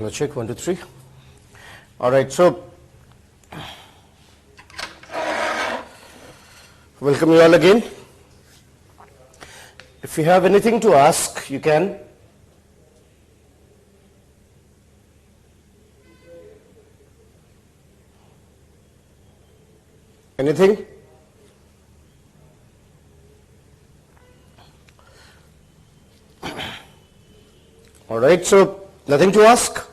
Let's check 1, 2, 3. All right, so welcome you all again. If you have anything to ask, you can. Anything? All right, so nothing to ask.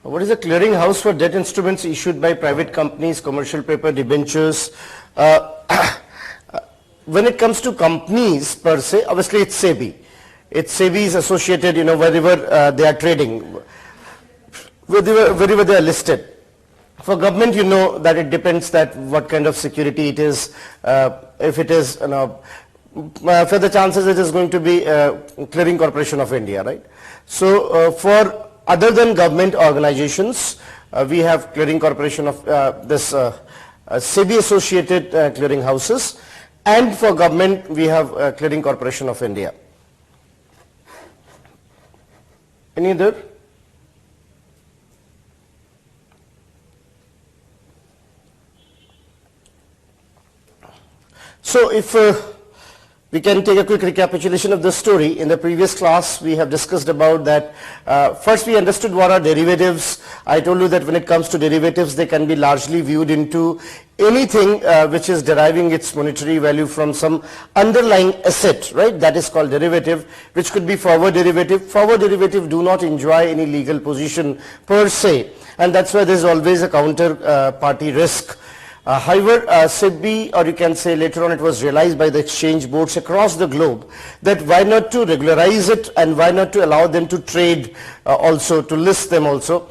What is a clearing house for debt instruments issued by private companies, commercial paper, debentures? When it comes to companies per se, obviously it's SEBI. SEBI is associated, wherever they are trading, wherever they are listed. For government, you know that it depends that what kind of security it is. If it is, for the chances it is going to be Clearing Corporation of India, right? So for other than government organizations, we have Clearing Corporation of this SEBI associated clearing houses, and for government we have Clearing Corporation of India. Any other? So if we can take a quick recapitulation of the story. In the previous class, we have discussed about that. First, we understood what are derivatives. I told you that when it comes to derivatives, they can be largely viewed into anything which is deriving its monetary value from some underlying asset, right? That is called derivative, which could be forward derivative. Forward derivative do not enjoy any legal position per se, and that's why there is always a counterparty risk. However, SEBI, or you can say later on it was realized by the exchange boards across the globe, that why not to regularize it and why not to allow them to trade also, to list them also.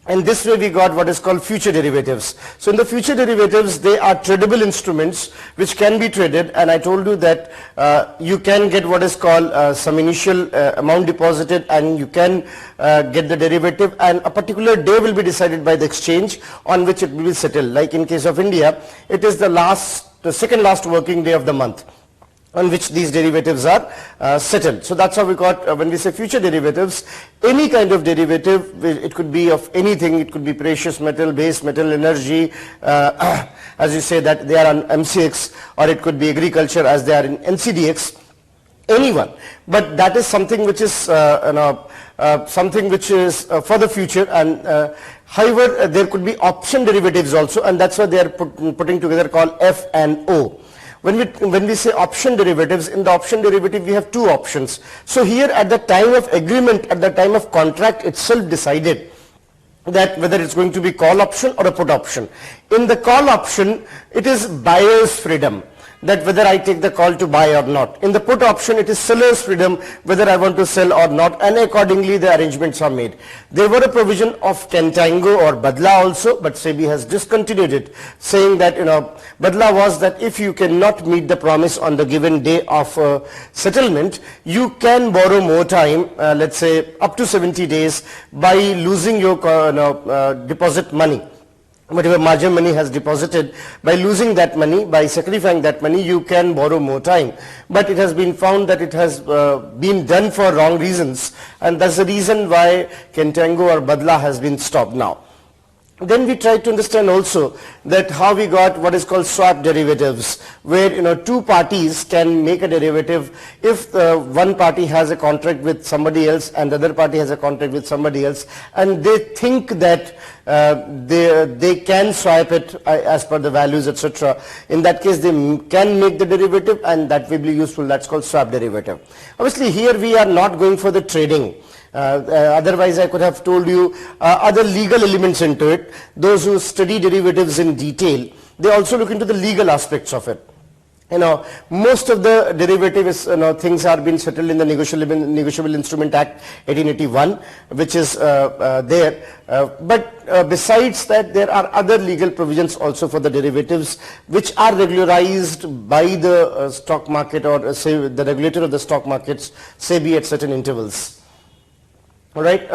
And this way we got what is called future derivatives. So in the future derivatives, they are tradable instruments which can be traded, and I told you that you can get what is called some initial amount deposited, and you can get the derivative, and a particular day will be decided by the exchange on which it will be settled. Like in case of India, it is the second last working day of the month on which these derivatives are settled. So that's how we got, when we say future derivatives, any kind of derivative, it could be of anything, it could be precious metal, base metal, energy, as you say that they are on MCX, or it could be agriculture as they are in NCDX, anyone. But that is something which is, something which is for the future, and however, there could be option derivatives also, and that's why they are putting together called F and O. When we say option derivatives, in the option derivative we have two options. So here at the time of agreement, at the time of contract itself decided that whether it's going to be call option or a put option. In the call option, it is buyer's freedom, that whether I take the call to buy or not. In the put option, it is seller's freedom, whether I want to sell or not, and accordingly the arrangements are made. There were a provision of contango or badla also, but SEBI has discontinued it, saying that badla was that if you cannot meet the promise on the given day of settlement, you can borrow more time, let's say up to 70 days, by losing your deposit money. Whatever margin money has deposited, by losing that money, by sacrificing that money, you can borrow more time. But it has been found that it has been done for wrong reasons, and that's the reason why contango or badla has been stopped now. Then we tried to understand also that how we got what is called swap derivatives, where two parties can make a derivative if one party has a contract with somebody else and the other party has a contract with somebody else, and they think that they can swap it as per the values, etc. In that case, they can make the derivative, and that will be useful. That's called swap derivative. Obviously, here we are not going for the trading. Otherwise, I could have told you other legal elements into it. Those who study derivatives in detail, they also look into the legal aspects of it. Most of the derivatives, things are being settled in the Negotiable Instrument Act 1881, which is there. But besides that, there are other legal provisions also for the derivatives, which are regularized by the stock market, or say the regulator of the stock markets, SEBI, at certain intervals. All right.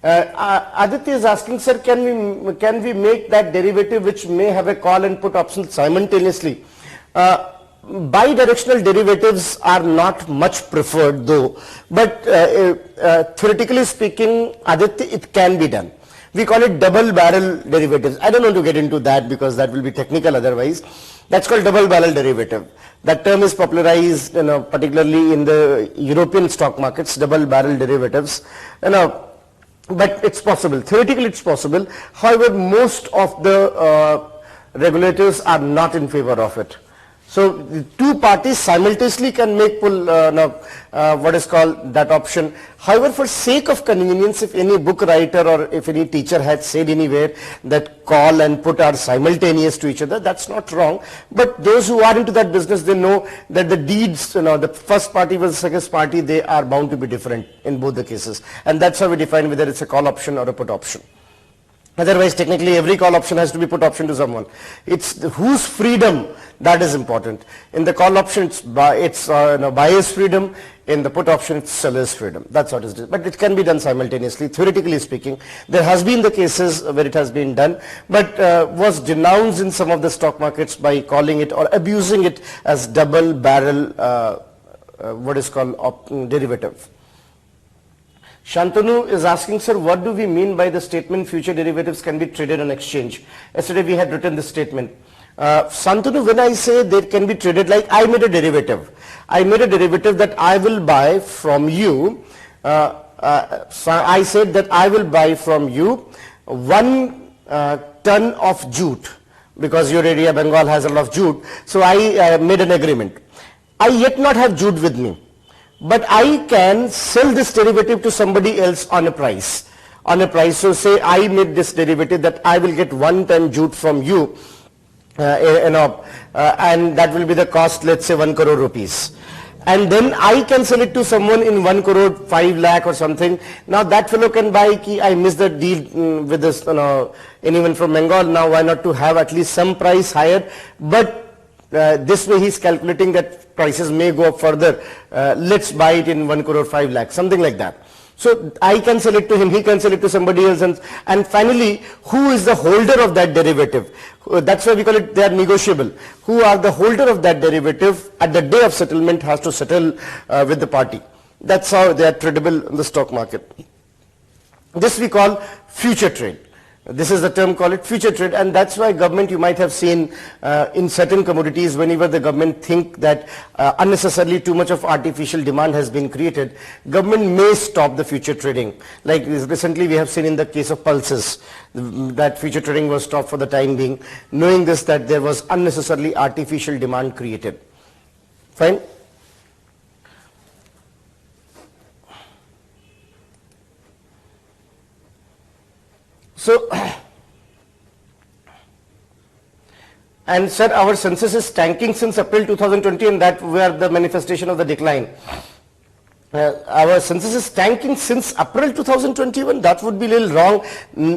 Aditya is asking, sir, can we make that derivative which may have a call and put option simultaneously? Bidirectional derivatives are not much preferred though, but theoretically speaking, Aditya, it can be done. We call it double barrel derivatives. I don't want to get into that because that will be technical otherwise. That's called double barrel derivative. That term is popularized, particularly in the European stock markets, double barrel derivatives. But it's possible. Theoretically, it's possible. However, most of the regulators are not in favor of it. So the two parties simultaneously can make what is called that option. However, for sake of convenience, if any book writer or if any teacher had said anywhere that call and put are simultaneous to each other, that's not wrong. But those who are into that business, they know that the deeds, the first party versus second party, they are bound to be different in both the cases. And that's how we define whether it's a call option or a put option. Otherwise, technically, every call option has to be put option to someone. It's whose freedom that is important. In the call option, it's buyer's freedom. In the put option, it's seller's freedom. That's what it is. But it can be done simultaneously, theoretically speaking. There has been the cases where it has been done, but was denounced in some of the stock markets by calling it or abusing it as double barrel, what is called derivative. Shantanu is asking, sir, what do we mean by the statement future derivatives can be traded on exchange? Yesterday we had written this statement. Shantanu, when I say they can be traded, like I made a derivative. I made a derivative that I will buy from you. So I said that I will buy from you 1 ton of jute because your area Bengal has a lot of jute. So I made an agreement. I yet not have jute with me. But I can sell this derivative to somebody else on a price. So say I made this derivative that I will get 1 ton jute from you, and that will be the cost, let's say 1 crore rupees. And then I can sell it to someone in 1 crore 5 lakh or something. Now that fellow can buy, I missed the deal with this, anyone from Bengal. Now why not to have at least some price higher? But this way he's calculating that prices may go up further. Let's buy it in 1 crore 5 lakh, something like that. So I can sell it to him, he can sell it to somebody else, and finally, who is the holder of that derivative? That's why we call it, they are negotiable. Who are the holder of that derivative at the day of settlement has to settle with the party. That's how they are tradable in the stock market. This we call future trade. This is the term, call it future trade, and that's why government, you might have seen in certain commodities, whenever the government think that unnecessarily too much of artificial demand has been created, government may stop the future trading. Like recently we have seen in the case of pulses, that future trading was stopped for the time being, knowing this, that there was unnecessarily artificial demand created. Fine? So, and sir, our census is tanking since April 2020, and that were the manifestation of the decline. Our census is tanking since April 2021. That would be a little wrong.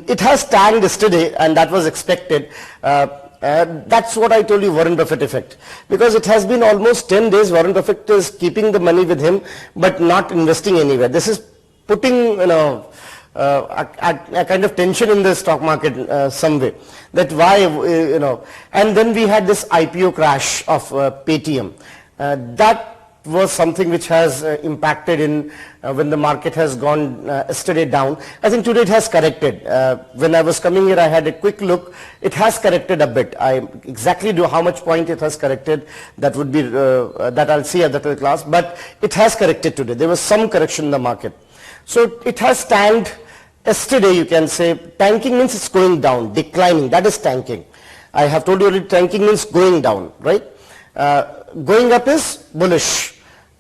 It has tanked yesterday, and that was expected. That's what I told you, Warren Buffett effect. Because it has been almost 10 days, Warren Buffett is keeping the money with him, but not investing anywhere. This is putting, a kind of tension in the stock market some way, that why, and then we had this IPO crash of Paytm. That was something which has impacted in when the market has gone yesterday down. I think today it has corrected. When I was coming here, I had a quick look. It has corrected a bit. I exactly know how much point it has corrected. That would be, that I'll see at the class, but it has corrected today. There was some correction in the market. So it has tanked. Yesterday, you can say, tanking means it's going down, declining, that is tanking. I have told you already, tanking means going down, right? Going up is bullish,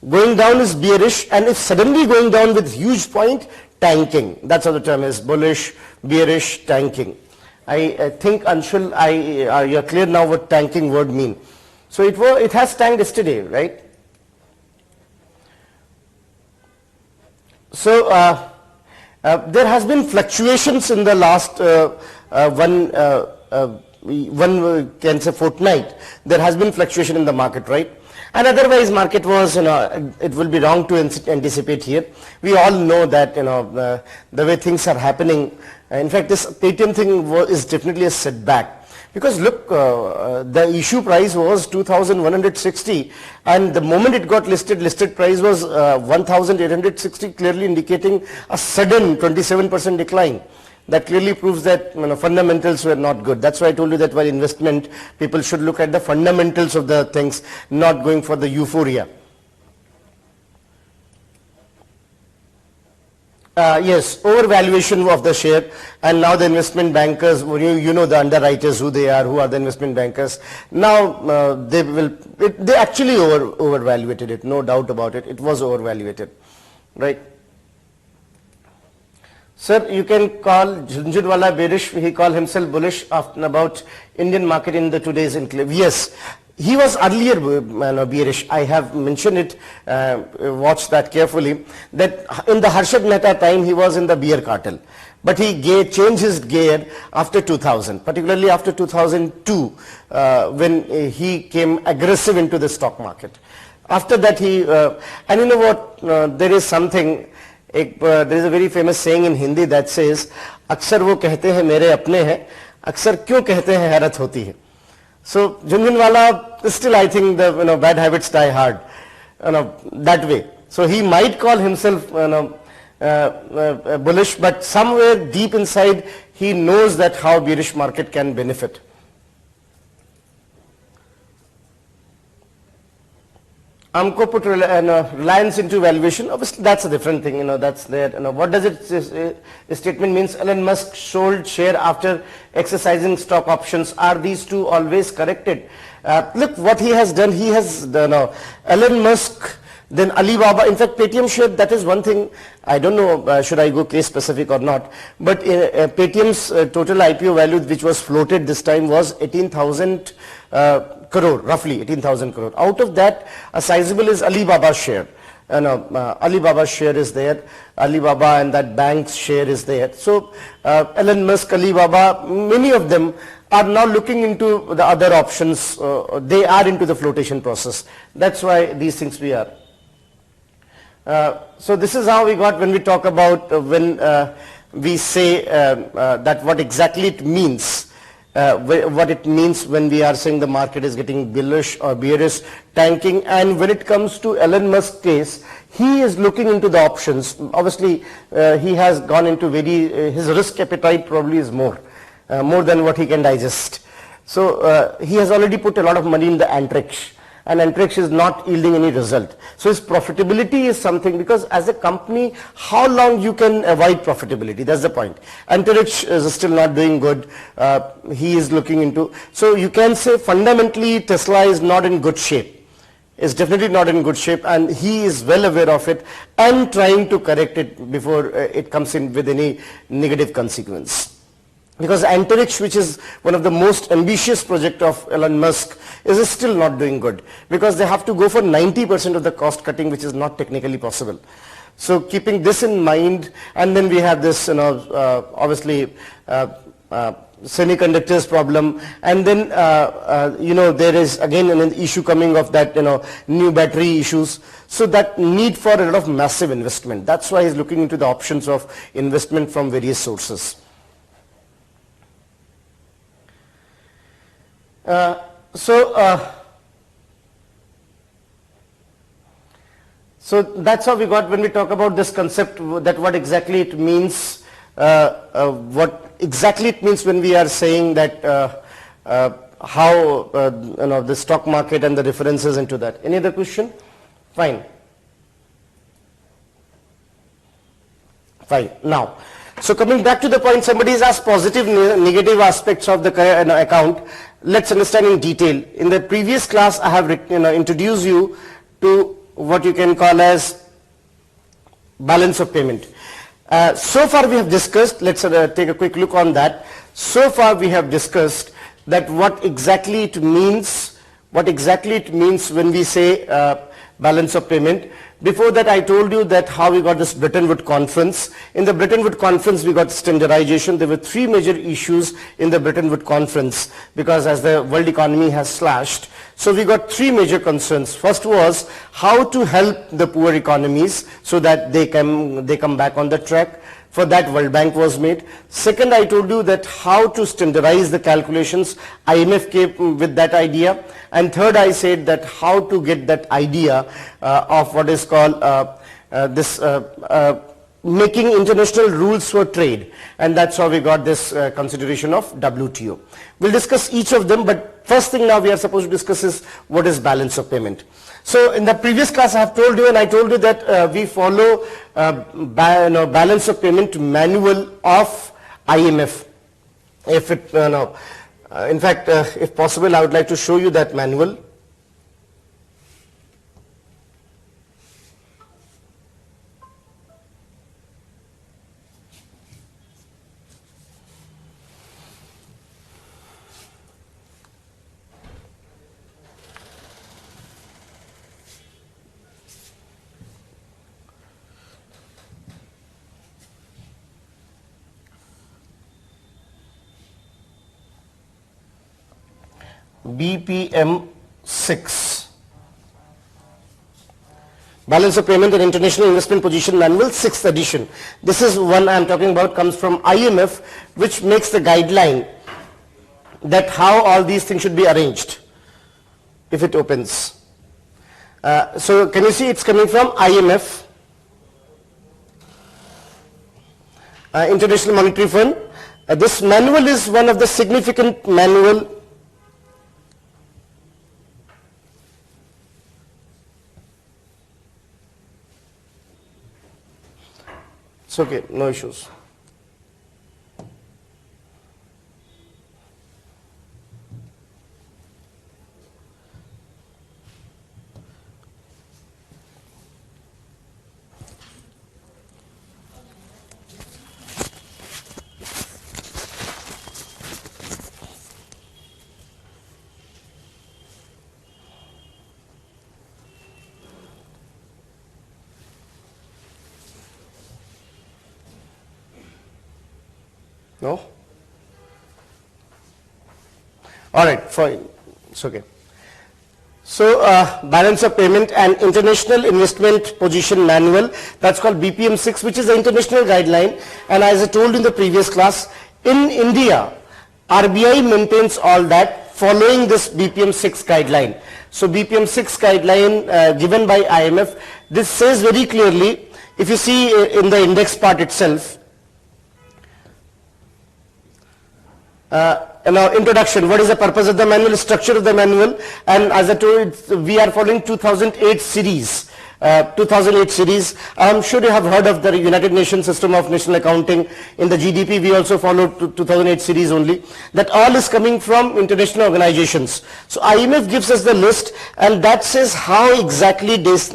going down is bearish, and if suddenly going down with huge point, tanking. That's how the term is, bullish, bearish, tanking. I think, Anshul, you're clear now what tanking word mean. So it has tanked yesterday, right? So, there has been fluctuations in the last one can say fortnight. There has been fluctuation in the market, right? And otherwise market was, it will be wrong to anticipate here. We all know that, the way things are happening. In fact, this Paytm thing is definitely a setback. Because look, the issue price was 2,160 and the moment it got listed price was 1,860, clearly indicating a sudden 27% decline. That clearly proves that fundamentals were not good. That's why I told you that while investment, people should look at the fundamentals of the things, not going for the euphoria. Yes, overvaluation of the share, and now the investment bankers, you know the underwriters, who they are, who are the investment bankers. Now they actually overvaluated it, no doubt about it. It was overvaluated, right? Sir, you can call Jhunjhunwala bearish. He called himself bullish about Indian market in the today's enclave. Yes, he was earlier bearish. I have mentioned it. Watch that carefully. That in the Harshad Mehta time, he was in the bear cartel. But he changed his gear after 2000, particularly after 2002, when he came aggressive into the stock market. After that, and you know what, there is something, there is a very famous saying in Hindi that says, अक्सर वो कहते हैं मेरे अपने हैं, अक्सर क्यों कहते हैं हैरत होती है. So Jhunjhunwala, still I think the bad habits die hard, that way. So he might call himself bullish, but somewhere deep inside he knows that how bearish market can benefit. Amco put reliance into valuation. Obviously, that's a different thing. That's there. What does it statement means? Elon Musk sold share after exercising stock options. Are these two always corrected? Look what he has done. He has done. Elon Musk, then Alibaba. In fact, Paytm share. That is one thing. I don't know. Should I go case specific or not? But Paytm's total IPO value, which was floated this time, was 18,000. Crore, roughly 18,000 crore. Out of that, a sizable is Alibaba's share. Alibaba's share is there. Alibaba and that bank's share is there. So Elon Musk, Alibaba, many of them are now looking into the other options. They are into the flotation process. That's why these things we are. So this is how we got when we talk about when we say that what exactly it means. What it means when we are saying the market is getting bullish or bearish, tanking. And when it comes to Elon Musk's case, he is looking into the options. Obviously, he has gone into his risk appetite probably is more than what he can digest. So he has already put a lot of money in the Antrix, and Antrix is not yielding any result. So his profitability is something, because as a company, how long you can avoid profitability? That's the point. Antrix is still not doing good. He is looking into. So you can say fundamentally Tesla is not in good shape. Is definitely not in good shape, and he is well aware of it and trying to correct it before it comes in with any negative consequence. Because Antrix, which is one of the most ambitious project of Elon Musk, is still not doing good, because they have to go for 90% of the cost cutting, which is not technically possible. So keeping this in mind, and then we have this, obviously, semiconductors problem, and then, there is again an issue coming of that, new battery issues. So that need for a lot of massive investment. That's why he's looking into the options of investment from various sources. So that's how we got when we talk about this concept, that what exactly it means, what exactly it means when we are saying that how the stock market and the references into that. Any other question? Fine. Now, so coming back to the point, somebody has asked positive, negative aspects of the account. Let's understand in detail. In the previous class, I have introduced you to what you can call as balance of payment. So far we have discussed, let's take a quick look on that. So far we have discussed that what exactly it means when we say balance of payment. Before that, I told you that how we got this Bretton Woods conference. In the Bretton Woods conference, we got standardization. There were three major issues in the Bretton Woods conference because as the world economy has slashed, so we got three major concerns. First was how to help the poor economies so that they come back on the track. For that, World Bank was made. Second, I told you that how to standardize the calculations. IMF came with that idea. And third, I said that how to get that idea of what is called making international rules for trade. And that's how we got this consideration of WTO. We'll discuss each of them, but first thing now we are supposed to discuss is what is balance of payment. So in the previous class I have told you, and I told you that we follow balance of payment manual of IMF. If it, in fact, if possible, I would like to show you that manual. BPM 6. Balance of Payment and International Investment Position Manual, 6th edition. This is one I am talking about, comes from IMF, which makes the guideline that how all these things should be arranged if it opens. So can you see it's coming from IMF, International Monetary Fund. This manual is one of the significant manual. It's okay, no issues. No? All right, fine. It's okay. So, balance of payment and international investment position manual, that's called BPM 6, which is the international guideline. And as I told in the previous class, in India, RBI maintains all that following this BPM 6 guideline. So, BPM 6 guideline given by IMF, this says very clearly, if you see in the index part itself, introduction, what is the purpose of the manual, structure of the manual, and as I told you, we are following 2008 series. 2008 series. I am sure you have heard of the United Nations System of National Accounting. In the GDP, we also follow 2008 series only. That all is coming from international organizations. So IMF gives us the list, and that says how exactly this,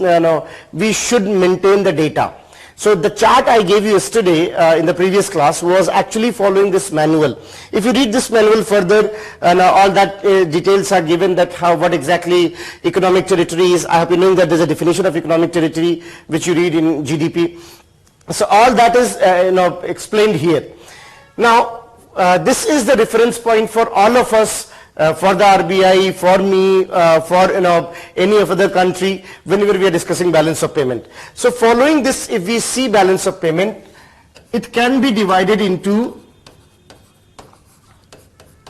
we should maintain the data. So the chart I gave you yesterday in the previous class was actually following this manual. If you read this manual further, all that details are given that what exactly economic territory is. I have been knowing that there is a definition of economic territory which you read in GDP. So all that is explained here. Now this is the reference point for all of us. For the RBI, for me, for any of other country, whenever we are discussing balance of payment. So following this, if we see balance of payment, it can be divided into,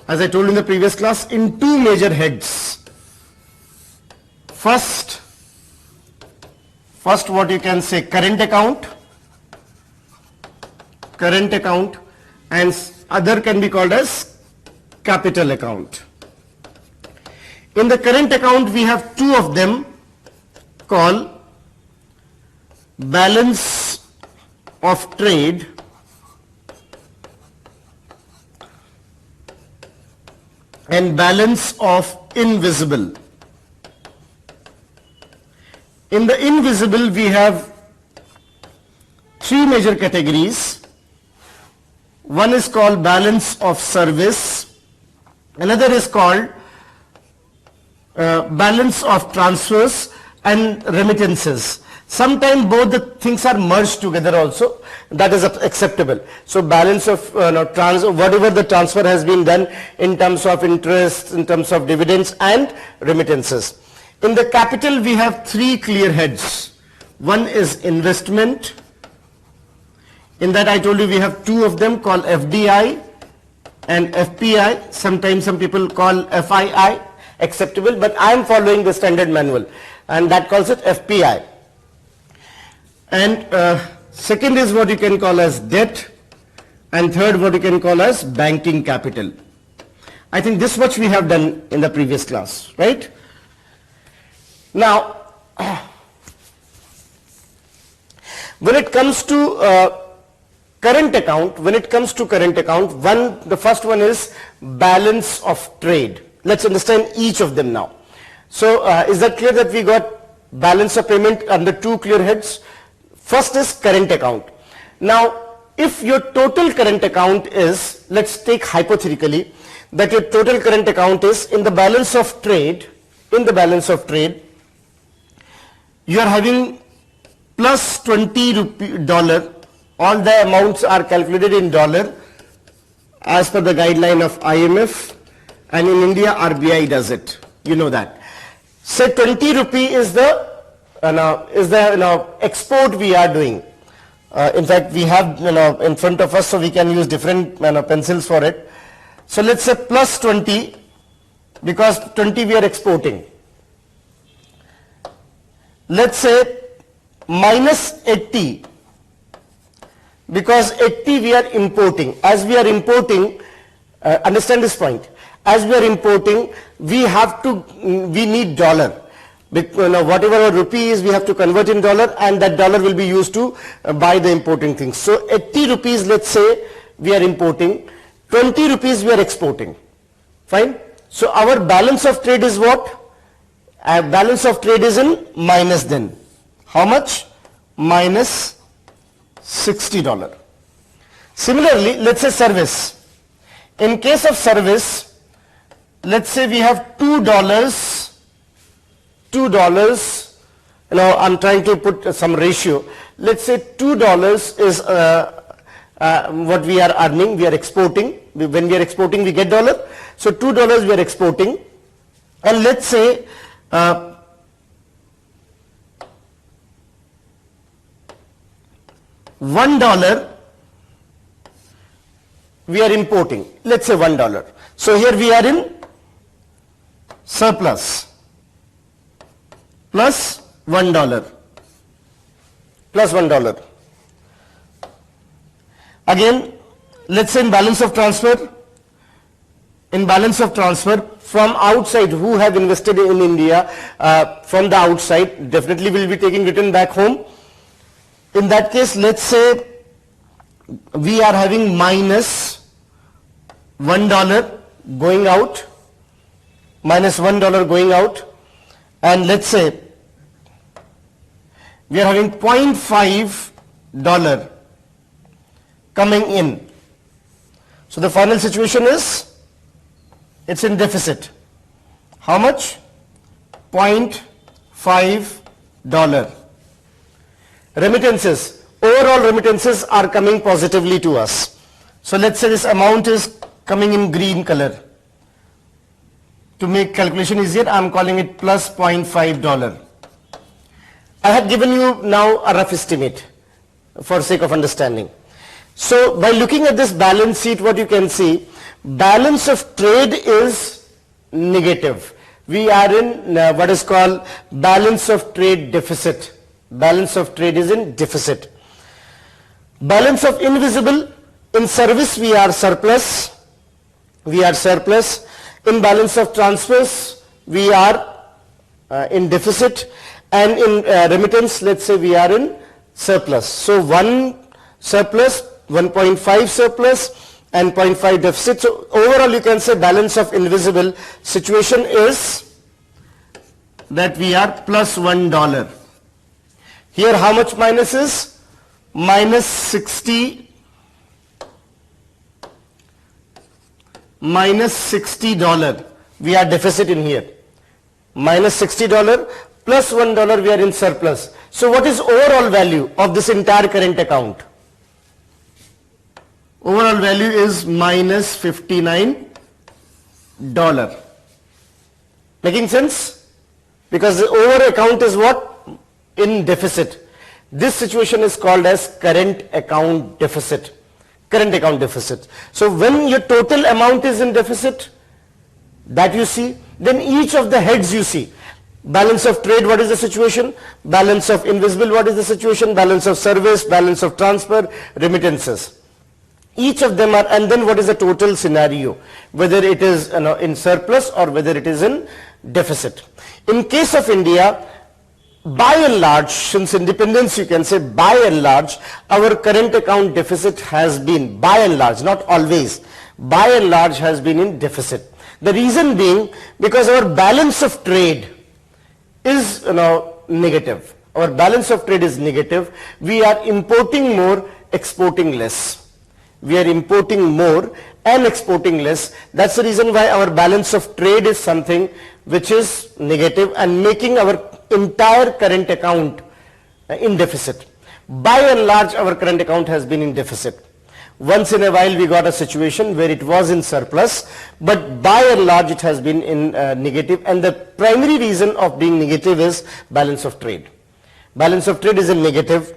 as I told in the previous class, in two major heads. First what you can say, current account, and other can be called as capital account. In the current account, we have two of them called balance of trade and balance of invisible. In the invisible, we have three major categories. One is called balance of service, another is called balance of transfers, and remittances. Sometimes both the things are merged together also. That is acceptable. So balance of whatever the transfer has been done in terms of interest, in terms of dividends and remittances. In the capital we have three clear heads. One is investment. In that I told you we have two of them called FDI and FPI. Sometimes some people call FII, acceptable, but I am following the standard manual and that calls it FPI. And second is what you can call as debt, and third what you can call as banking capital. I think this much we have done in the previous class, right? Now, when it comes to current account, the first one is balance of trade. Let's understand each of them now. So is that clear that we got balance of payment under two clear heads? First is current account. Now, if your total current account is, let's take hypothetically, that your total current account is in the balance of trade, you are having plus $20, all the amounts are calculated in dollar as per the guideline of IMF, and in India RBI does it, you know that. Say 20 rupee is the export we are doing. In fact, we have in front of us, so we can use different pencils for it. So let's say plus 20, because 20 we are exporting. Let's say minus 80, because 80 we are importing. As we are importing, understand this point, as we are importing, we need dollar. Whatever our rupee is, we have to convert in dollar, and that dollar will be used to buy the importing things. So 80 rupees, let's say we are importing, 20 rupees we are exporting. Fine. So our balance of trade is what? Balance of trade is in minus then. How much? Minus $60. Similarly, let's say service. In case of service, let's say we have $2. I'm trying to put some ratio. Let's say $2 is what we are earning, we are exporting. When we are exporting, we get dollar. So $2 we are exporting. And let's say $1 we are importing. Let's say $1. So here we are in surplus. Plus $1. Again, let's say in balance of transfer, from outside, who have invested in India, from the outside, definitely will be taking return back home. In that case, let's say we are having minus $1 going out, and let's say we are having $0.5 coming in. So the final situation is, it's in deficit. How much? $0.5. Remittances. Overall remittances are coming positively to us. So let's say this amount is coming in green color. To make calculation easier, I am calling it plus $0.5. I have given you now a rough estimate for sake of understanding. So by looking at this balance sheet, what you can see, balance of trade is negative. We are in what is called balance of trade deficit. Balance of trade is in deficit. Balance of invisible, in service we are surplus. In balance of transfers, we are in deficit, and in remittance, let's say we are in surplus. So 1 surplus, 1.5 surplus, and 0.5 deficit. So overall, you can say balance of invisible situation is that we are plus $1. Here, how much minus is? Minus 60. Minus $60. We are deficit in here. Minus $60. plus $1 we are in surplus. So what is overall value of this entire current account? Overall value is minus $59. Making sense? Because the over account is what? In deficit. This situation is called as current account deficit. Current account deficit. So when your total amount is in deficit, that you see, then each of the heads you see. Balance of trade, what is the situation? Balance of invisible, what is the situation? Balance of service, balance of transfer, remittances. Each of them are, and then what is the total scenario? Whether it is in surplus or whether it is in deficit. In case of India, by and large, since independence you can say by and large, our current account deficit has been, by and large, not always, by and large has been in deficit. The reason being because our balance of trade is negative. Our balance of trade is negative. We are importing more, exporting less. We are importing more and exporting less. That's the reason why our balance of trade is something which is negative and making our entire current account in deficit. By and large, our current account has been in deficit. Once in a while we got a situation where it was in surplus, but by and large it has been in negative, and the primary reason of being negative is balance of trade. Balance of trade is in negative.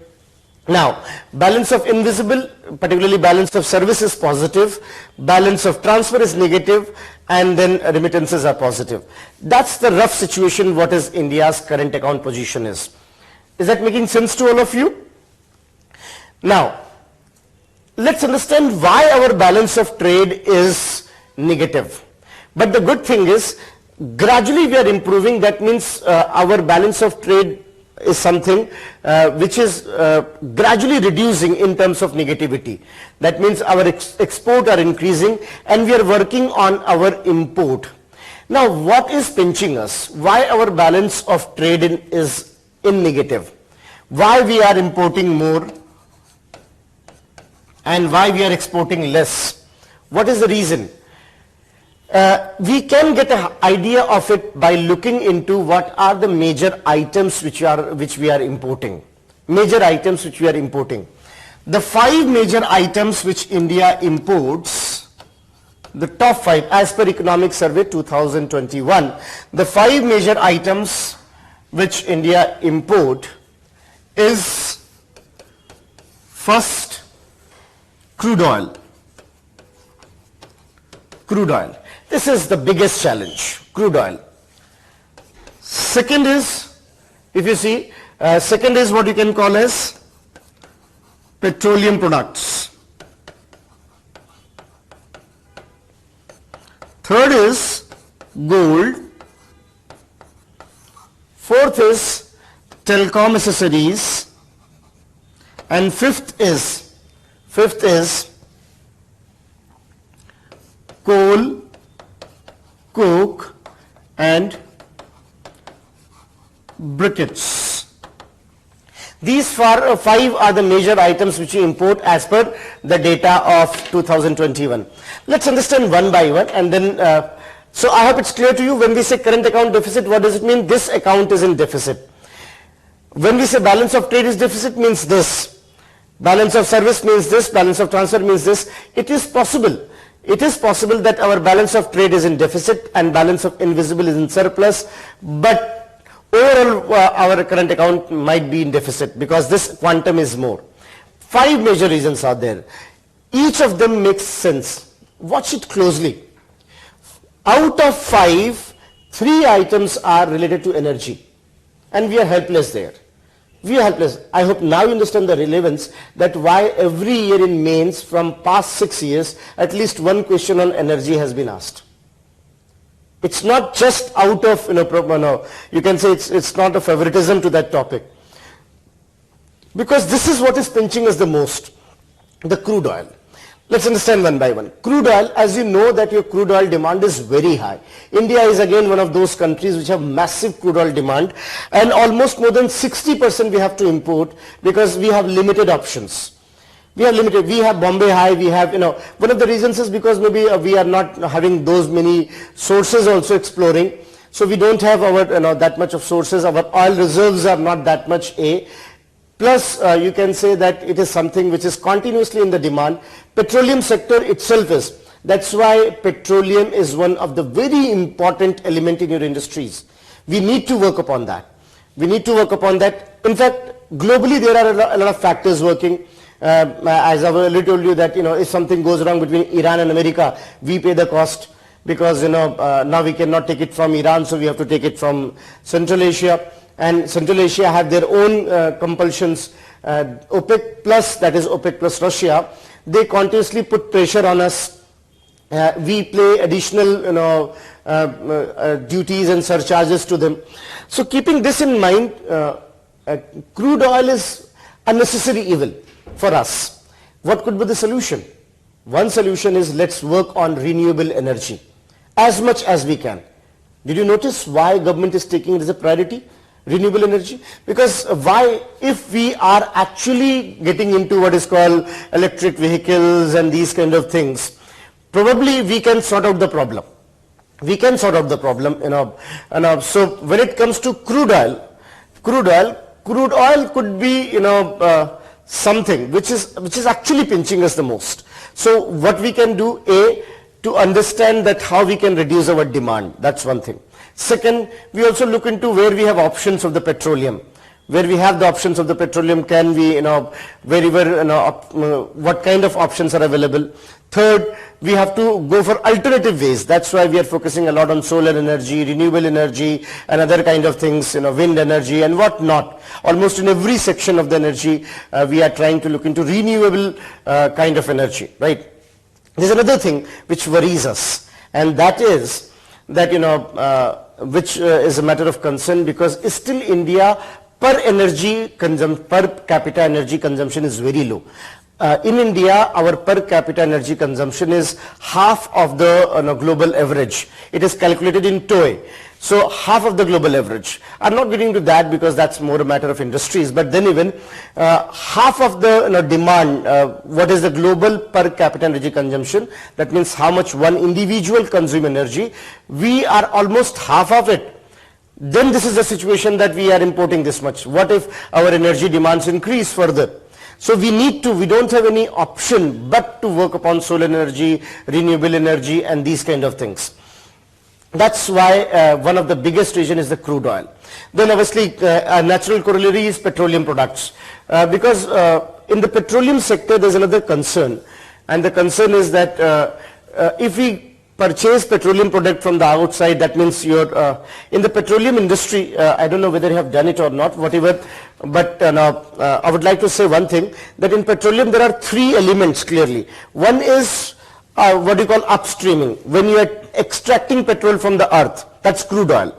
Now, balance of invisible, particularly balance of service is positive, balance of transfer is negative, and then remittances are positive. That's the rough situation what is India's current account position is. Is that making sense to all of you? Now, let's understand why our balance of trade is negative. But the good thing is, gradually we are improving. That means our balance of trade is something which is gradually reducing in terms of negativity. That means our export are increasing and we are working on our import. Now what is pinching us? Why our balance of trade is in negative? Why we are importing more and why we are exporting less? What is the reason? We can get an idea of it by looking into what are the major items which we are importing. Major items which we are importing. The 5 major items which India imports, the top 5 as per Economic Survey 2021, the 5 major items which India import is first crude oil. Crude oil. This is the biggest challenge, crude oil. Second is, if you see, second is what you can call as petroleum products. Third is gold. Fourth is telecom accessories. And fifth is coal, coke and briquettes. These 5 are the major items which we import as per the data of 2021. Let's understand one by one, and then so I hope it's clear to you. When we say current account deficit, what does it mean? This account is in deficit. When we say balance of trade is deficit, means this. Balance of service means this, balance of transfer means this. It is possible that our balance of trade is in deficit and balance of invisible is in surplus, but overall our current account might be in deficit because this quantum is more. 5 major reasons are there. Each of them makes sense. Watch it closely. Out of 5, 3 items are related to energy, and we are helpless there. We are helpless. I hope now you understand the relevance that why every year in mains from past 6 years, at least one question on energy has been asked. It's not just out of, you can say it's not a favoritism to that topic. Because this is what is pinching us the most, the crude oil. Let's understand one by one. Crude oil, as you know that your crude oil demand is very high. India is again one of those countries which have massive crude oil demand, and almost more than 60% we have to import because we have limited options. We have Bombay High, we have, one of the reasons is because maybe we are not having those many sources also exploring. So we don't have our, that much of sources. Our oil reserves are not that much A. Plus, you can say that it is something which is continuously in the demand. Petroleum sector itself is. That's why petroleum is one of the very important element in your industries. We need to work upon that. We need to work upon that. In fact, globally there are a lot of factors working. As I've already told you that, if something goes wrong between Iran and America, we pay the cost because, now we cannot take it from Iran, so we have to take it from Central Asia. And Central Asia have their own compulsions. OPEC plus, that is OPEC plus Russia, they continuously put pressure on us. We pay additional, duties and surcharges to them. So keeping this in mind, crude oil is a necessary evil for us. What could be the solution? One solution is let's work on renewable energy as much as we can. Did you notice why government is taking it as a priority? Renewable energy? Because why, if we are actually getting into what is called electric vehicles and these kind of things, probably we can sort out the problem. We can sort out the problem, so when it comes to crude oil could be, something which is actually pinching us the most. So what we can do, to understand that how we can reduce our demand. That's one thing. Second, we also look into where we have options of the petroleum. Where we have the options of the petroleum, can we, what kind of options are available. Third, we have to go for alternative ways. That's why we are focusing a lot on solar energy, renewable energy, and other kind of things, wind energy and what not. Almost in every section of the energy, we are trying to look into renewable kind of energy, right? There's another thing which worries us, and that is that, which is a matter of concern, because still India per capita energy consumption is very low. In India, our per capita energy consumption is half of the global average. It is calculated in TOE. So half of the global average. I'm not getting into that because that's more a matter of industries, but then even half of the demand, what is the global per capita energy consumption, that means how much one individual consume energy, we are almost half of it. Then this is the situation that we are importing this much. What if our energy demands increase further? So we don't have any option but to work upon solar energy, renewable energy and these kind of things. That's why one of the biggest reason is the crude oil. Then obviously a natural corollary is petroleum products. Because in the petroleum sector there's another concern, and the concern is that if we purchase petroleum product from the outside, that means you're in the petroleum industry, I don't know whether you have done it or not, whatever, but I would like to say one thing, that in petroleum there are three elements clearly. One is what you call upstreaming, when you are extracting petrol from the earth, that's crude oil.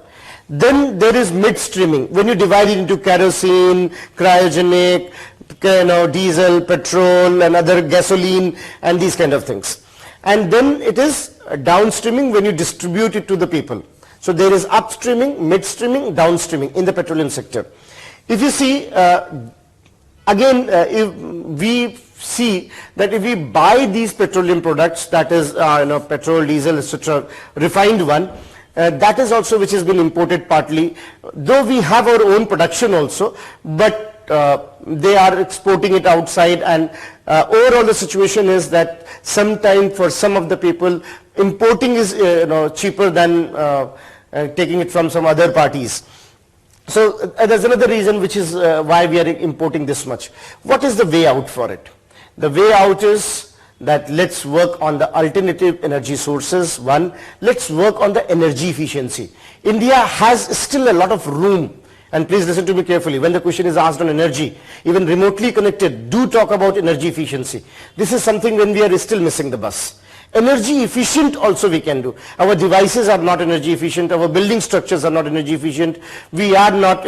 Then there is midstreaming, when you divide it into kerosene, cryogenic, diesel, petrol and other gasoline and these kind of things. And then it is downstreaming, when you distribute it to the people. So there is upstreaming, midstreaming, downstreaming in the petroleum sector. If you see, again, if we see that if we buy these petroleum products, that is petrol, diesel, etc., refined one, that is also which has been imported partly, though we have our own production also, but they are exporting it outside, and overall the situation is that sometimes for some of the people importing is cheaper than taking it from some other parties. So there's another reason which is why we are importing this much. What is the way out for it? The way out is that let's work on the alternative energy sources. One, let's work on the energy efficiency. India has still a lot of room, and please listen to me carefully. When the question is asked on energy, even remotely connected, do talk about energy efficiency. This is something when we are still missing the bus. Energy efficient also we can do. Our devices are not energy efficient. Our building structures are not energy efficient. We are not,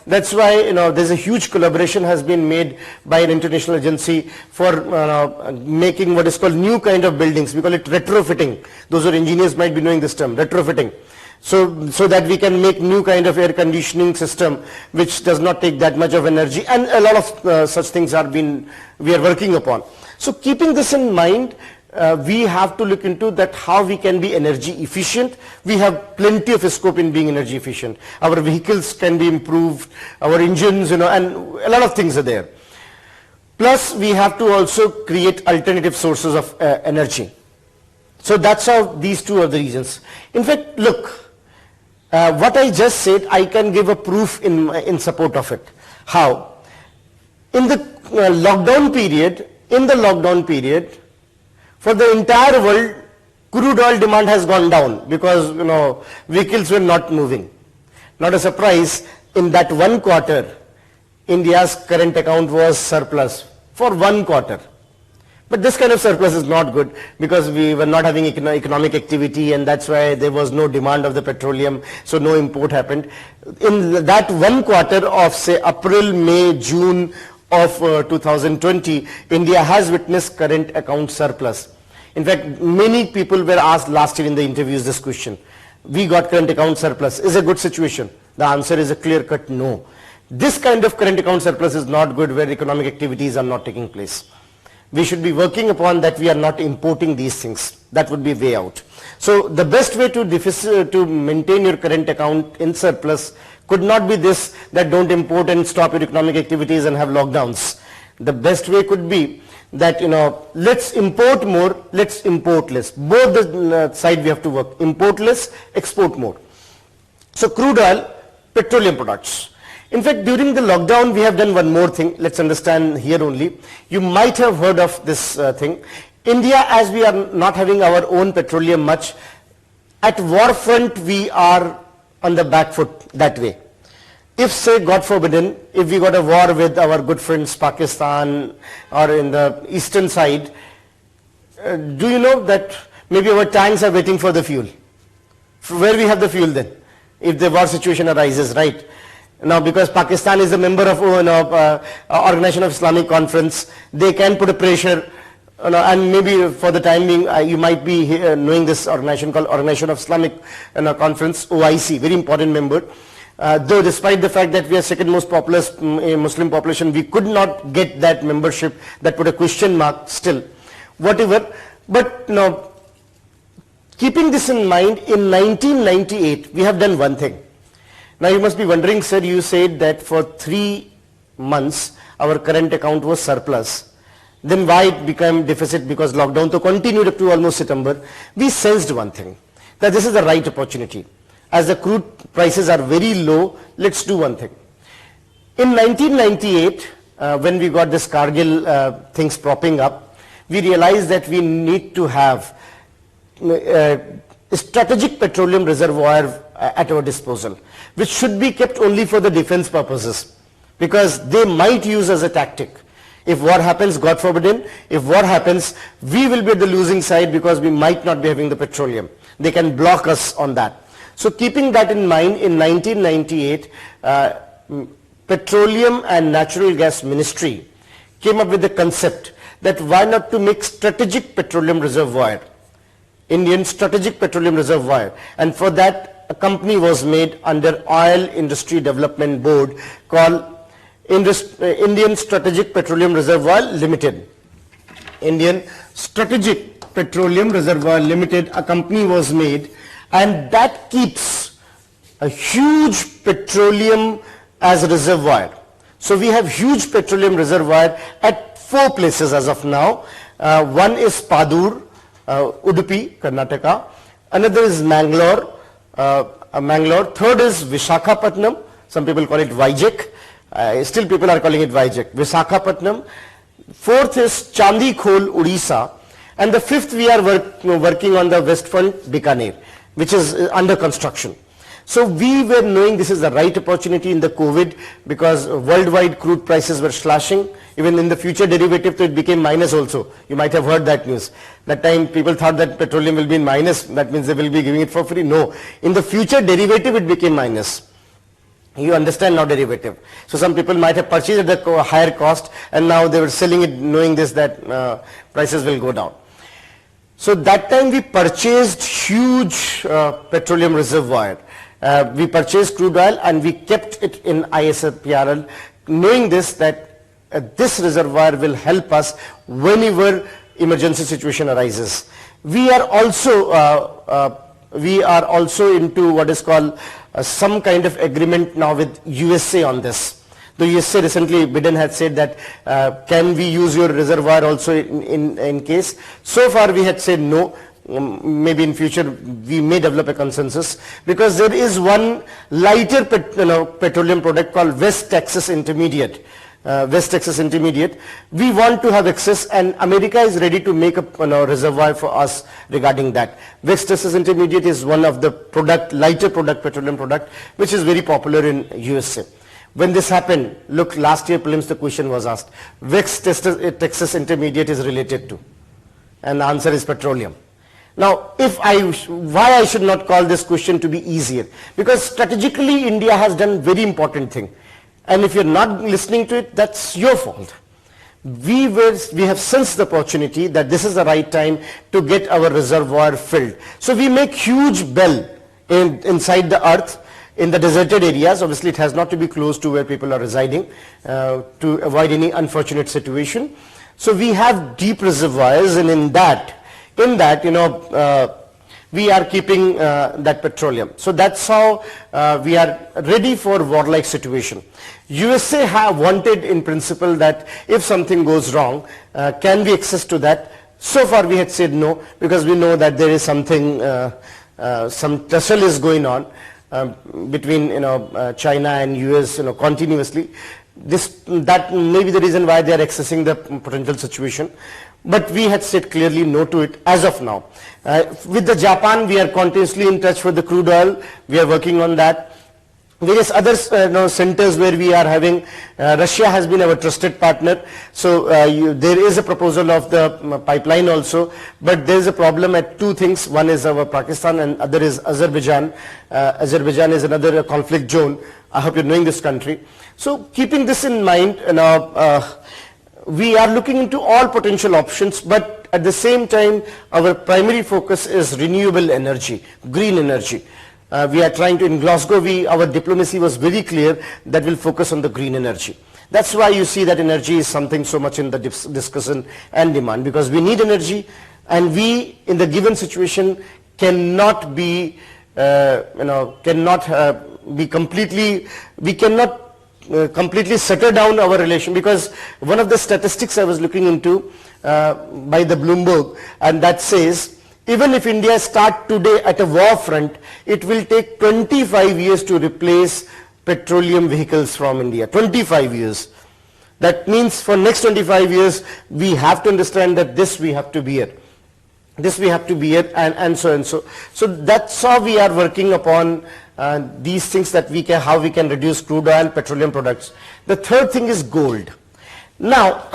that's why, there's a huge collaboration has been made by an international agency for making what is called new kind of buildings. We call it retrofitting. Those who are engineers might be knowing this term, retrofitting. So that we can make new kind of air conditioning system which does not take that much of energy, and a lot of such things we are working upon. So keeping this in mind, we have to look into that how we can be energy efficient. We have plenty of scope in being energy efficient. Our vehicles can be improved, our engines, and a lot of things are there. Plus, we have to also create alternative sources of energy. So that's how these two are the reasons. In fact, look, what I just said, I can give a proof in support of it. How? In the lockdown period, for the entire world, crude oil demand has gone down because, vehicles were not moving. Not a surprise, in that one quarter, India's current account was surplus for one quarter. But this kind of surplus is not good because we were not having economic activity, and that's why there was no demand of the petroleum, so no import happened. In that one quarter of, say, April, May, June of 2020, India has witnessed current account surplus. In fact, many people were asked last year in the interviews this question. We got current account surplus. Is it a good situation? The answer is a clear-cut no. This kind of current account surplus is not good where economic activities are not taking place. We should be working upon that we are not importing these things. That would be way out. So the best way to maintain your current account in surplus could not be this, that don't import and stop your economic activities and have lockdowns. The best way could be that, let's import more, let's import less. Both the side we have to work. Import less, export more. So crude oil, petroleum products. In fact, during the lockdown, we have done one more thing. Let's understand here only. You might have heard of this thing. India, as we are not having our own petroleum much, at war front we are on the back foot that way. If, say, God forbidden, if we got a war with our good friends Pakistan or in the eastern side, do you know that maybe our tanks are waiting for the fuel? Where we have the fuel then, if the war situation arises, right? Now, because Pakistan is a member of Organization of Islamic Conference, they can put a pressure, and maybe for the time being, you might be knowing this organization called Organization of Islamic Conference, OIC, very important member. Though despite the fact that we are second most populous Muslim population, we could not get that membership. That put a question mark still. Whatever. But now, keeping this in mind, in 1998, we have done one thing. Now you must be wondering, sir, you said that for 3 months our current account was surplus. Then why it became deficit? Because lockdown to continued up to almost September. We sensed one thing, that this is the right opportunity. As the crude prices are very low, let's do one thing. In 1998, when we got this Kargil things propping up, we realized that we need to have strategic petroleum reservoir at our disposal, which should be kept only for the defense purposes, because they might use as a tactic. If war happens, God forbidden, if war happens, we will be at the losing side because we might not be having the petroleum. They can block us on that. So keeping that in mind, in 1998, Petroleum and Natural Gas Ministry came up with the concept that why not to make strategic petroleum reservoir, Indian Strategic Petroleum Reservoir, and for that a company was made under Oil Industry Development Board called Indian Strategic Petroleum Reservoir Limited. Indian Strategic Petroleum Reservoir Limited, a company was made, and that keeps a huge petroleum as a reservoir. So we have huge petroleum reservoir at 4 places as of now. One is Padur, Udupi, Karnataka. Another is Mangalore. Third is Visakhapatnam. Some people call it Vizag. Still people are calling it Vizag. Visakhapatnam. Fourth is Chandikhol, Odisha. And the fifth we are working on the west front, Bikaner, which is under construction. So we were knowing this is the right opportunity in the COVID because worldwide crude prices were slashing. Even in the future derivative, it became minus also. You might have heard that news. That time people thought that petroleum will be in minus. That means they will be giving it for free. No. In the future derivative, it became minus. You understand now derivative. So some people might have purchased at a higher cost and now they were selling it knowing this that prices will go down. So that time we purchased huge petroleum reservoir. We purchased crude oil and we kept it in ISPRL, knowing this that this reservoir will help us whenever emergency situation arises. We are also into what is called some kind of agreement now with USA on this. The USA recently, Biden had said that can we use your reservoir also in case. So far we had said no. Maybe in future we may develop a consensus, because there is one lighter petroleum product called West Texas Intermediate. We want to have access, and America is ready to make a reservoir for us regarding that. West Texas Intermediate is one of the lighter petroleum product, which is very popular in USA. When this happened, look, last year prelims the question was asked, West Texas Intermediate is related to, and the answer is petroleum. Now, why I should not call this question to be easier? Because strategically India has done very important thing. And if you're not listening to it, that's your fault. We have sensed the opportunity that this is the right time to get our reservoir filled. So we make huge bell inside the earth, in the deserted areas. Obviously it has not to be close to where people are residing to avoid any unfortunate situation. So we have deep reservoirs, and in that we are keeping that petroleum. So that's how we are ready for warlike situation. USA have wanted in principle that if something goes wrong, can we access to that? So far we had said no, because we know that there is something, some tussle is going on between China and US continuously. That may be the reason why they are accessing the potential situation. But we had said clearly no to it as of now. With the Japan, we are continuously in touch with the crude oil. We are working on that. Various other centers where we are having, Russia has been our trusted partner. So there is a proposal of the pipeline also. But there is a problem at two things. One is our Pakistan and other is Azerbaijan. Azerbaijan is another conflict zone. I hope you're knowing this country. So keeping this in mind, we are looking into all potential options, but at the same time, our primary focus is renewable energy, green energy. We are trying to, in Glasgow, our diplomacy was very clear that we'll focus on the green energy. That's why you see that energy is something so much in the discussion and demand, because we need energy, and we, in the given situation, cannot be, completely settle down our relation, because one of the statistics I was looking into by the Bloomberg, and that says even if India start today at a war front, it will take 25 years to replace petroleum vehicles from India. 25 years. That means for next 25 years we have to understand that this we have to bear. This we have to bear, and so and so. So that's how we are working upon these things, that how we can reduce crude oil, petroleum products. The third thing is gold. Now,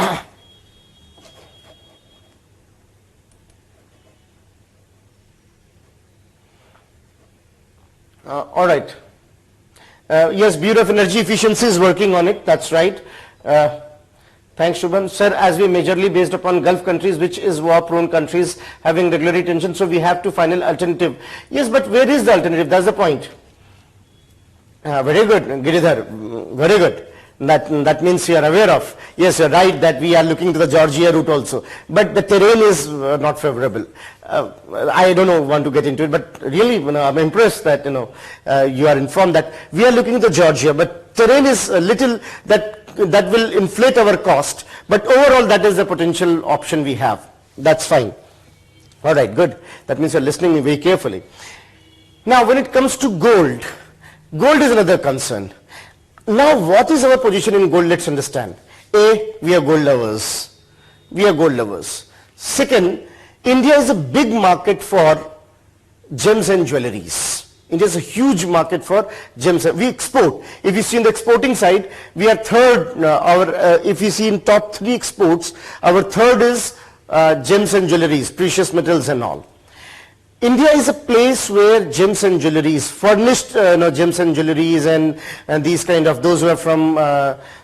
all right. Yes, Bureau of Energy Efficiency is working on it. That's right. Thanks, Shubham. Sir, as we majorly based upon Gulf countries, which is war-prone countries having regulatory tension, so we have to find an alternative. Yes, but where is the alternative? That's the point. Very good, Giridhar. Very good. That means you are aware of. Yes, you're right that we are looking to the Georgia route also. But the terrain is not favorable. I don't want to get into it, but really, I'm impressed that you are informed that we are looking to Georgia, but terrain is a little that will inflate our cost. But overall, that is the potential option we have. That's fine. All right, good. That means you're listening very carefully. Now, when it comes to gold, gold is another concern. Now, what is our position in gold? Let's understand. A, we are gold lovers. We are gold lovers. Second, India is a big market for gems and jewelries. India is a huge market for gems. We export. If you see in the exporting side, we are third. If you see in top 3 exports, our third is gems and jewelries, precious metals and all. India is a place where gems and jewelries, furnished gems and jewelries, and these kind of, those who are from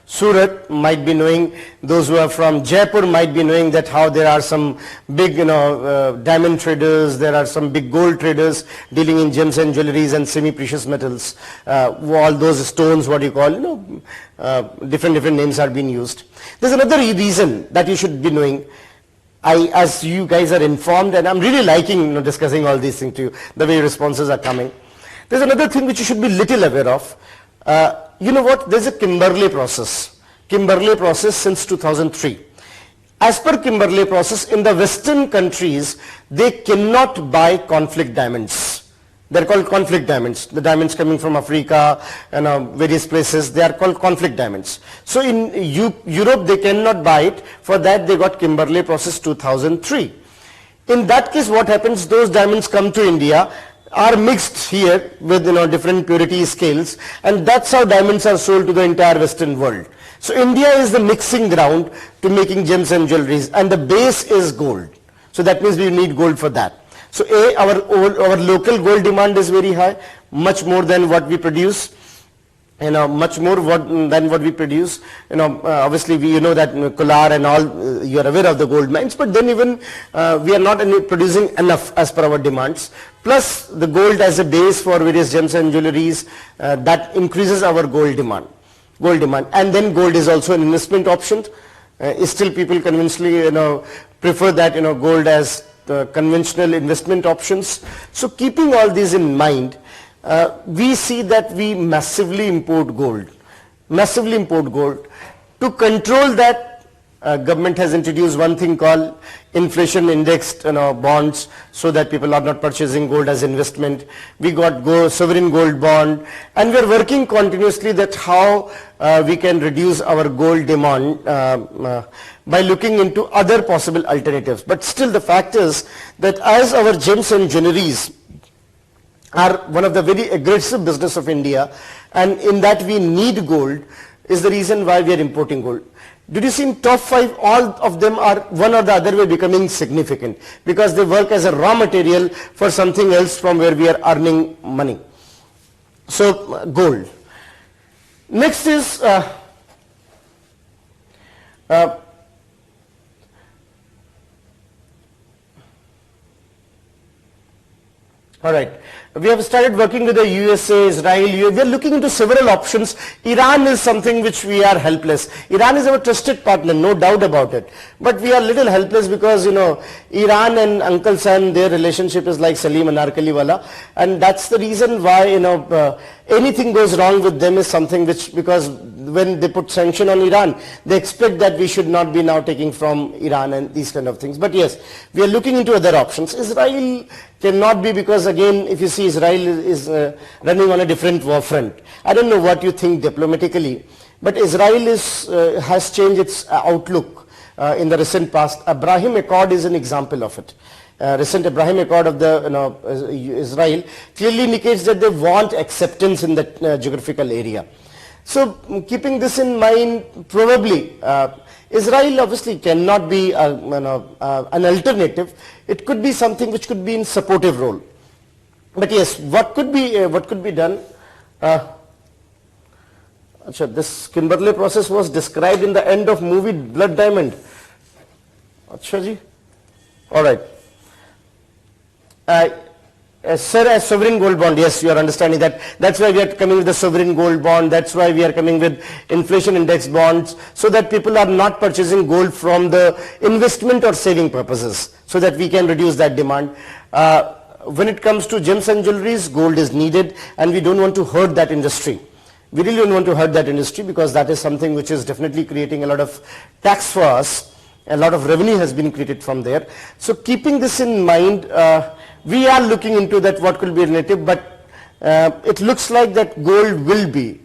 Surat might be knowing, those who are from Jaipur might be knowing that how there are some big diamond traders, there are some big gold traders dealing in gems and jewelries and semi-precious metals, all those stones, what you call, different names are being used. There's another reason that you should be knowing. as you guys are informed, and I'm really liking discussing all these things to you, the way responses are coming. There's another thing which you should be little aware of. You know what? There's a Kimberley process. Kimberley process since 2003. As per Kimberley process, in the Western countries, they cannot buy conflict diamonds. They're called conflict diamonds. The diamonds coming from Africa and various places, they are called conflict diamonds. So in Europe, they cannot buy it. For that, they got Kimberley process 2003. In that case, what happens? Those diamonds come to India, are mixed here with different purity scales, and that's how diamonds are sold to the entire Western world. So India is the mixing ground to making gems and jewelries, and the base is gold. So that means we need gold for that. So our local gold demand is very high, much more than what we produce. Much more than what we produce. Obviously we that Kolar and all, you are aware of the gold mines, but then even we are not producing enough as per our demands. Plus the gold as a base for various gems and jewelries, that increases our gold demand. And then gold is also an investment option. Still people conventionally prefer that gold as the conventional investment options. So keeping all these in mind, we see that we massively import gold. To control that, government has introduced one thing called inflation indexed bonds, so that people are not purchasing gold as investment. We got sovereign gold bond, and we are working continuously that how we can reduce our gold demand by looking into other possible alternatives. But still the fact is that as our gems and jewelries are one of the very aggressive business of India, and in that we need gold, is the reason why we are importing gold. Did you see in top 5, all of them are one or the other way becoming significant, because they work as a raw material for something else from where we are earning money. So gold. Next is all right. We have started working with the USA, Israel. We are looking into several options. Iran is something which we are helpless. Iran is our trusted partner, no doubt about it. But we are little helpless because, Iran and Uncle Sam, their relationship is like Salim and Anarkali wala. And that's the reason why, anything goes wrong with them is something which, because when they put sanction on Iran, they expect that we should not be now taking from Iran and these kind of things. But yes, we are looking into other options. Israel cannot be, because again, if you see, Israel is running on a different war front. I don't know what you think diplomatically, but Israel has changed its outlook in the recent past. Abraham Accord is an example of it. Recent Abraham Accord of the Israel clearly indicates that they want acceptance in that geographical area. So keeping this in mind, probably Israel obviously cannot be an alternative. It could be something which could be in supportive role. But yes, what could be done? This Kimberley process was described in the end of movie Blood Diamond. Acha ji. All right. Sir, as sovereign gold bond, yes, you are understanding that. That's why we are coming with the sovereign gold bond. That's why we are coming with inflation index bonds, so that people are not purchasing gold from the investment or saving purposes, so that we can reduce that demand. When it comes to gems and jewelries, gold is needed, and we don't want to hurt that industry. We really don't want to hurt that industry, because that is something which is definitely creating a lot of tax for us. A lot of revenue has been created from there. So keeping this in mind, we are looking into that what could be alternative, but it looks like that gold will be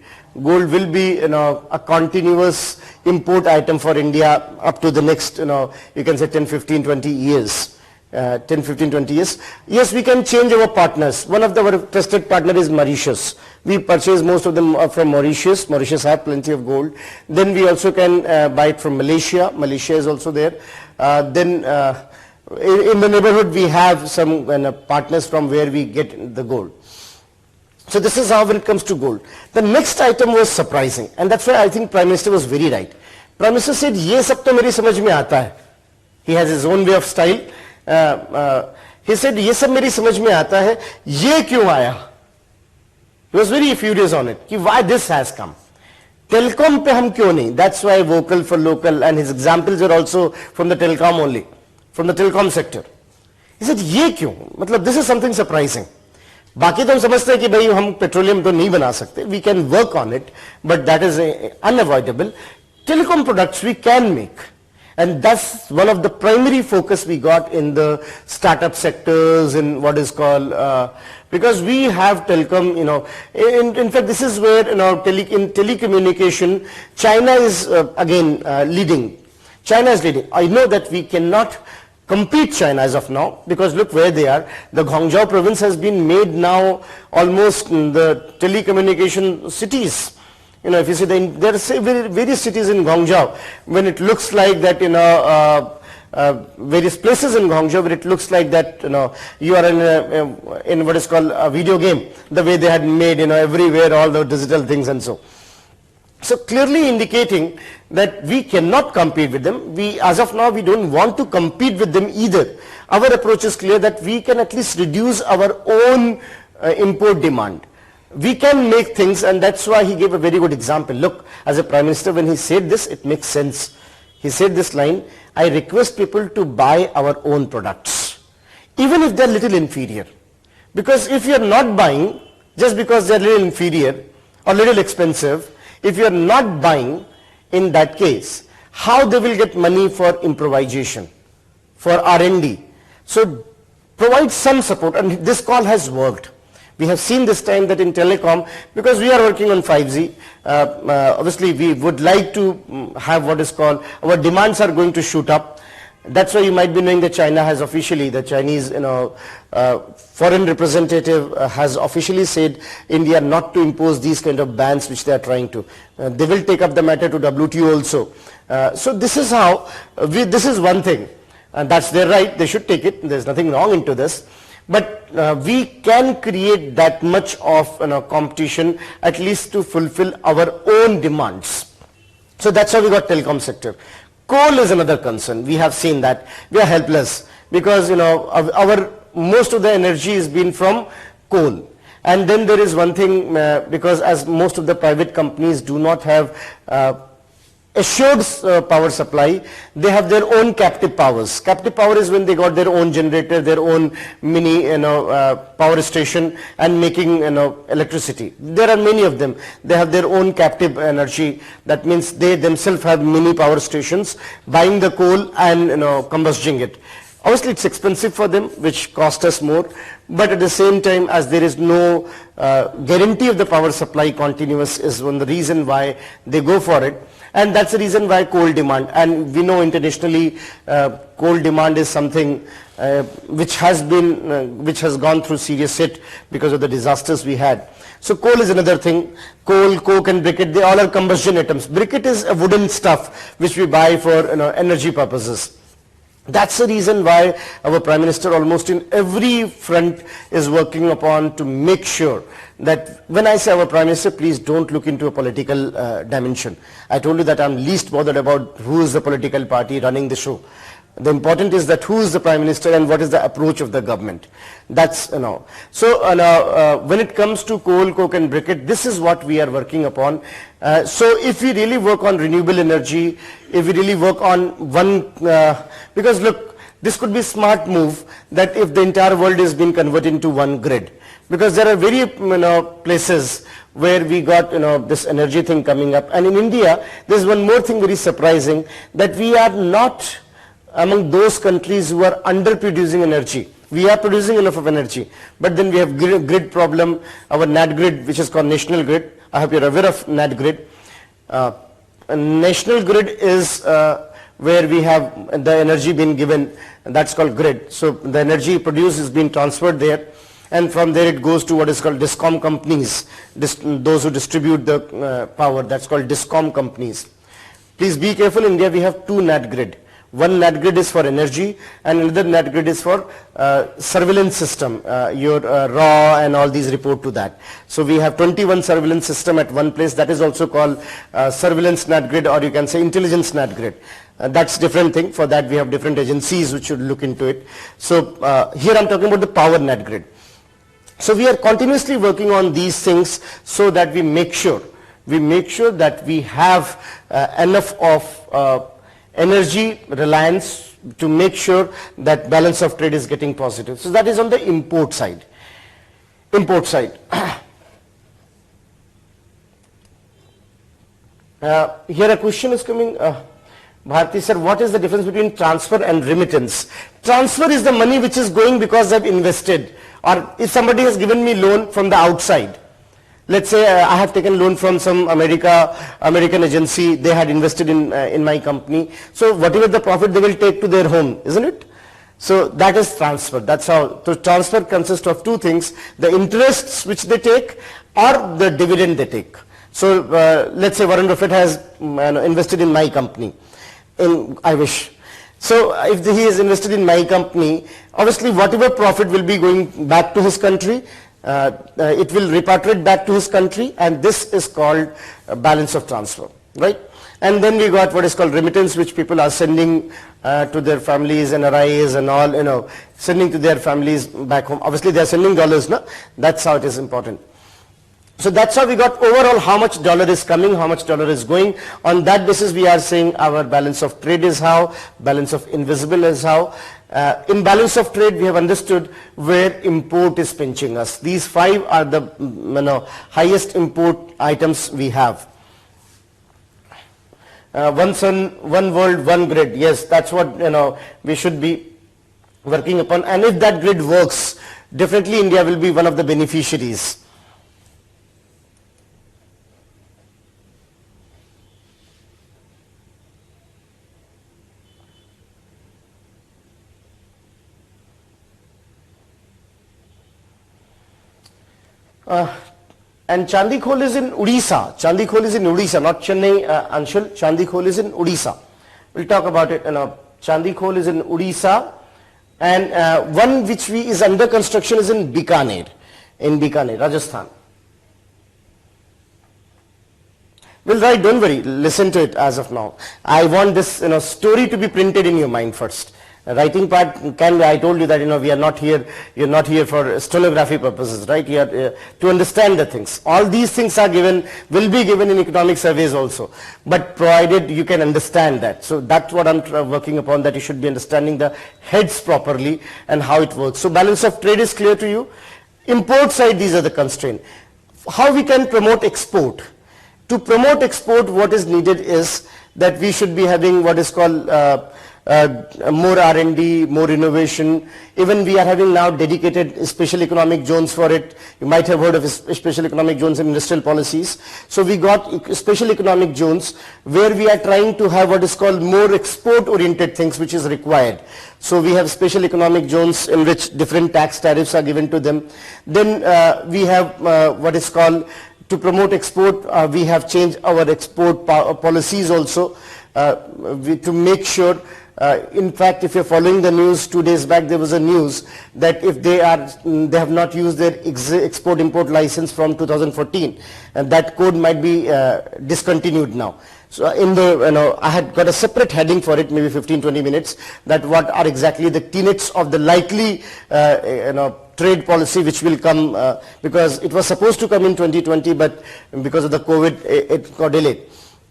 a continuous import item for India up to the next, you can say 10, 15, 20 years. 10, 15, 20 years. Yes, we can change our partners. One of our trusted partner is Mauritius. We purchase most of them from Mauritius. Mauritius have plenty of gold. Then we also can buy it from Malaysia. Malaysia is also there. Then in the neighborhood we have some partners from where we get the gold. So this is how when it comes to gold. The next item was surprising, and that's why I think Prime Minister was very right. Prime Minister said, "Ye sab to meri samajh mein aata hai." He has his own way of style. He said, "Ye sab meri samajh mein aata hai. Ye kyun aaya?" He was very furious on it. Ki why this has come? Telecom pe hum kyun nahi? That's why vocal for local, and his examples are also from the telecom only. from the telecom sector. He said, ये क्यों? मतलब this is something surprising. बाकी तो हम समझते हैं कि भाई हम पेट्रोलियम तो नहीं बना सकते. We can work on it, but that is unavoidable. Telecom products we can make. And that's one of the primary focus we got in the startup sectors, in what is called, because we have telecom, in fact this is where, in telecommunication, China is again leading. China is leading. I know that we cannot compete China as of now, because look where they are. The Guangzhou province has been made now almost the telecommunication cities. If you see, there are various cities in Guangzhou, when it looks like that, various places in Guangzhou where it looks like that, you are in what is called a video game, the way they had made, everywhere, all the digital things and so. So clearly indicating that we cannot compete with them. As of now, we don't want to compete with them either. Our approach is clear that we can at least reduce our own import demand. We can make things, and that's why he gave a very good example. Look, as a Prime Minister, when he said this, it makes sense. He said this line, I request people to buy our own products, even if they're little inferior. Because if you're not buying, just because they're little inferior or little expensive, if you're not buying, in that case, how they will get money for improvisation, for R&D. So provide some support, and this call has worked. We have seen this time that in telecom, because we are working on 5G, obviously we would like to have what is called, our demands are going to shoot up. That's why you might be knowing that China has officially, the Chinese foreign representative has officially said India not to impose these kind of bans which they are trying to. They will take up the matter to WTO also. So this is how, this is one thing, and that's their right, they should take it, there's nothing wrong into this. But we can create that much of competition, at least to fulfill our own demands. So that's how we got telecom sector. Coal is another concern. We have seen that we are helpless because our most of the energy is been from coal. And then there is one thing, because as most of the private companies do not have assured power supply, they have their own captive powers. Captive power is when they got their own generator, their own mini power station, and making electricity. There are many of them. They have their own captive energy. That means they themselves have mini power stations, buying the coal and combusting it. Obviously it's expensive for them, which cost us more, but at the same time, as there is no guarantee of the power supply continuous, is one of the reason why they go for it. And that's the reason why coal demand, and we know internationally coal demand is something which has gone through serious hit because of the disasters we had. So coal is another thing. Coal, coke and briquette, they all are combustion items. Briquette is a wooden stuff which we buy for energy purposes. That's the reason why our Prime Minister almost in every front is working upon to make sure that, when I say our Prime Minister, please don't look into a political dimension. I told you that I'm least bothered about who is the political party running the show. The important is that who is the Prime Minister and what is the approach of the government. That's, So when it comes to coal, coke and briquette, this is what we are working upon. So if we really work on renewable energy, if we really work on one, because look, this could be a smart move that if the entire world is being converted into one grid. Because there are very places where we got this energy thing coming up. And in India, there's one more thing very surprising, that we are not among those countries who are underproducing energy. We are producing enough of energy, but then we have grid problem. Our NAT grid, which is called National Grid. I hope you're aware of NAT grid. National Grid is where we have the energy being given, and that's called grid. So the energy produced is being transferred there, and from there it goes to what is called DISCOM companies, those who distribute the power. That's called DISCOM companies. Please be careful, in India we have two NAT grid. One NAT grid is for energy and another NAT grid is for surveillance system. Your RAW and all these report to that. So we have 21 surveillance system at one place, that is also called surveillance NAT grid, or you can say intelligence NAT grid. That's different thing. For that we have different agencies which should look into it. So here I'm talking about the power NAT grid. So we are continuously working on these things so that we make sure that we have enough of energy reliance to make sure that balance of trade is getting positive. So that is on the import side. Import side. Here a question is coming. Bharti sir, what is the difference between transfer and remittance? Transfer is the money which is going because I've invested, or if somebody has given me loan from the outside. Let's say I have taken loan from some American agency, they had invested in my company. So whatever the profit they will take to their home, isn't it? So that is transfer. That's how. So transfer consists of two things: the interests which they take or the dividend they take. So let's say Warren Buffett has invested in my company. I wish. So if he is invested in my company, obviously whatever profit will be going back to his country, it will repatriate back to his country, and this is called balance of transfer, right? And then we got what is called remittance, which people are sending to their families, NRIs and all, sending to their families back home. Obviously they are sending dollars, no? That's how it is important. So that's how we got overall how much dollar is coming, how much dollar is going. On that basis we are saying our balance of trade is how, balance of invisible is how. In balance of trade we have understood where import is pinching us. These 5 are the highest import items we have. One sun, one world, one grid. Yes, that's what we should be working upon. And if that grid works, definitely India will be one of the beneficiaries. And Chandikhol is in Odisha. Chandikhol is in Odisha, not Chennai, Anshul. Chandikhol is in Odisha. We'll talk about it. Chandikhol is in Odisha, and one which is under construction is in Bikaner, Rajasthan. Well, right, don't worry, listen to it as of now. I want this story to be printed in your mind first. Writing part can be, I told you that we are not here, you're not here for stenography purposes, right? You are to understand the things. All these things are given, will be given in economic surveys also, but provided you can understand that. So that's what I'm working upon, that you should be understanding the heads properly and how it works. So balance of trade is clear to you. Import side, these are the constraints. How we can promote export? To promote export, what is needed is that we should be having what is called more R&D, more innovation. Even we are having now dedicated special economic zones for it. You might have heard of special economic zones in industrial policies. So we got special economic zones where we are trying to have what is called more export oriented things which is required. So we have special economic zones in which different tax tariffs are given to them. Then we have what is called, to promote export, we have changed our export policies also to make sure. In fact, if you're following the news, 2 days back there was a news that if they have not used their export-import license from 2014, and that code might be discontinued now. So I had got a separate heading for it, maybe 15-20 minutes, that what are exactly the tenets of the likely trade policy which will come, because it was supposed to come in 2020, but because of the COVID, it got delayed.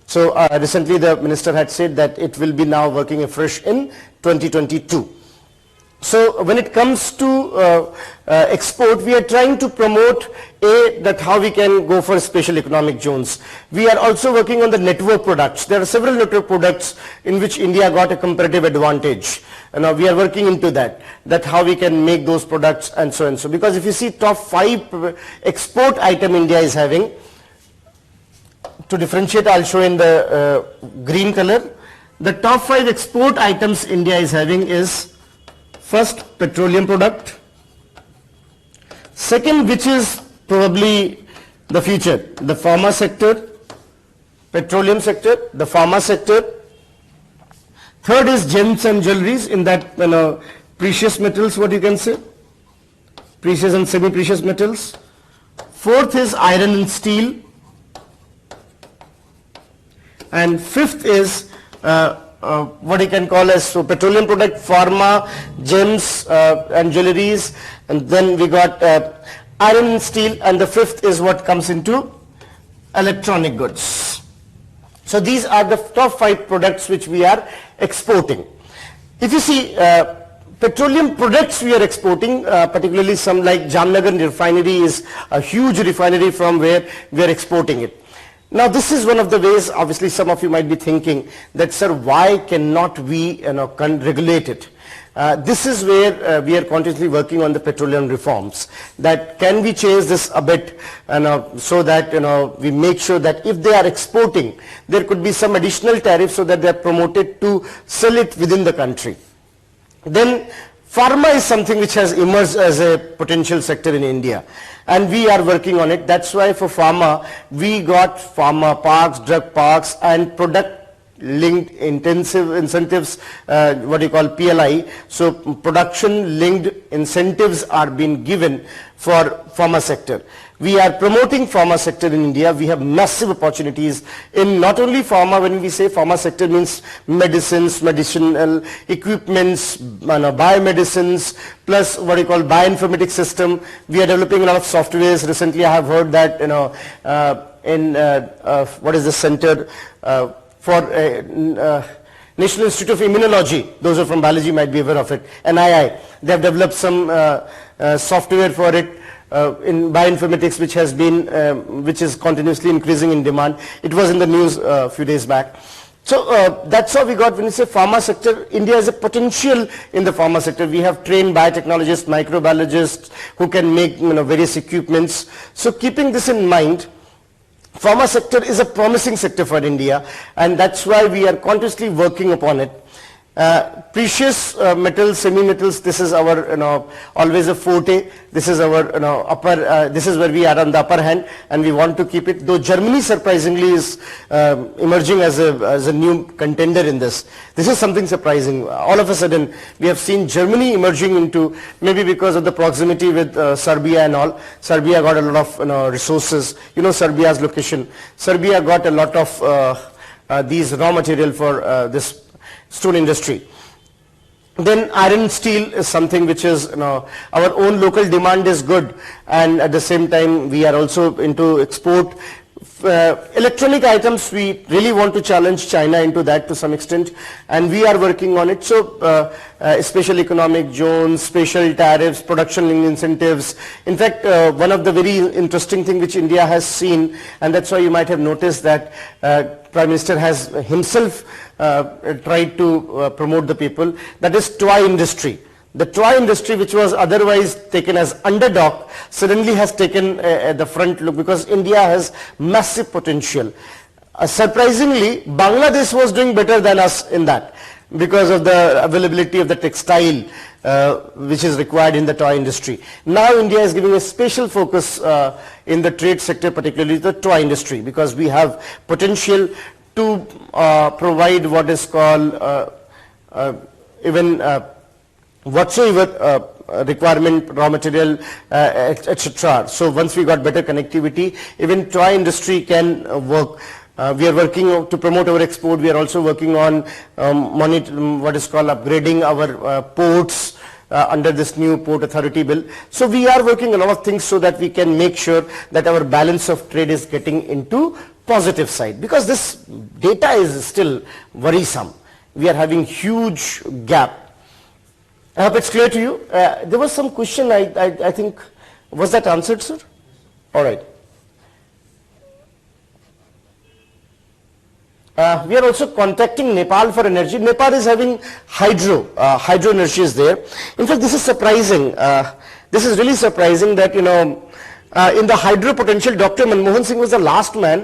So recently the minister had said that it will be now working afresh in 2022. So when it comes to export, we are trying to promote that how we can go for special economic zones. We are also working on the network products. There are several network products in which India got a comparative advantage. And now we are working into that how we can make those products and so and so. Because if you see top 5 export item India is having, to differentiate, I'll show in the green color. The top 5 export items India is having is, first, petroleum product. Second, which is probably the future, the pharma sector, petroleum sector, the pharma sector. Third is gems and jewelries, in that precious metals, what you can say, precious and semi-precious metals. Fourth is iron and steel. And fifth is what you can call as petroleum product, pharma, gems and jewelries, and then we got iron and steel, and the fifth is what comes into electronic goods. So these are the top 5 products which we are exporting. If you see, petroleum products we are exporting, particularly some like Jamnagar refinery is a huge refinery from where we are exporting it. Now this is one of the ways, obviously some of you might be thinking that, sir, why cannot we regulate it? This is where we are continuously working on the petroleum reforms. That can we change this a bit, so that we make sure that if they are exporting, there could be some additional tariff so that they are promoted to sell it within the country. Then pharma is something which has emerged as a potential sector in India, and we are working on it. That's why for pharma, we got pharma parks, drug parks, and product linked intensive incentives, what you call PLI. So production linked incentives are being given for pharma sector. We are promoting pharma sector in India. We have massive opportunities in not only pharma. When we say pharma sector, means medicines, medicinal equipments, biomedicines, plus what you call bioinformatics system. We are developing a lot of softwares. Recently I have heard that what is the center for National Institute of Immunology, those who are from biology might be aware of it, NII. They have developed some software for it in bioinformatics, which is continuously increasing in demand. It was in the news a few days back. So that's how we got. When you say pharma sector, India has a potential in the pharma sector. We have trained biotechnologists, microbiologists who can make various equipments. So keeping this in mind, pharma sector is a promising sector for India, and that's why we are continuously working upon it. Precious metals, semi-metals, this is our always a forte. This is our upper. This is where we are on the upper hand, and we want to keep it. Though Germany surprisingly is emerging as a new contender in this. This is something surprising. All of a sudden, we have seen Germany emerging into, maybe because of the proximity with Serbia and all. Serbia got a lot of resources. Serbia's location. Serbia got a lot of these raw material for this stone industry. Then iron steel is something which is, our own local demand is good, and at the same time we are also into export. Electronic items, we really want to challenge China into that to some extent, and we are working on it. So special economic zones, special tariffs, production linked incentives. In fact, one of the very interesting thing which India has seen, and that's why you might have noticed that Prime Minister has himself tried to promote the people, that is toy industry. The toy industry, which was otherwise taken as underdog, suddenly has taken the front look, because India has massive potential. Surprisingly, Bangladesh was doing better than us in that, because of the availability of the textile which is required in the toy industry. Now India is giving a special focus in the trade sector, particularly the toy industry, because we have potential to provide what is called even whatsoever requirement, raw material, etc. So once we got better connectivity, even toy industry can work. We are working to promote our export. We are also working on what is called upgrading our ports under this new Port Authority bill. So we are working a lot of things so that we can make sure that our balance of trade is getting into positive side, because this data is still worrisome. We are having huge gap. I hope it's clear to you. There was some question, I think, was that answered, sir? All right. We are also contacting Nepal for energy. Nepal is having hydro energy is there. In fact, this is surprising. This is really surprising that, in the hydro potential, Dr. Manmohan Singh was the last man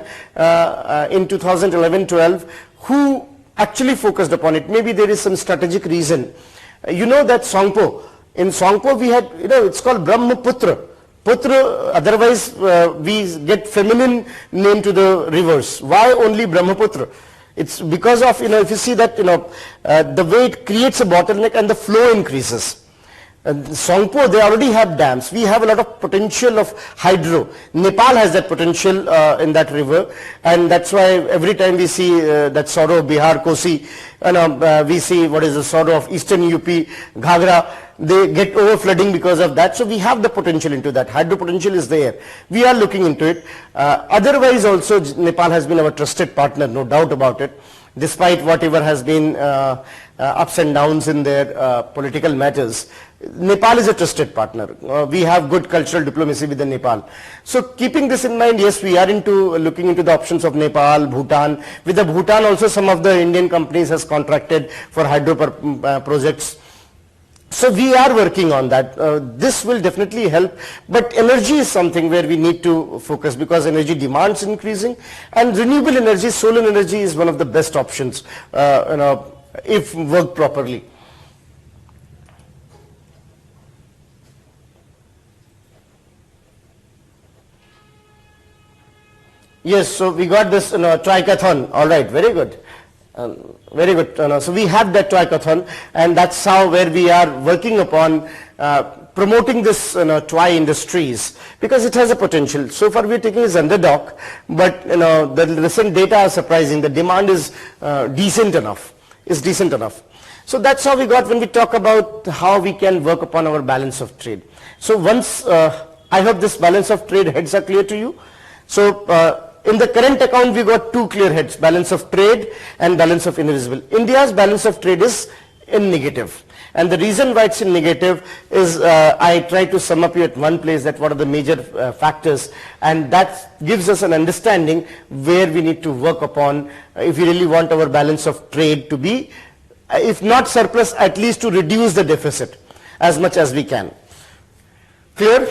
in 2011-12 who actually focused upon it. Maybe there is some strategic reason. You know that Songpo, in Songpo we had, it's called Brahmaputra. Putra, otherwise we get feminine name to the rivers. Why only Brahmaputra? It's because of, if you see that, the way it creates a bottleneck and the flow increases. Songpo, they already have dams. We have a lot of potential of hydro. Nepal has that potential in that river, and that's why every time we see that sorrow of Bihar, Kosi, we see what is the sorrow of eastern UP, Ghagra, they get over flooding because of that. So we have the potential into that. Hydro potential is there. We are looking into it. Otherwise also Nepal has been our trusted partner, no doubt about it. Despite whatever has been ups and downs in their political matters, Nepal is a trusted partner. We have good cultural diplomacy with Nepal. So keeping this in mind, yes, we are looking into the options of Nepal, Bhutan. With the Bhutan also, some of the Indian companies has contracted for hydro projects. So we are working on that. This will definitely help, but energy is something where we need to focus because energy demand is increasing, and renewable energy, solar energy is one of the best options, if worked properly. Yes, so we got this triathlon. All right, very good. Very good. So we have that triathlon, and that's how where we are working upon promoting this toy industries because it has a potential. So far we are taking as underdog, but the recent data are surprising. The demand is decent enough. Is decent enough. So that's how we got when we talk about how we can work upon our balance of trade. So once I hope this balance of trade heads are clear to you. So in the current account, we got two clear heads, balance of trade and balance of invisible. India's balance of trade is in negative. And the reason why it's in negative is I try to sum up here at one place that what are the major factors, and that gives us an understanding where we need to work upon if we really want our balance of trade to be, if not surplus, at least to reduce the deficit as much as we can. Clear?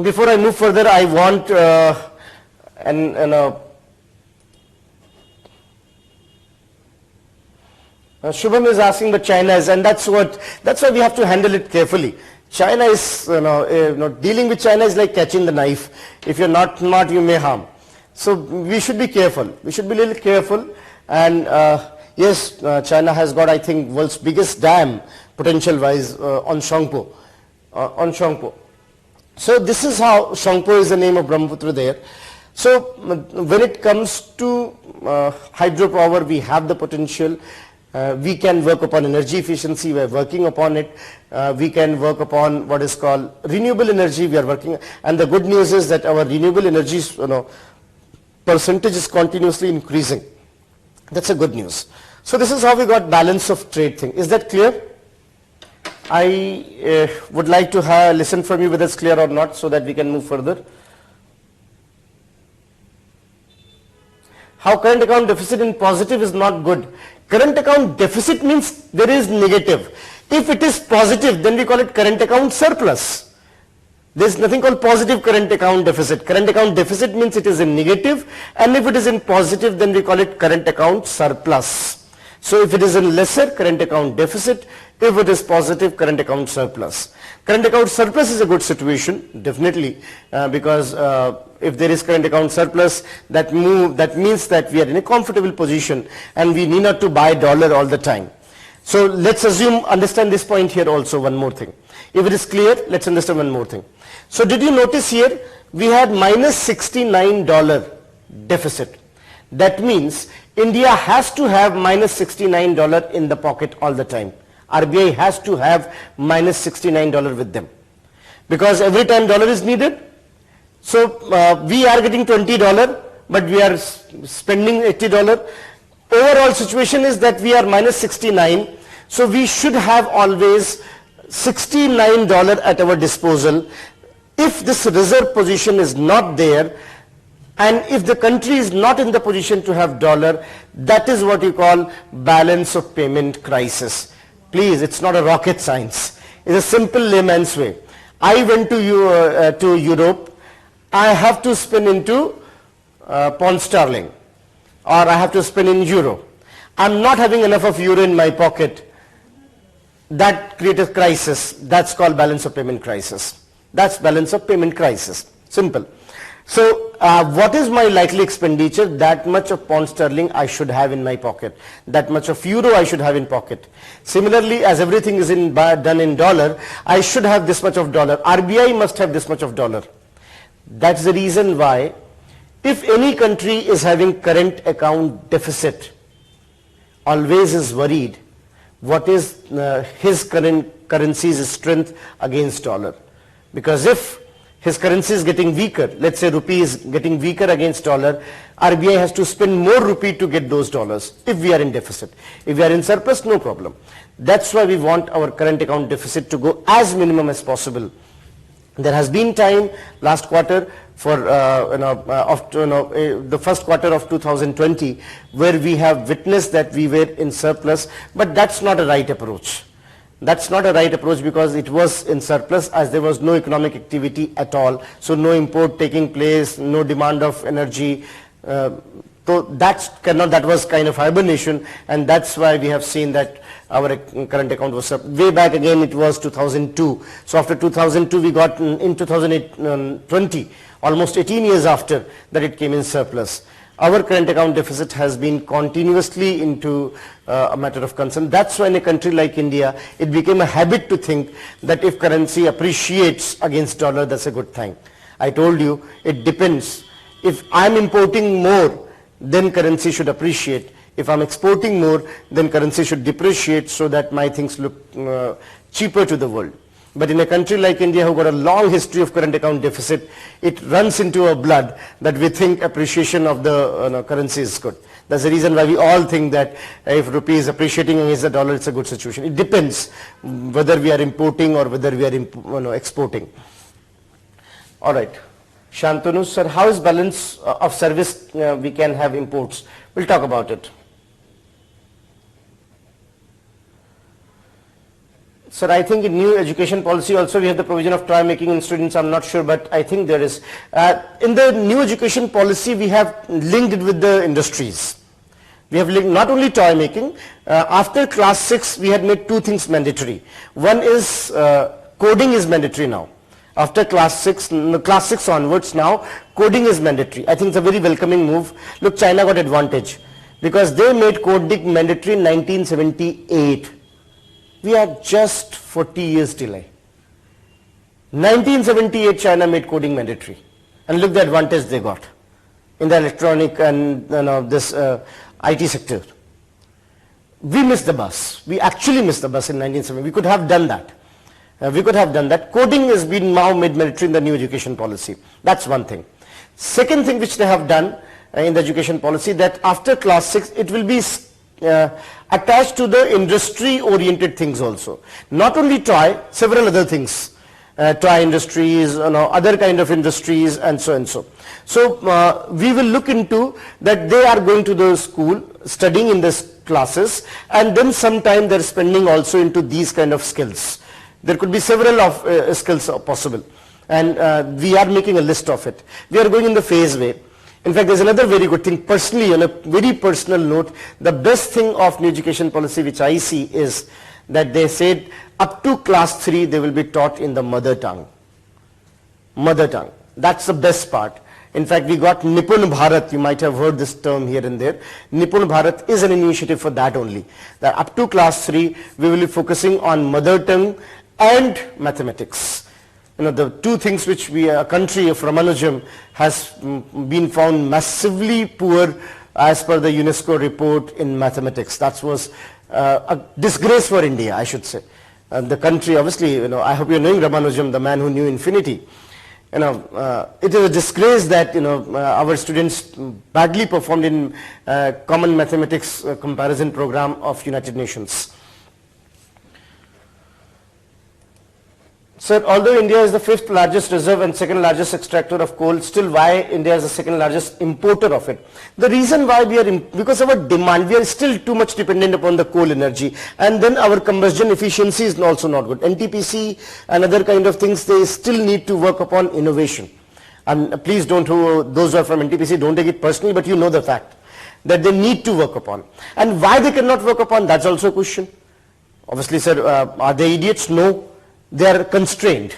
Before I move further, I want Shubham is asking about China is, and that's why we have to handle it carefully. China is, dealing with China is like catching the knife. If you're not smart, you may harm. So we should be careful. We should be a little careful. And yes, China has got, I think, world's biggest dam potential-wise on Shangpo. So this is how Shangpo is the name of Brahmaputra there. So when it comes to hydropower, we have the potential. We can work upon energy efficiency. We are working upon it. We can work upon what is called renewable energy. We are working, and the good news is that our renewable energy percentage is continuously increasing. That's a good news. So this is how we got balance of trade thing. Is that clear? I would like to listen from you whether it's clear or not, so that we can move further. How current account deficit in positive is not good. Current account deficit means there is negative. If it is positive, then we call it current account surplus. There is nothing called positive current account deficit. Current account deficit means it is in negative, and if it is in positive, then we call it current account surplus. So if it is in lesser, current account deficit. If it is positive, current account surplus. Current account surplus is a good situation, definitely, because if there is current account surplus, that means that we are in a comfortable position and we need not to buy dollar all the time. So let's understand this point here also, one more thing. If it is clear, let's understand one more thing. So did you notice here, we had minus $69 deficit. That means India has to have minus $69 in the pocket all the time. RBI has to have minus $69 with them, because every time dollar is needed. So we are getting $20, but we are spending $80. Overall situation is that we are minus 69. So we should have always $69 at our disposal. If this reserve position is not there, and if the country is not in the position to have dollar, that is what you call balance of payment crisis. Please, it's not a rocket science. It's a simple layman's way. I went to Europe. I have to spend into pound sterling, or I have to spend in euro. I'm not having enough of euro in my pocket. That creates a crisis. That's called balance of payment crisis. That's balance of payment crisis. Simple. So what is my likely expenditure? That much of pound sterling I should have in my pocket. That much of euro I should have in pocket. Similarly, as everything is done in dollar, I should have this much of dollar. RBI must have this much of dollar. That's the reason why if any country is having current account deficit, always is worried what is his current currency's strength against dollar. Because if his currency is getting weaker, let's say rupee is getting weaker against dollar, RBI has to spend more rupee to get those dollars if we are in deficit. If we are in surplus, no problem. That's why we want our current account deficit to go as minimum as possible. There has been time last quarter for the first quarter of 2020 where we have witnessed that we were in surplus, but that's not a right approach. That's not a right approach because it was in surplus as there was no economic activity at all. So no import taking place, no demand of energy. So that was kind of hibernation, and that's why we have seen that our current account was up. Way back again it was 2002. So after 2002 we got in 2020, almost 18 years after that it came in surplus. Our current account deficit has been continuously into a matter of concern. That's why in a country like India, it became a habit to think that if currency appreciates against dollar, that's a good thing. I told you, it depends. If I'm importing more, then currency should appreciate. If I'm exporting more, then currency should depreciate so that my things look cheaper to the world. But in a country like India who got a long history of current account deficit, it runs into our blood that we think appreciation of the currency is good. That's the reason why we all think that if rupee is appreciating against the dollar, it's a good situation. It depends whether we are importing or whether we are exporting. All right. Shantanu sir, how is balance of service we can have imports? We'll talk about it. Sir, I think in new education policy also we have the provision of toy making in students. I'm not sure, but I think there is. In the new education policy, we have linked it with the industries. We have linked not only toy making. After class 6, we had made two things mandatory. One is coding is mandatory now. After class 6 onwards now, coding is mandatory. I think it's a very welcoming move. Look, China got advantage because they made coding mandatory in 1978. We are just 40 years delay. 1978 China made coding mandatory, and look the advantage they got in the electronic and this IT sector. We missed the bus. We actually missed the bus in 1970. We could have done that. We could have done that. Coding has been now made mandatory in the new education policy. That's one thing. Second thing which they have done in the education policy, that after class 6 it will be attached to the industry oriented things also. Not only toy, several other things. Toy industries, other kind of industries, and so and so. So we will look into that. They are going to the school, studying in these classes, and then sometime they're spending also into these kind of skills. There could be several of skills possible, and we are making a list of it. We are going in the phase way. In fact, there's another very good thing. Personally, on a very personal note, the best thing of new education policy which I see is that they said up to class 3 they will be taught in the mother tongue. Mother tongue. That's the best part. In fact, we got Nipun Bharat. You might have heard this term here and there. Nipun Bharat is an initiative for that only. That up to class 3 we will be focusing on mother tongue and mathematics. The two things which a country of Ramanujam has been found massively poor as per the UNESCO report in mathematics. That was a disgrace for India, I should say. The country, obviously, I hope you're knowing Ramanujam, the man who knew infinity. It is a disgrace that, our students badly performed in common mathematics comparison program of United Nations. Sir, although India is the 5th largest reserve and 2nd largest extractor of coal, still why India is the 2nd largest importer of it? The reason why we are, because of our demand, we are still too much dependent upon the coal energy, and then our combustion efficiency is also not good. NTPC and other kind of things, they still need to work upon innovation. And please don't, those who are from NTPC, don't take it personally, but you know the fact that they need to work upon. And why they cannot work upon, that's also a question. Obviously, sir, are they idiots? No. They are constrained.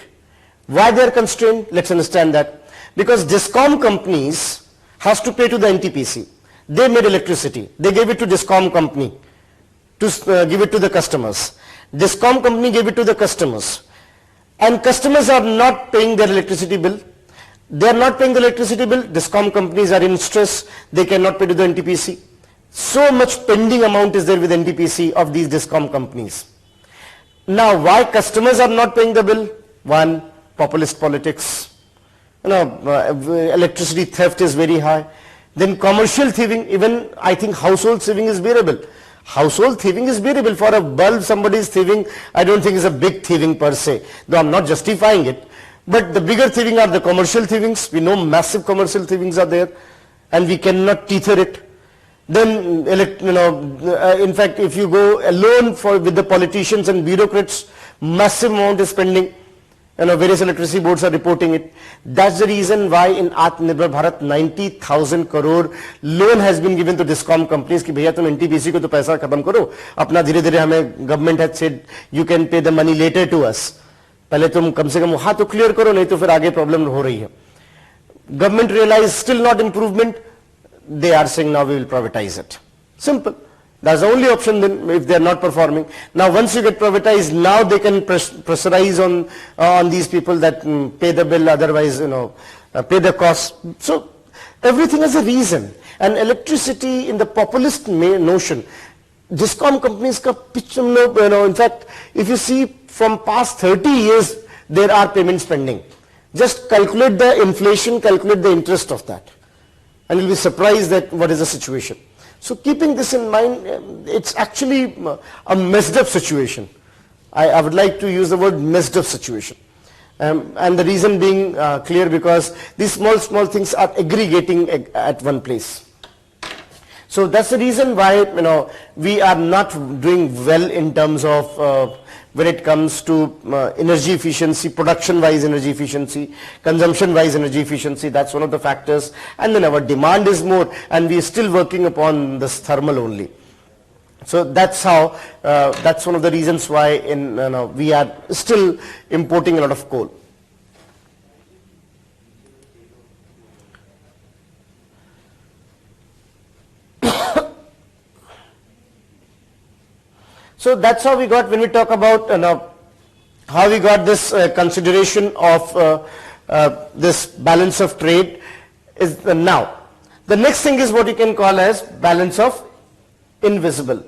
Why they are constrained? Let's understand that. Because Discom companies has to pay to the NTPC. They made electricity. They gave it to Discom company to give it to the customers. Discom company gave it to the customers. And customers are not paying their electricity bill. They are not paying the electricity bill. Discom companies are in stress. They cannot pay to the NTPC. So much pending amount is there with NTPC of these Discom companies. Now, why customers are not paying the bill? One, populist politics. Electricity theft is very high. Then commercial thieving, even I think household thieving is bearable. Household thieving is bearable. For a bulb somebody is thieving, I don't think it's a big thieving per se, though I'm not justifying it. But the bigger thieving are the commercial thievings. We know massive commercial thievings are there and we cannot tether it. Then, in fact, if you go alone with the politicians and bureaucrats, massive amount is spending. Various electricity boards are reporting it. That's the reason why in Atmanirbhar Bharat 90,000 crore loan has been given to discom companies कि भैया तुम NTPC को तो पैसा खत्म करो, अपना धीरे-धीरे हमें government has said you can pay the money later to us. पहले तुम कम से कम वहाँ तो clear करो, नहीं तो फिर आगे problem हो रही है. Government realized still not improvement. They are saying now we will privatize it. Simple. That's the only option then if they are not performing. Now once you get privatized, now they can pressurize on these people that pay the bill, otherwise pay the cost. So everything has a reason. And electricity in the populist notion, discom companies ka in fact, if you see from past 30 years, there are payments pending. Just calculate the inflation, calculate the interest of that. And you'll be surprised that what is the situation. So keeping this in mind, it's actually a messed up situation. I would like to use the word messed up situation. And the reason being clear because these small things are aggregating at one place. So that's the reason why we are not doing well in terms of when it comes to energy efficiency, production-wise energy efficiency, consumption-wise energy efficiency. That's one of the factors. And then our demand is more, and we are still working upon this thermal only. So that's how, that's one of the reasons why we are still importing a lot of coal. So that's how we got, when we talk about how we got this consideration of this balance of trade is now. The next thing is what you can call as balance of invisible.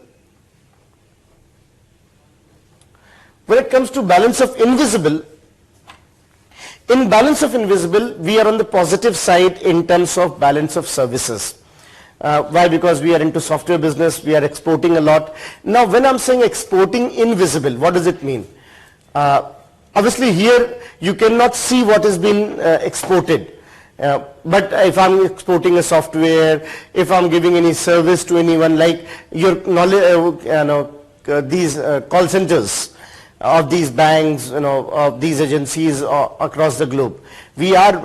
When it comes to balance of invisible, in balance of invisible, we are on the positive side in terms of balance of services. Why? Because we are into software business, we are exporting a lot. Now when I'm saying exporting invisible, what does it mean? Obviously here you cannot see what is being exported. But if I'm exporting a software, if I'm giving any service to anyone, like your knowledge, these call centers of these banks, of these agencies across the globe, we are,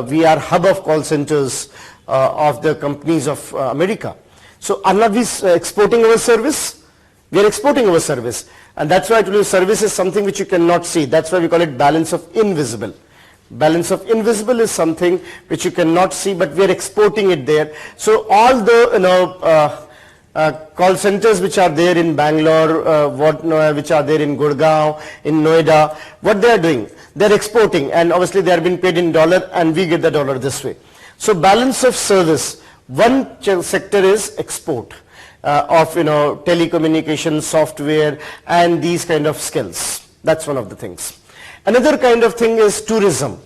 we are hub of call centers of the companies of America. So are not we exporting our service? We are exporting our service. And that's why I told you service is something which you cannot see. That's why we call it balance of invisible. Balance of invisible is something which you cannot see, but we are exporting it there. So all the call centers which are there in Bangalore, which are there in Gurgaon, in Noida, what they are doing? They are exporting, and obviously they are being paid in dollar, and we get the dollar this way. So balance of service, one sector is export of telecommunication, software, and these kind of skills. That's one of the things. Another kind of thing is tourism.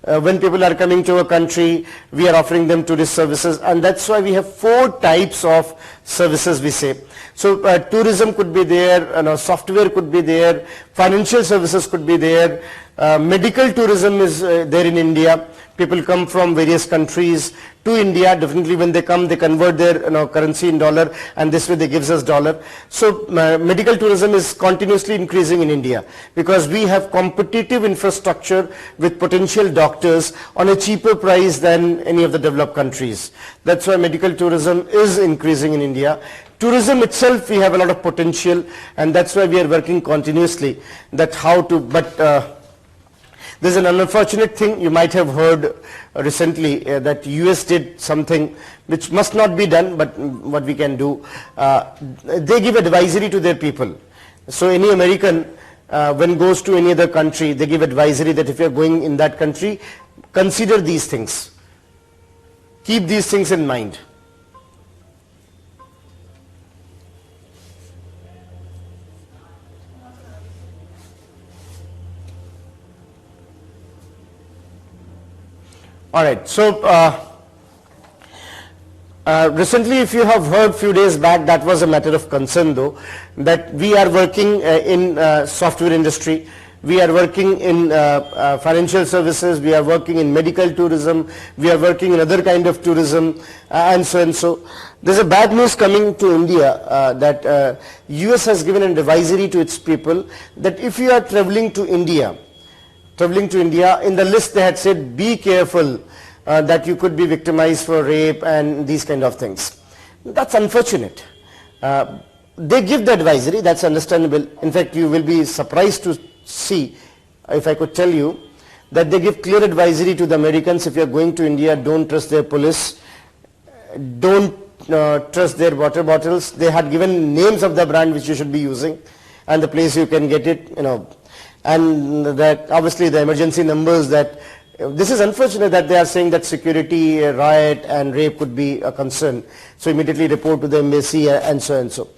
When people are coming to a country, we are offering them tourist services, and that's why we have 4 types of services we say. So tourism could be there, software could be there, financial services could be there, medical tourism is there in India. People come from various countries to India. Definitely when they come, they convert their currency in dollar, and this way they gives us dollar. So medical tourism is continuously increasing in India because we have competitive infrastructure with potential doctors on a cheaper price than any of the developed countries. That's why medical tourism is increasing in India. Tourism itself, we have a lot of potential, and that's why we are working continuously that how to, but there's an unfortunate thing you might have heard recently that US did something which must not be done, but what we can do, they give advisory to their people. So any American when goes to any other country, they give advisory that if you're going in that country, consider these things. Keep these things in mind. All right. So recently, if you have heard few days back, that was a matter of concern though, that we are working in software industry, we are working in financial services, we are working in medical tourism, we are working in other kind of tourism and so and so. There's a bad news coming to India that US has given an advisory to its people that if you are traveling to India, in the list they had said be careful that you could be victimized for rape and these kind of things. That's unfortunate. They give the advisory, that's understandable. In fact, you will be surprised to see, if I could tell you, that they give clear advisory to the Americans: if you are going to India, don't trust their police, don't trust their water bottles. They had given names of the brand which you should be using and the place you can get it, and that obviously the emergency numbers. That this is unfortunate that they are saying that security, riot and rape could be a concern, so immediately report to the embassy and so and so.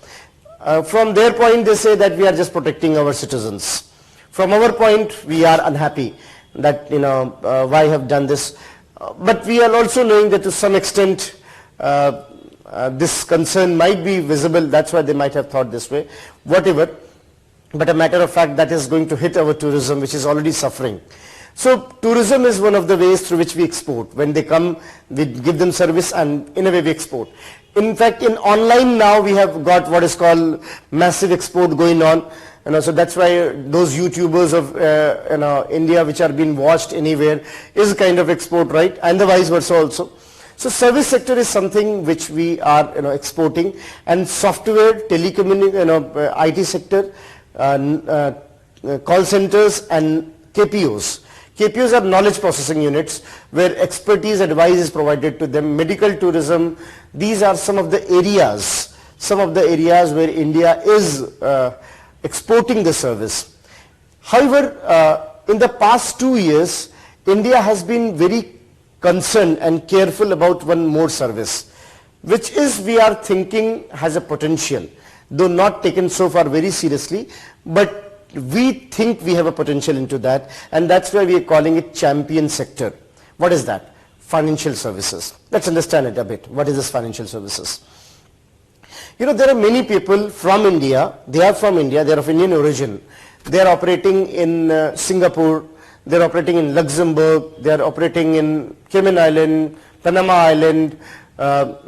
From their point, they say that we are just protecting our citizens. From our point, we are unhappy that why have done this, but we are also knowing that to some extent this concern might be visible. That's why they might have thought this way. Whatever, but a matter of fact, that is going to hit our tourism, which is already suffering. So tourism is one of the ways through which we export. When they come, we give them service, and in a way we export. In fact, in online now we have got what is called massive export going on. So that's why those YouTubers of India which are being watched anywhere is kind of export, right? And the vice versa also. So service sector is something which we are exporting, and software, telecommunication, IT sector, call centers and KPOs. KPOs are knowledge processing units where expertise advice is provided to them. Medical tourism, these are some of the areas where India is exporting the service. However, in the past 2 years, India has been very concerned and careful about one more service, which is we are thinking has a potential, though not taken so far very seriously, but we think we have a potential into that, and that's why we are calling it champion sector. What is that? Financial services. Let's understand it a bit. What is this financial services? There are many people from India, they are from India, they are of Indian origin. They are operating in Singapore, they are operating in Luxembourg, they are operating in Cayman Island, Panama Island,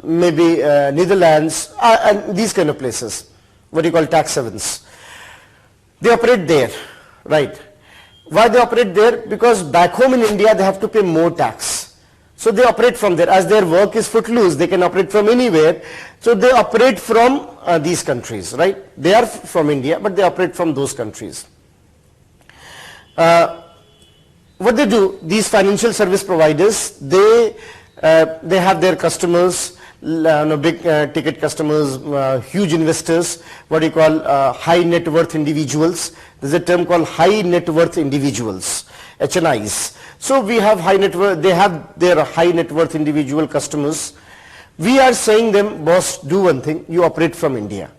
maybe Netherlands, and these kind of places, what you call tax havens. They operate there, right? Why they operate there? Because back home in India they have to pay more tax. So they operate from there. As their work is footloose, they can operate from anywhere. So they operate from these countries, right? They are from India, but they operate from those countries. What they do, these financial service providers, they have their customers, big ticket customers, huge investors, what you call high net worth individuals. There's a term called high net worth individuals, HNIs. So we have high net worth, they have their high net worth individual customers. We are saying them, boss, do one thing, you operate from India.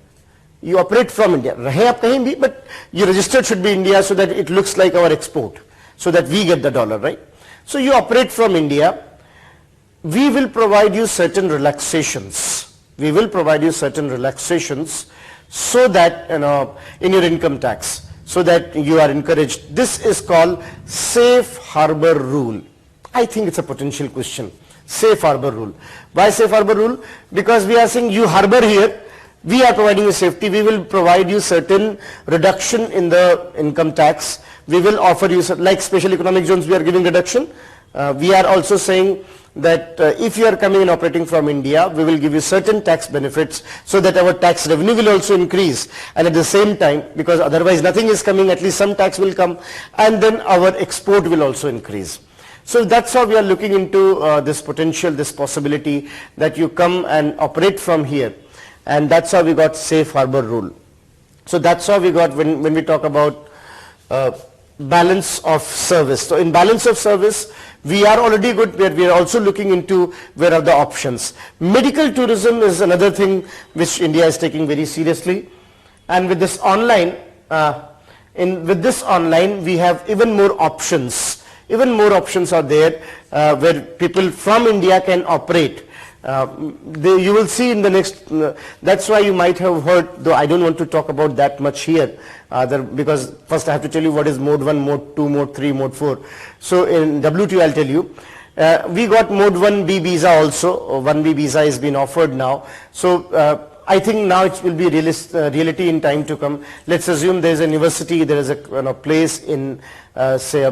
You operate from India. Rahe aap kahin bhi, but your registered should be India so that it looks like our export, so that we get the dollar, right? So you operate from India. We will provide you certain relaxations. We will provide you certain relaxations so that, in your income tax, so that you are encouraged. This is called safe harbor rule. I think it's a potential question. Safe harbor rule. Why safe harbor rule? Because we are saying you harbor here, we are providing you safety, we will provide you certain reduction in the income tax. We will offer you, like special economic zones, we are giving reduction. We are also saying that if you are coming and operating from India, we will give you certain tax benefits so that our tax revenue will also increase, and at the same time, because otherwise nothing is coming, at least some tax will come, and then our export will also increase. So that's how we are looking into this potential, this possibility that you come and operate from here, and that's how we got safe harbor rule. So that's how we got when we talk about balance of service. So in balance of service, we are already good, but we are also looking into where are the options. Medical tourism is another thing which India is taking very seriously, and with this online, we have even more options Even more options are there where people from India can operate. You will see in the next, that's why you might have heard, though I don't want to talk about that much here, because first I have to tell you what is mode 1, mode 2, mode 3, mode 4. So in WTO I'll tell you. We got mode 1B visa also. 1B visa is being offered now. So I think now it will be reality in time to come. Let's assume there is a university, there is a place in say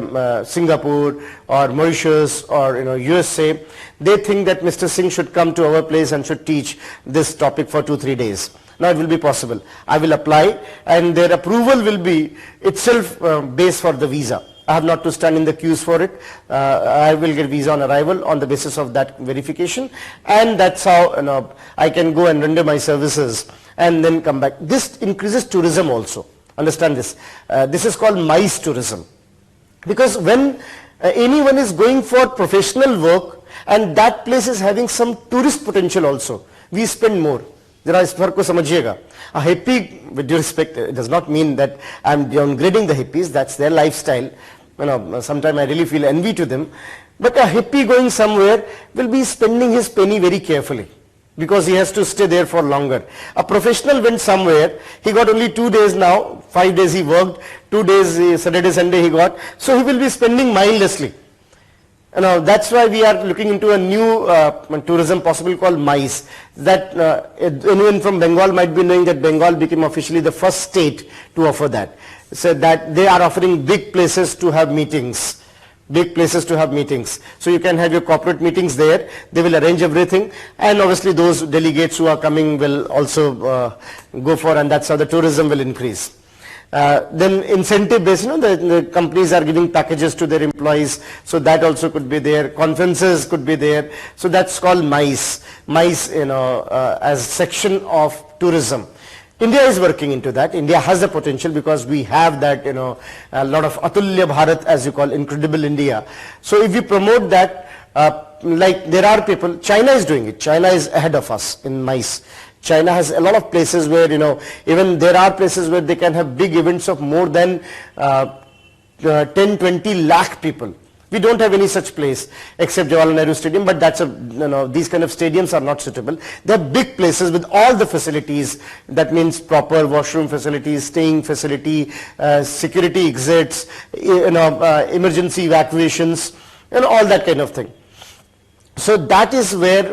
Singapore or Mauritius or USA. They think that Mr. Singh should come to our place and should teach this topic for 2-3 days. Now it will be possible. I will apply and their approval will be itself base for the visa. I have not to stand in the queues for it. I will get visa on arrival on the basis of that verification, and that's how I can go and render my services and then come back. This increases tourism also. Understand this. This is called MICE tourism, because when anyone is going for professional work and that place is having some tourist potential also, we spend more. जरा इस फर्क को समझिएगा. A hippie, with due respect, it does not mean that I'm downgrading the hippies. That's their lifestyle. Sometimes I really feel envy to them. But a hippie going somewhere will be spending his penny very carefully, because he has to stay there for longer. A professional went somewhere, he got only 2 days now, 5 days he worked, 2 days Saturday, Sunday he got, so he will be spending mindlessly. Now that's why we are looking into a new tourism possible called MICE. That anyone from Bengal might be knowing that Bengal became officially the first state to offer that. So that they are offering big places to have meetings. Big places to have meetings. So you can have your corporate meetings there. They will arrange everything, and obviously those delegates who are coming will also go for, and that's how the tourism will increase. Then incentive based, the companies are giving packages to their employees, so that also could be there. Conferences could be there. So that's called MICE. MICE, as section of tourism. India is working into that. India has the potential because we have that, a lot of Atulya Bharat, as you call, incredible India. So if we promote that, like there are people, China is doing it. China is ahead of us in MICE. China has a lot of places where, even there are places where they can have big events of more than 10-20 lakh people. We don't have any such place except Jawaharlal Nehru Stadium, but that's these kind of stadiums are not suitable. They're big places with all the facilities. That means proper washroom facilities, staying facility, security exits, emergency evacuations, all that kind of thing. So that is where,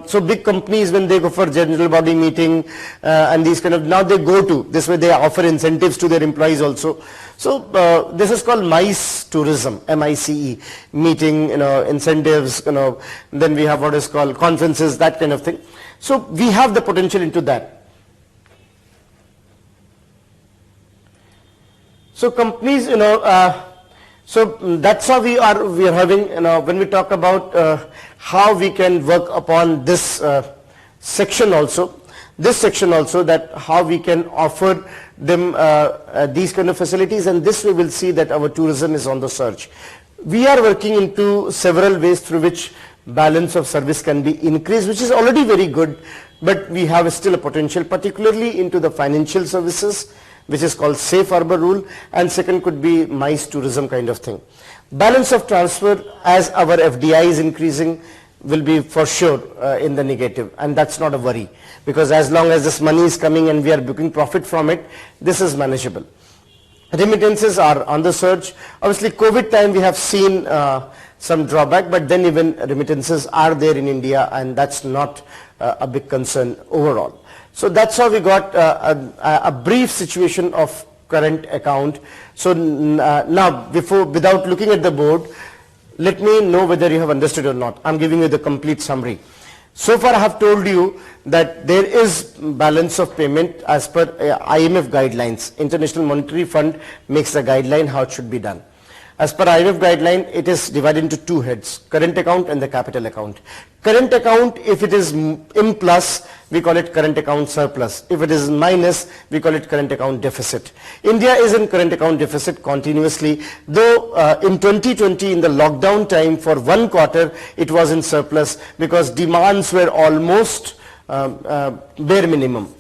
so big companies, when they go for general body meeting and these kind of, now they go to, this way they offer incentives to their employees also. So this is called MICE tourism, M-I-C-E, meeting, incentives, then we have what is called conferences, that kind of thing. So we have the potential into that. So companies, so that's how we are having, when we talk about how we can work upon this section also, that how we can offer them these kind of facilities, and this we will see that our tourism is on the surge. We are working into several ways through which balance of service can be increased, which is already very good, but we have still a potential, particularly into the financial services, which is called safe harbor rule, and second could be MICE tourism kind of thing. Balance of transfer, as our FDI is increasing, will be for sure in the negative, and that's not a worry, because as long as this money is coming and we are booking profit from it, this is manageable. Remittances are on the surge. Obviously COVID time we have seen some drawback, but then even remittances are there in India, and that's not a big concern overall. So that's how we got a brief situation of current account. So now, without looking at the board, let me know whether you have understood or not. I'm giving you the complete summary. So far I have told you that there is balance of payment as per IMF guidelines. International Monetary Fund makes the guideline how it should be done. As per IMF guideline, it is divided into two heads, current account and the capital account. Current account, if it is in plus, we call it current account surplus. If it is minus, we call it current account deficit. India is in current account deficit continuously, though in 2020, in the lockdown time, for 1 quarter, it was in surplus because demands were almost bare minimum.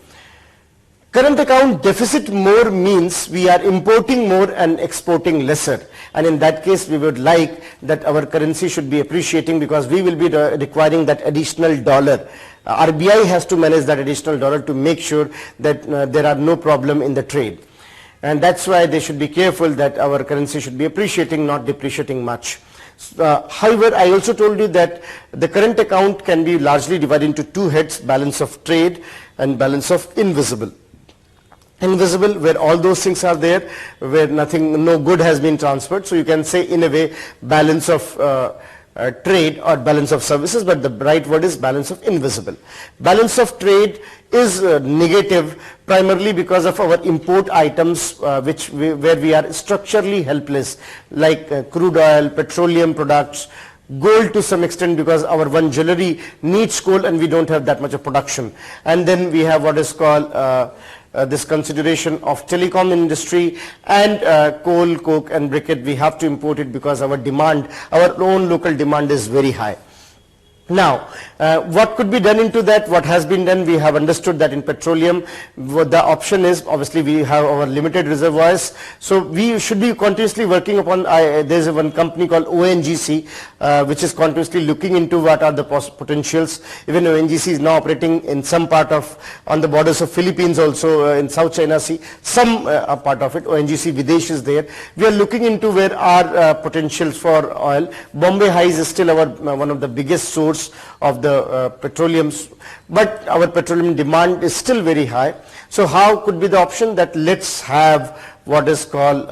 Current account deficit more means we are importing more and exporting lesser, and in that case we would like that our currency should be appreciating because we will be requiring that additional dollar. RBI has to manage that additional dollar to make sure that there are no problem in the trade, and that's why they should be careful that our currency should be appreciating, not depreciating much. However, I also told you that the current account can be largely divided into two heads: balance of trade and balance of invisible. Invisible, where all those things are there, where no good has been transferred. So you can say in a way balance of trade or balance of services, but the right word is balance of invisible. Balance of trade is negative primarily because of our import items where we are structurally helpless, like crude oil, petroleum products, gold to some extent, because our one jewelry needs gold and we don't have that much of production. And then we have what is called this consideration of telecom industry and coal, coke and briquette. We have to import it because our demand, our own local demand is very high. Now, what could be done into that? What has been done? We have understood that in petroleum, what the option is, obviously we have our limited reservoirs, so we should be continuously working upon, there's one company called ONGC, which is continuously looking into what are the potentials. Even ONGC is now operating in some part of, on the borders of Philippines also, in South China Sea, some part of it, ONGC Videsh is there. We are looking into where are potentials for oil. Bombay Highs is still our one of the biggest source of the petroleums, but our petroleum demand is still very high. So how could be the option? That let's have what is called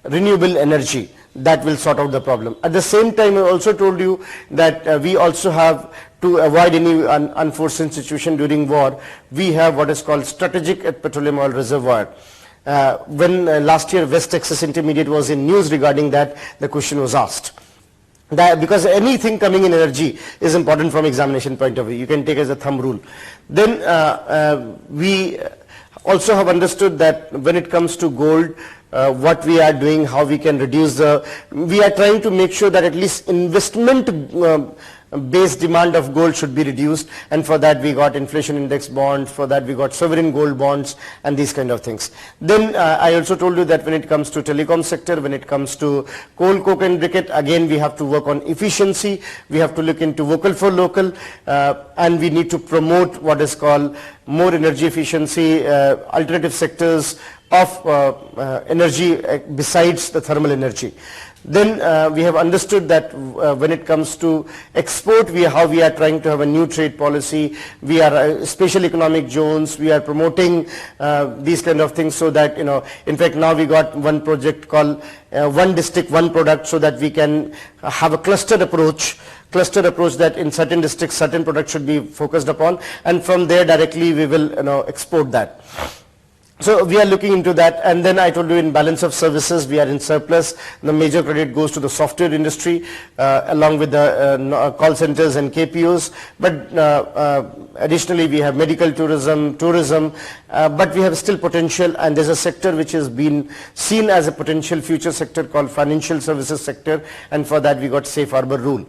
renewable energy. That will sort out the problem. At the same time, I also told you that we also have to avoid any unforeseen situation during war. We have what is called strategic petroleum oil reservoir. When last year West Texas Intermediate was in news regarding that, the question was asked. That because anything coming in energy is important from examination point of view. You can take as a thumb rule. Then we also have understood that when it comes to gold, what we are doing, how we can reduce we are trying to make sure that at least investment base demand of gold should be reduced, and for that we got inflation index bonds, for that we got sovereign gold bonds and these kind of things. Then I also told you that when it comes to telecom sector, when it comes to coal, coke and briquette, again we have to work on efficiency, we have to look into vocal for local, and we need to promote what is called more energy efficiency, alternative sectors of energy besides the thermal energy. Then we have understood that when it comes to export, how we are trying to have a new trade policy. We are special economic zones. We are promoting these kind of things so that, in fact now we got one project called one district, one product, so that we can have a clustered approach that in certain districts certain products should be focused upon, and from there directly we will export that. So we are looking into that. And then I told you in balance of services we are in surplus. The major credit goes to the software industry along with the call centers and KPOs, but additionally we have medical tourism, but we have still potential, and there's a sector which has been seen as a potential future sector called financial services sector, and for that we got safe harbor rule.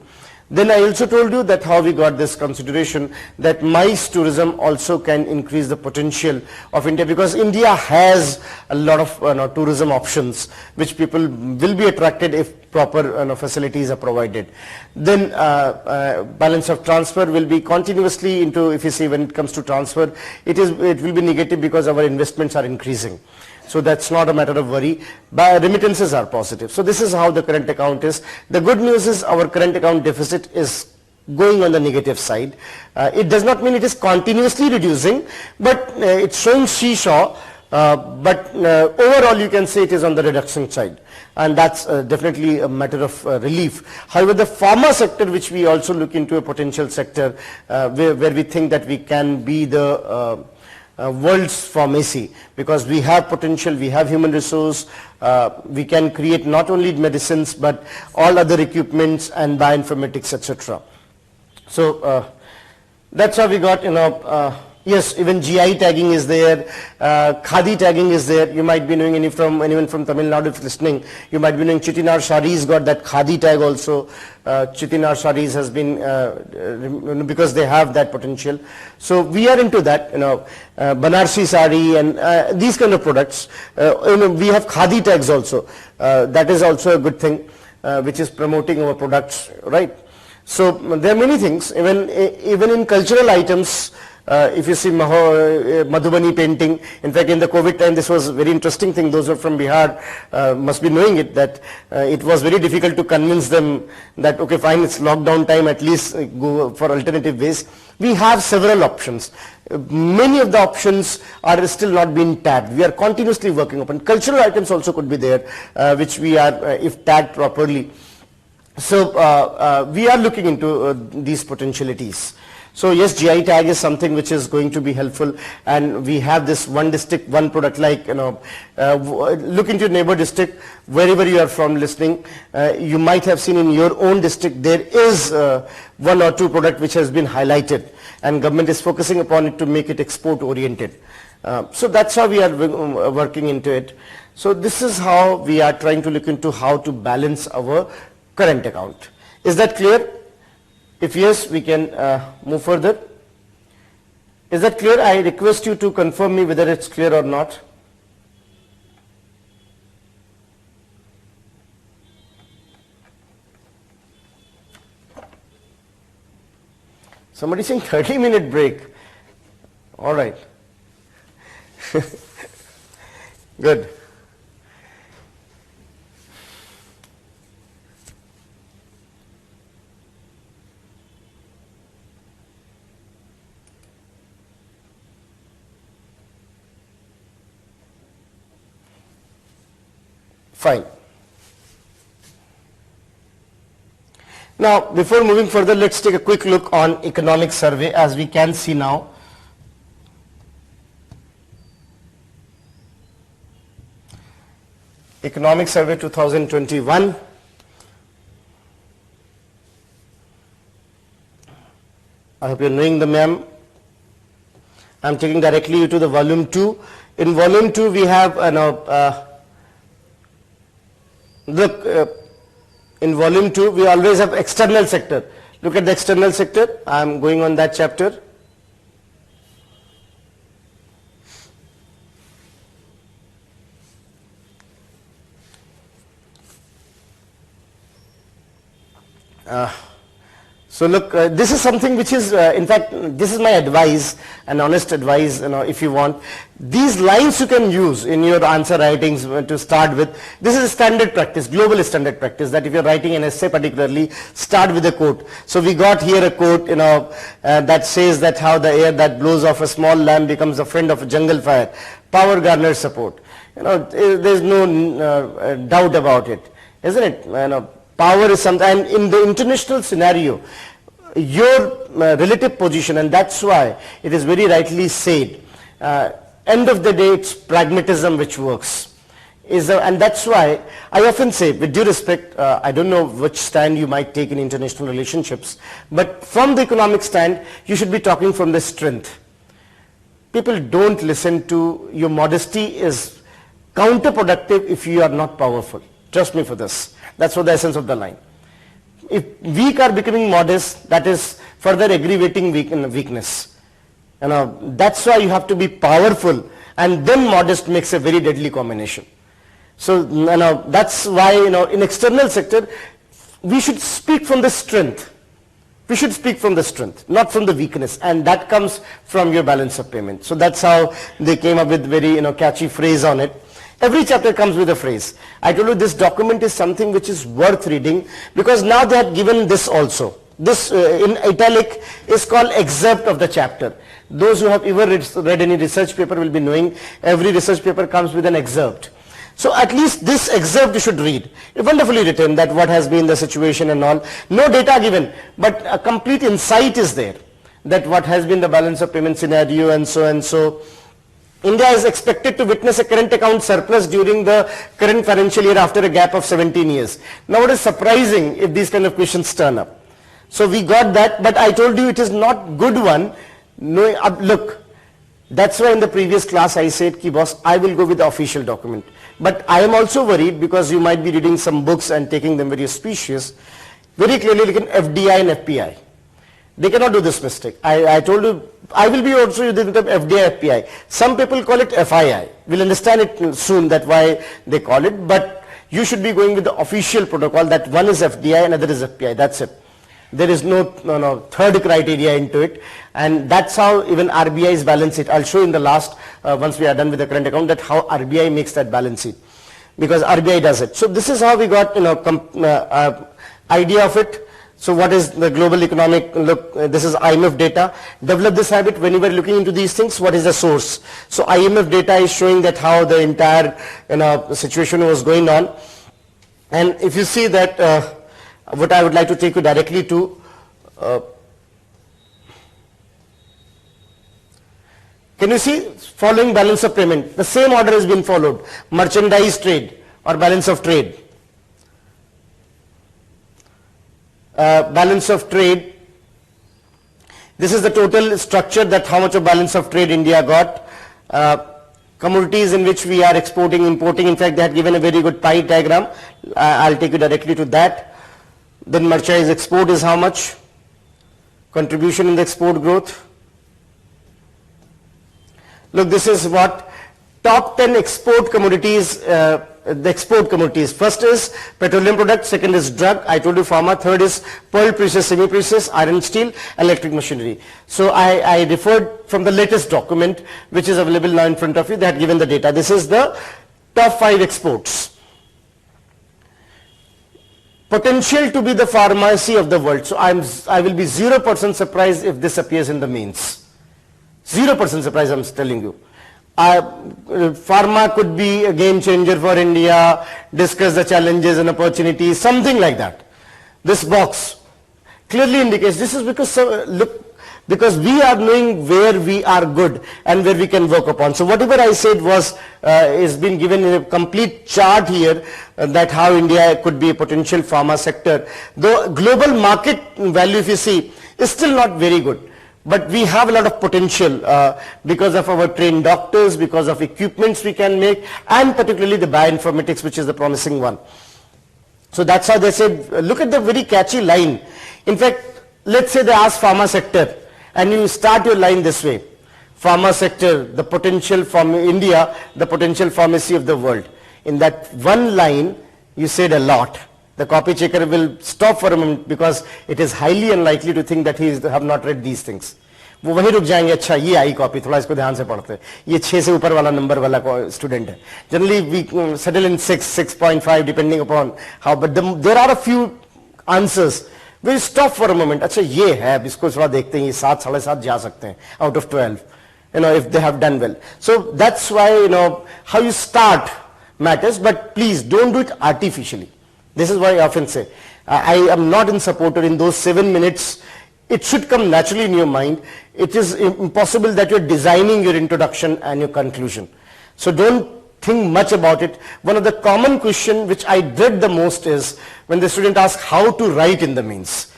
Then I also told you that how we got this consideration that MICE tourism also can increase the potential of India, because India has a lot of tourism options which people will be attracted if proper facilities are provided. Then balance of transfer will be continuously into, if you see when it comes to transfer, it will be negative because our investments are increasing. So that's not a matter of worry. But remittances are positive. So this is how the current account is. The good news is our current account deficit is going on the negative side. It does not mean it is continuously reducing, but it's showing seesaw. But overall you can say it is on the reduction side, and that's definitely a matter of relief. However, the pharma sector, which we also look into a potential sector where we think that we can be the world's pharmacy, because we have potential, we have human resource, we can create not only medicines but all other equipments and bioinformatics, etc. So that's how we got Yes, even GI tagging is there, Khadi tagging is there. You might be knowing anyone from Tamil Nadu if listening. You might be knowing Chettinar Sarees got that Khadi tag also. Chettinar Sarees has been, because they have that potential. So we are into that, Banarsi Sari and these kind of products. We have Khadi tags also. That is also a good thing, which is promoting our products, right? So there are many things, even in cultural items. If you see Madhubani painting, in fact in the COVID time this was a very interesting thing. Those who are from Bihar must be knowing it, that it was very difficult to convince them that okay fine, it's lockdown time, at least go for alternative ways. We have several options. Many of the options are still not being tagged. We are continuously working upon. Cultural items also could be there, which we are, if tagged properly. So we are looking into these potentialities. So yes, GI tag is something which is going to be helpful, and we have this one district, one product, like look into your neighbor district, wherever you are from listening. You might have seen in your own district there is one or two product which has been highlighted, and government is focusing upon it to make it export oriented. So that's how we are working into it. So this is how we are trying to look into how to balance our current account. Is that clear? If yes, we can move further. Is that clear? I request you to confirm me whether it's clear or not. Somebody saying 30-minute break. All right. Good. Fine. Now, before moving further, let's take a quick look on economic survey. As we can see now, economic survey 2021. I hope you're knowing the ma'am. I'm taking directly you to the volume 2. In volume 2, we have look, in volume 2 we always have external sector. Look at the external sector. I am going on that chapter. So look, this is something which is, in fact, this is my advice, an honest advice, if you want. These lines you can use in your answer writings to start with. This is a standard practice, global standard practice, that if you're writing an essay particularly, start with a quote. So we got here a quote, that says that how the air that blows off a small lamp becomes a friend of a jungle fire. Power garners support. There's no doubt about it, isn't it? Power is something, and in the international scenario, your relative position, and that's why it is very rightly said, end of the day it's pragmatism which works. And that's why I often say, with due respect, I don't know which stand you might take in international relationships, but from the economic stand, you should be talking from the strength. People don't listen to your modesty is counterproductive if you are not powerful. Trust me for this. That's what the essence of the line. If weak are becoming modest, that is further aggravating weakness. That's why you have to be powerful, and then modest makes a very deadly combination. So that's why in external sector we should speak from the strength. We should speak from the strength, not from the weakness, and that comes from your balance of payment. So that's how they came up with very catchy phrase on it. Every chapter comes with a phrase. I told you this document is something which is worth reading, because now they have given this also. This in italic is called excerpt of the chapter. Those who have ever read any research paper will be knowing every research paper comes with an excerpt. So at least this excerpt you should read. Wonderfully written, that what has been the situation and all. No data given, but a complete insight is there, that what has been the balance of payment scenario and so and so. India is expected to witness a current account surplus during the current financial year after a gap of 17 years. Now it is surprising if these kind of questions turn up. So we got that, but I told you it is not good one. No, look, That's why in the previous class I said, ki boss, I will go with the official document. But I am also worried because you might be reading some books and taking them very auspicious. Very clearly, like FDI and FPI. They cannot do this mistake. I told you, I will be also using the term FDI, FPI. Some people call it FII. We'll understand it soon, that why they call it. But you should be going with the official protocol, that one is FDI and other is FPI. That's it. There is no third criteria into it, and that's how even RBI's balance sheet. I'll show you in the last, once we are done with the current account, that how RBI makes that balance sheet, because RBI does it. So this is how we got idea of it. So what is the global economic look? This is IMF data. Develop this habit when you were looking into these things. What is the source? So IMF data is showing that how the entire situation was going on, and if you see that. What I would like to take you directly to, can you see following balance of payment? The same order has been followed. Merchandise trade or balance of trade. Balance of trade. This is the total structure, that how much of balance of trade India got. Commodities in which we are exporting, importing. In fact, they had given a very good pie diagram. I'll take you directly to that. Then merchandise export is how much? Contribution in the export growth. Look, this is what top 10 export commodities, the export commodities. First is petroleum products, second is drug, I told you pharma, third is pearl precious, semi-precious, iron, steel, electric machinery. So I referred from the latest document which is available now in front of you. They had given the data. This is the top 5 exports. Potential to be the pharmacy of the world. So I will be 0% surprised if this appears in the mains. 0% surprise, I'm telling you. Pharma could be a game changer for India, discuss the challenges and opportunities, something like that. This box clearly indicates this is because, because we are knowing where we are good and where we can work upon. So whatever I said was, is been given in a complete chart here, that how India could be a potential pharma sector. The global market value, if you see, is still not very good. But we have a lot of potential because of our trained doctors, because of equipments we can make, and particularly the bioinformatics, which is the promising one. So that's how they said, look at the very catchy line. In fact, let's say they ask pharma sector, and you start your line this way. Pharma sector, the potential from India, the potential pharmacy of the world. In that one line, you said a lot. The copy checker will stop for a moment because it is highly unlikely to think that he have not read these things. वो वहीं रुक जाएंगे, अच्छा ये आई copy, थोड़ा इसको ध्यान से पढ़ते हैं, ये 6 से ऊपर वाला नंबर वाला स्टूडेंट है. Generally we settle in 6, 6.5 depending upon how, but there are a few answers. We stop for a moment. अच्छा ये है, इसको थोड़ा देखते हैं, ये 7, 7.5 जा सकते हैं out of 12. If they have done well. So that's why, how you start matters, but please don't do it artificially. This is why I often say, I am not in supporter in those 7 minutes. It should come naturally in your mind. It is impossible that you're designing your introduction and your conclusion. So don't think much about it. One of the common question which I dread the most is when the student asks how to write in the mains.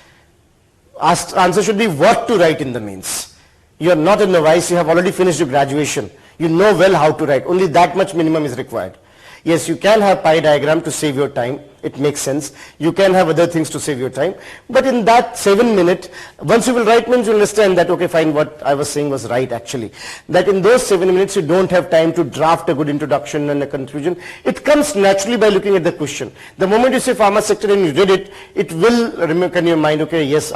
Answer should be what to write in the mains. You are not a novice, you have already finished your graduation. You know well how to write. Only that much minimum is required. Yes, you can have pie diagram to save your time. It makes sense. You can have other things to save your time. But in that 7 minutes, once you will write means you understand that, okay, fine, what I was saying was right actually. That in those 7 minutes, you don't have time to draft a good introduction and a conclusion. It comes naturally by looking at the question. The moment you say pharma sector and you read it, it will remember in your mind, okay, yes,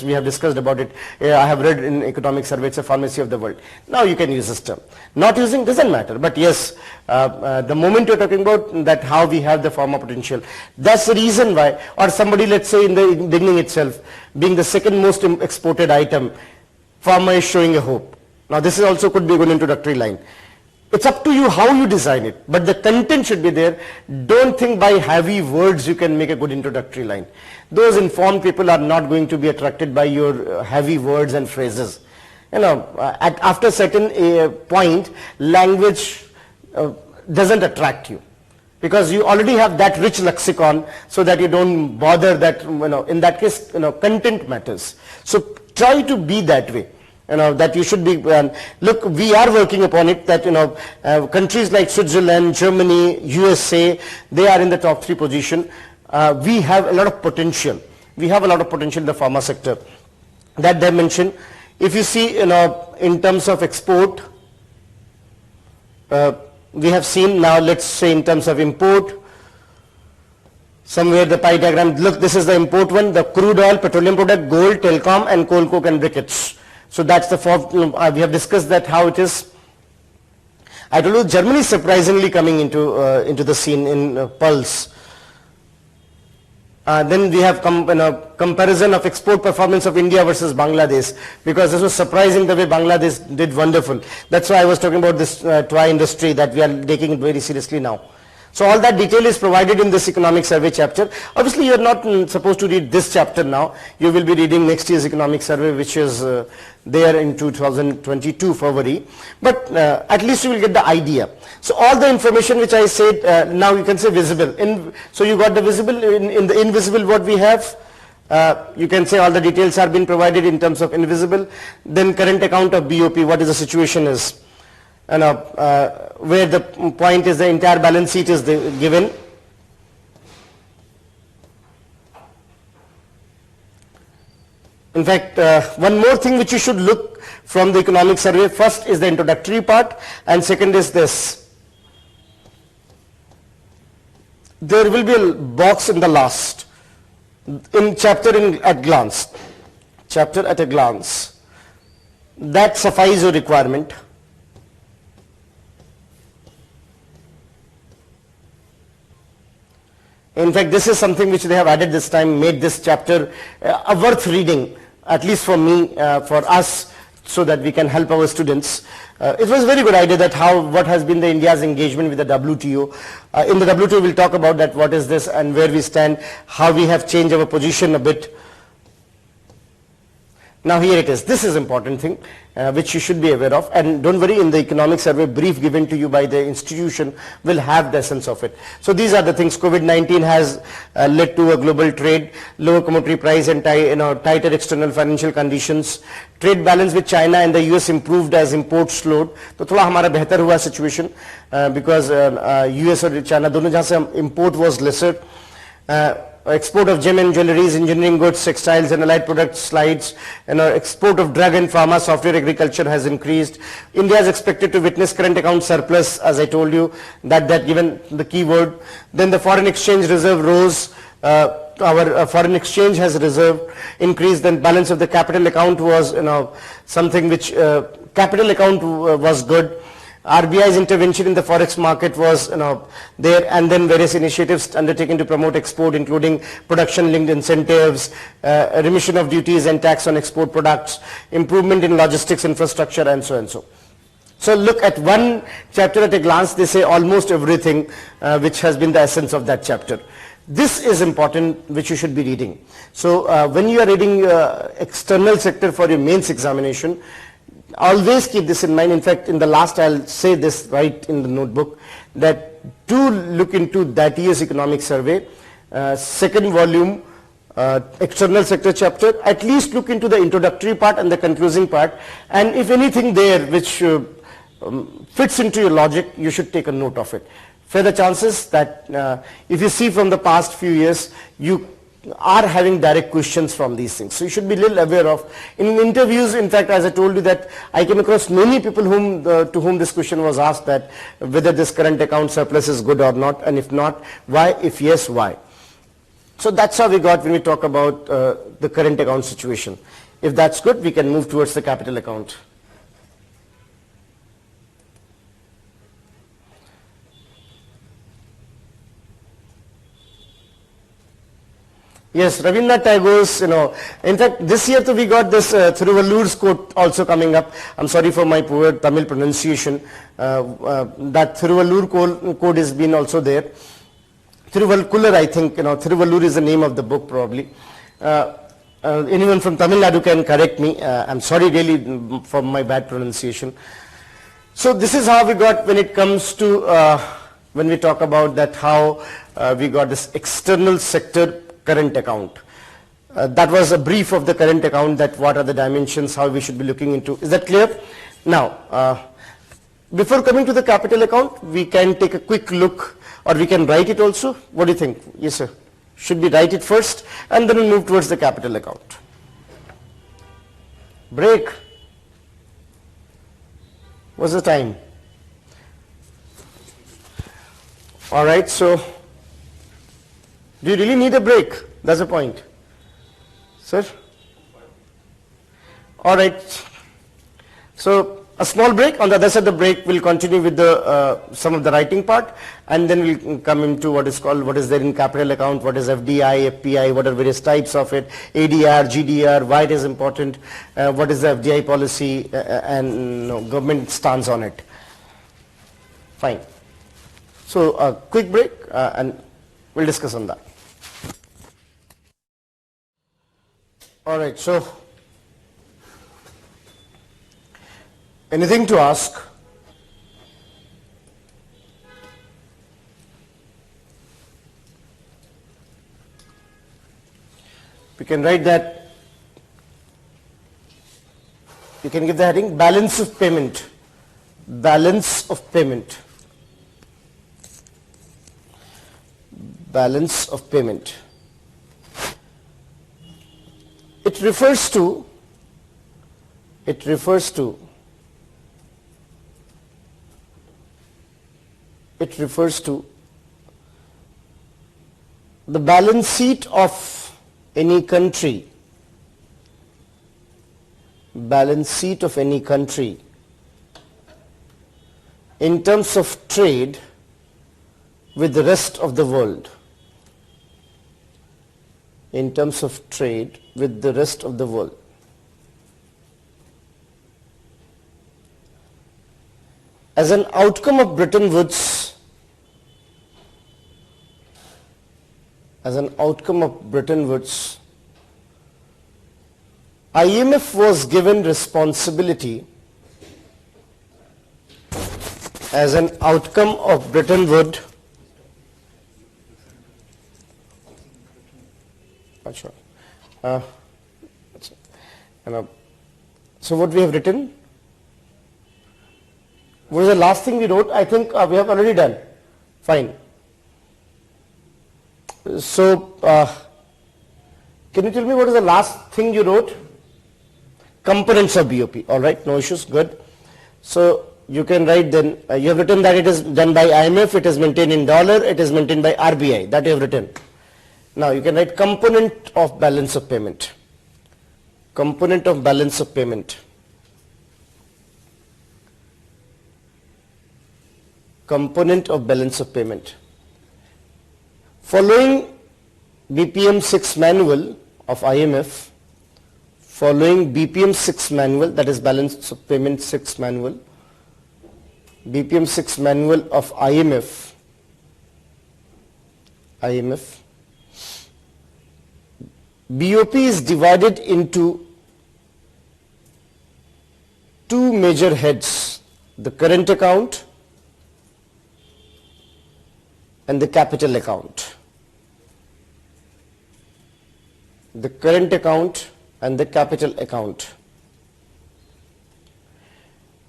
we have discussed about it. I have read in economic survey, it's a pharmacy of the world. Now you can use this term. Not using doesn't matter. But yes, the moment you're talking about that how we have the pharma potential, that's the reason why, or somebody, let's say in the beginning itself, being the second most exported item, pharma is showing a hope. Now this is also could be a good introductory line. It's up to you how you design it, but the content should be there. Don't think by heavy words you can make a good introductory line. Those informed people are not going to be attracted by your heavy words and phrases. After a certain point, language doesn't attract you, because you already have that rich lexicon, so that you don't bother that, in that case, content matters. So try to be that way. that you should be, look, we are working upon it, that, countries like Switzerland, Germany, USA, they are in the top 3 position. We have a lot of potential. We have a lot of potential in the pharma sector. That dimension, if you see, in terms of export, we have seen now, let's say in terms of import, somewhere the pie diagram, look, this is the import one, the crude oil, petroleum product, gold, telecom, and coal, coke, and briquettes. So that's the 4th, we have discussed that how it is. I told you Germany is surprisingly coming into the scene in Pulse. Then we have comparison of export performance of India versus Bangladesh, because this was surprising the way Bangladesh did wonderful. That's why I was talking about this toy industry, that we are taking it very seriously now. So all that detail is provided in this economic survey chapter. Obviously you are not supposed to read this chapter now. You will be reading next year's economic survey, which is there in 2022 February. But at least you will get the idea. So all the information which I said, now you can say visible. So you got the visible, in the invisible what we have. You can say all the details are being provided in terms of invisible. Then current account of BOP, what is the situation is. Where the point is the entire balance sheet is given. In fact, one more thing which you should look from the economic survey, first is the introductory part, and second is this. There will be a box in the last, in chapter at glance, chapter at a glance. That suffices your requirement. In fact, this is something which they have added this time, made this chapter worth reading, at least for me, for us, so that we can help our students. It was a very good idea that what has been the India's engagement with the WTO. In the WTO we'll talk about that, what is this and where we stand, how we have changed our position a bit. Now here it is. This is important thing which you should be aware of, and don't worry, in the economic survey brief given to you by the institution will have the essence of it. So these are the things. COVID-19 has led to a global trade, lower commodity price and tighter external financial conditions. Trade balance with China and the US improved as imports slowed. तो थोड़ा हमारा बेहतर हुआ situation because US और China दोनों जहाँ से import was lesser. Export of gem and jewelries, engineering goods, textiles and allied products slides, and export of drug and pharma, software, agriculture has increased. India is expected to witness current account surplus, as I told you, that given the keyword. Then the foreign exchange reserve rose. Our foreign exchange has reserve increased. Then balance of the capital account was something which capital account was good. RBI's intervention in the forex market was there, and then various initiatives undertaken to promote export, including production-linked incentives, remission of duties and tax on export products, improvement in logistics infrastructure, and so and so. So look at one chapter at a glance. They say almost everything which has been the essence of that chapter. This is important, which you should be reading. So when you are reading external sector for your mains examination, always keep this in mind. In fact, in the last I'll say this right in the notebook, that do look into that year's economic survey, second volume, external sector chapter. At least look into the introductory part and the concluding part, and if anything there which fits into your logic, you should take a note of it. Further chances that if you see from the past few years, you are having direct questions from these things. So you should be a little aware of. In interviews, in fact, as I told you, that I came across many people to whom this question was asked, that whether this current account surplus is good or not, and if not, why? If yes, why? So that's how we got when we talk about the current account situation. If that's good, we can move towards the capital account. Yes, Rabindranath Tagore's, in fact, this year too we got this Thiruvallur's quote also coming up. I'm sorry for my poor Tamil pronunciation. That Thiruvallur code has been also there. Thiruvalkular, I think, Thiruvallur is the name of the book probably. Anyone from Tamil Nadu can correct me. I'm sorry really for my bad pronunciation. So this is how we got when it comes to, when we talk about that, how we got this external sector current account. That was a brief of the current account, that what are the dimensions, how we should be looking into. Is that clear? Now, before coming to the capital account, we can take a quick look, or we can write it also. What do you think? Yes, sir. Should we write it first and then we'll move towards the capital account? Break. What's the time? All right, so do you really need a break? That's the point. Sir? All right. So a small break. On the other side of the break, we'll continue with the some of the writing part, and then we'll come into what is called, what is there in capital account, what is FDI, FPI, what are various types of it, ADR, GDR, why it is important, what is the FDI policy, and government stance on it. Fine. So a quick break, and we'll discuss on that. All right, so anything to ask? We can write that, you can give the heading balance of payment. Balance of payment. Balance of payment. It refers to the balance sheet of any country, in terms of trade with the rest of the world. In terms of trade with the rest of the world. As an outcome of Bretton Woods, IMF was given responsibility, as an outcome of Bretton Woods, so what we have written? What is the last thing we wrote? I think we have already done. Fine. So, can you tell me what is the last thing you wrote? Components of BOP. All right, no issues. Good. So, you can write then, you have written that it is done by IMF, it is maintained in dollar, it is maintained by RBI. That you have written. Now, you can write component of balance of payment. Component of balance of payment. Component of balance of payment. Following BPM 6 manual of IMF, following BPM 6 manual, that is balance of payment 6 manual, BPM 6 manual of IMF, BOP is divided into two major heads, the current account and the capital account. The current account and the capital account.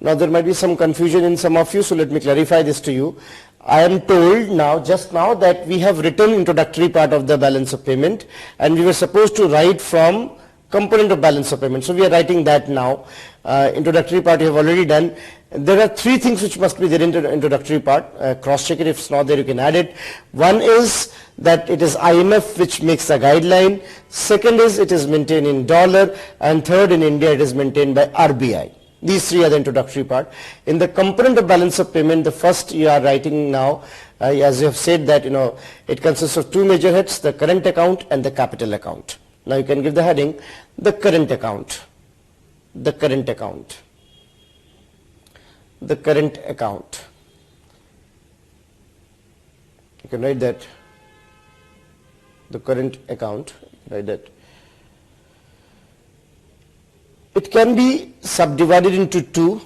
Now there might be some confusion in some of you, so let me clarify this to you. I am told now, just now, that we have written introductory part of the balance of payment and we were supposed to write from component of balance of payment. So we are writing that now. Introductory part you have already done. There are three things which must be there in the introductory part. Cross check it, if it's not there you can add it. One is that it is IMF which makes the guideline. Second is it is maintained in dollar, and third, in India it is maintained by RBI. These three are the introductory part. In the component of balance of payment, the first you are writing now, as you have said that, it consists of two major heads, the current account and the capital account. Now you can give the heading, the current account. The current account. The current account. You can write that. The current account. Write that. It can be subdivided into two.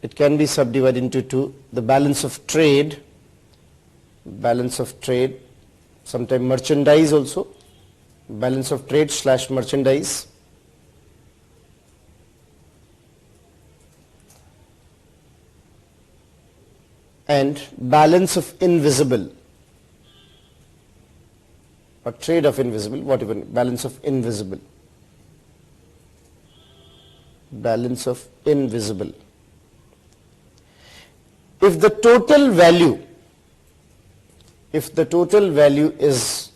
It can be subdivided into two. The balance of trade sometimes merchandise also, balance of trade / merchandise. And balance of invisible, or trade of invisible, whatever, balance of invisible. Balance of invisible. If the total value is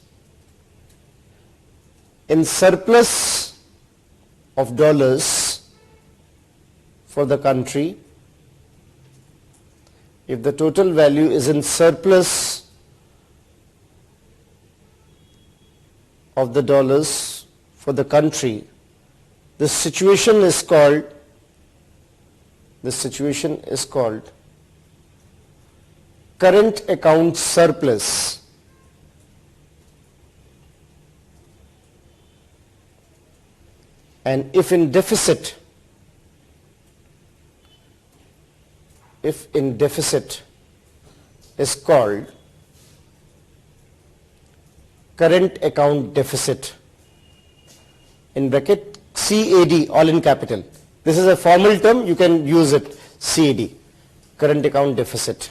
in surplus of dollars for the country, if the total value is in surplus of the dollars for the country, this situation is called current account surplus. And if in deficit is called current account deficit, in bracket CAD, all in capital. This is a formal term, you can use it, CAD, current account deficit.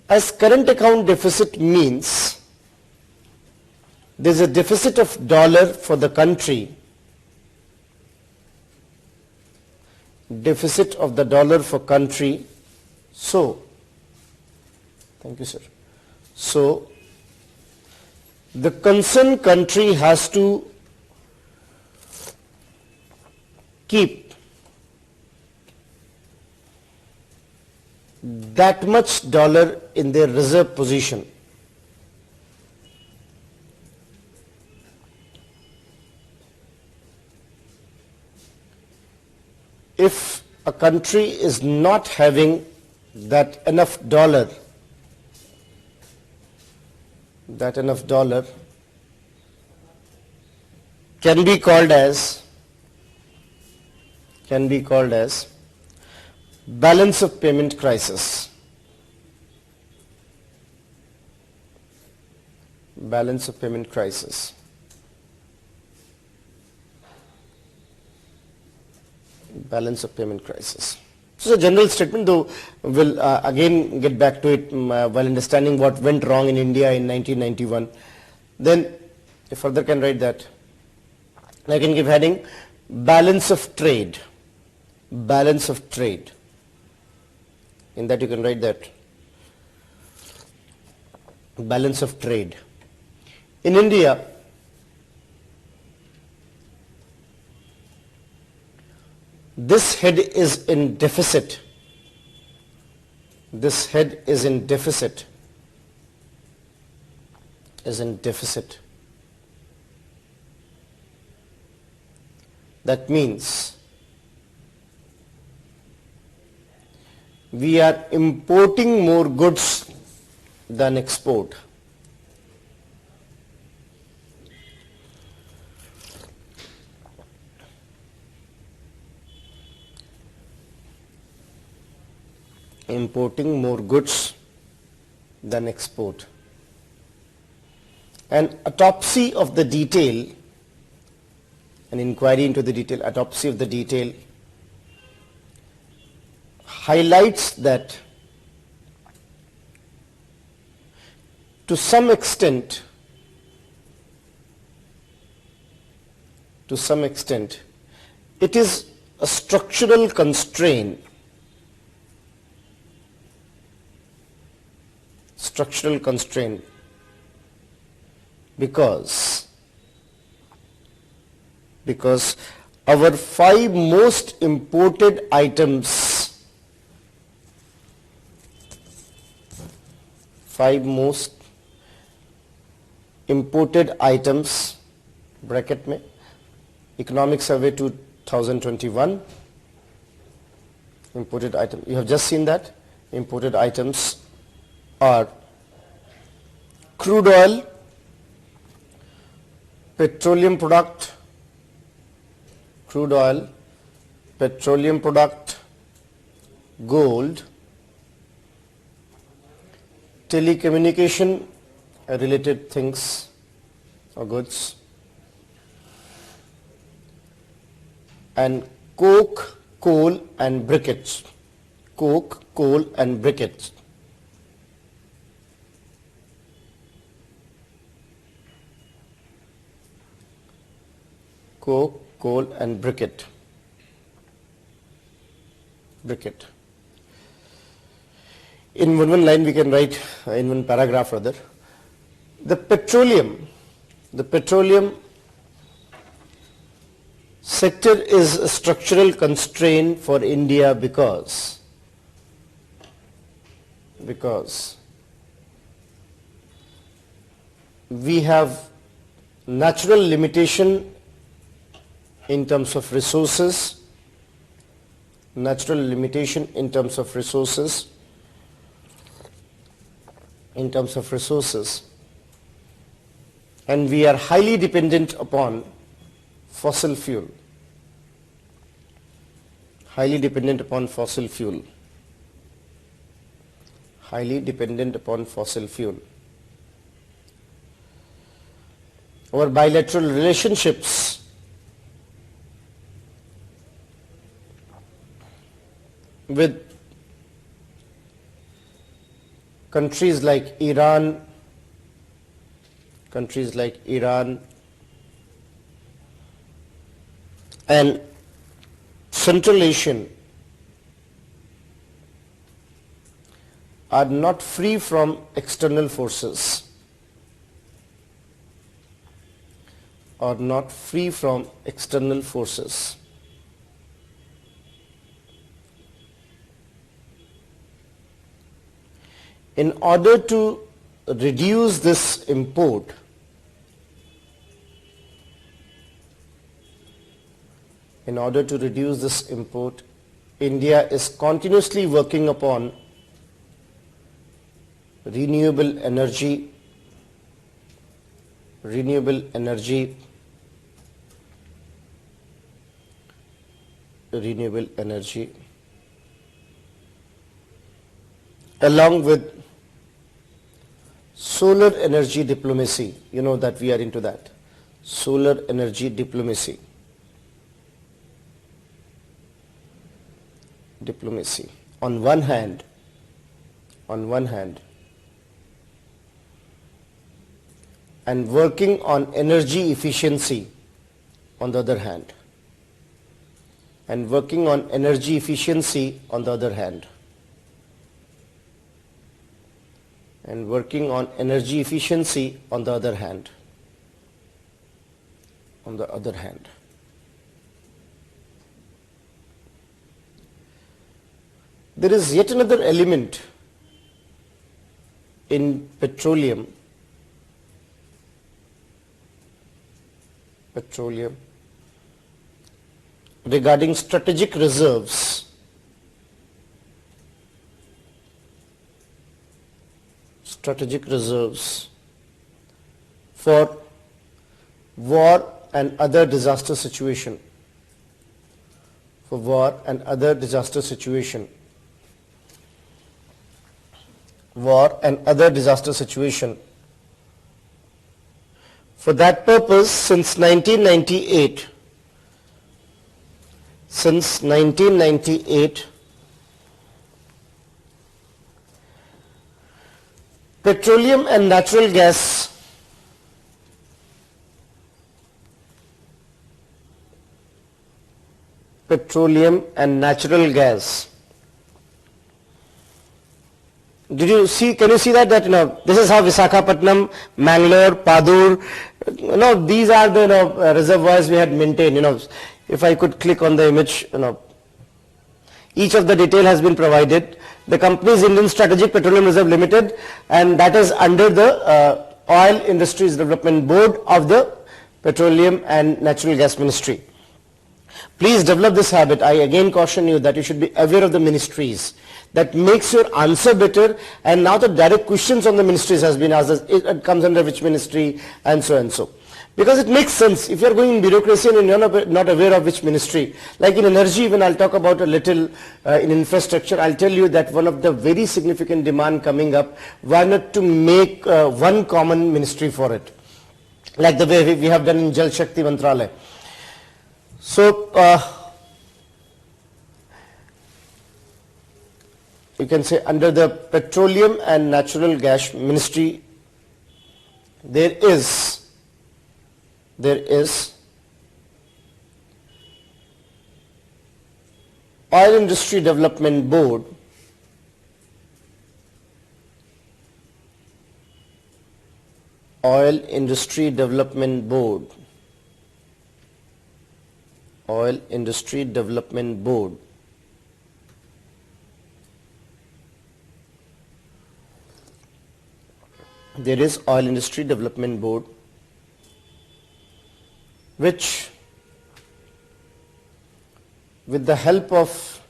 As current account deficit means there is a deficit of dollar for the country, deficit of the dollar for country. So, thank you, sir. So, the concerned country has to keep that much dollar in their reserve position. If a country is not having that enough dollar can be called as balance of payment crisis. Balance of payment crisis. Balance of payment crisis. So it's a general statement, though we'll again get back to it while understanding what went wrong in India in 1991. Then, if further can write that, I can give heading balance of trade. Balance of trade. In that you can write that balance of trade. In India, this head is in deficit. This head is in deficit. That means we are importing more goods than export. Importing more goods than export. An autopsy of the detail, an inquiry into the detail, autopsy of the detail highlights that to some extent it is a structural constraint. Because our 5 most imported items, bracket में economic survey 2021, imported item, you have just seen that imported items are crude oil, petroleum product, gold, telecommunication related things or goods, and coke, coal and briquettes. Coke, coal and briquettes. Coke, coal and briquette. Briquette. In one line we can write, in one paragraph rather, the petroleum sector is a structural constraint for India because we have natural limitation in terms of resources, and we are highly dependent upon fossil fuel. Highly dependent upon fossil fuel. Our bilateral relationships with countries like Iran and Central Asian are not free from external forces. In order to reduce this import, India is continuously working upon renewable energy along with solar energy diplomacy. You know that we are into that. Solar energy diplomacy. On one hand, and working on energy efficiency on the other hand. There is yet another element in petroleum regarding strategic reserves. For war and other disaster situation. For that purpose, since 1998, petroleum and natural gas did you see, can you see that this is how Visakhapatnam, Mangalore, Padur, these are the reservoirs we had maintained. If I could click on the image, each of the detail has been provided. The company is Indian Strategic Petroleum Reserve Limited, and that is under the Oil Industries Development Board of the Petroleum and Natural Gas Ministry. Please develop this habit. I again caution you that you should be aware of the ministries. That makes your answer better, and now the direct questions on the ministries has been asked. It comes under which ministry, and so and so. Because it makes sense. If you're going in bureaucracy and you're not aware of which ministry, like in energy, when I'll talk about a little in infrastructure, I'll tell you that one of the very significant demand coming up, why not to make one common ministry for it, like the way we have done in Jal Shakti Mantralaya. So, you can say under the Petroleum and Natural Gas Ministry, there is Oil Industry Development Board, Oil Industry Development Board, Oil Industry Development Board. There is Oil Industry Development Board, which with the help of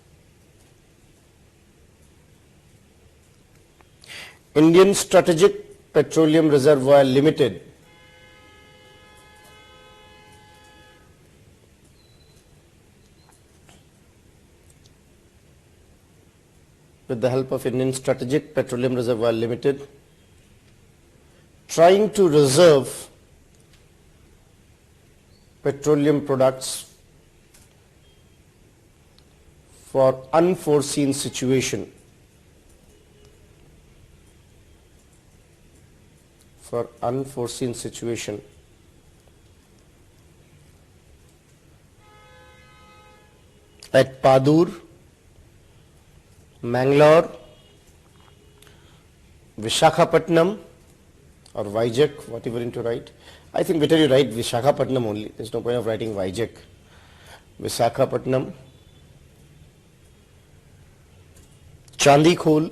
Indian Strategic Petroleum Reservoir Limited, trying to reserve petroleum products for unforeseen situation. At Padur, Mangalore, Vishakhapatnam, or Vizag, whatever you need to write. I think better you write Vishakhapatnam only. There's no point of writing Vizag. Vishakhapatnam, Chandikhol,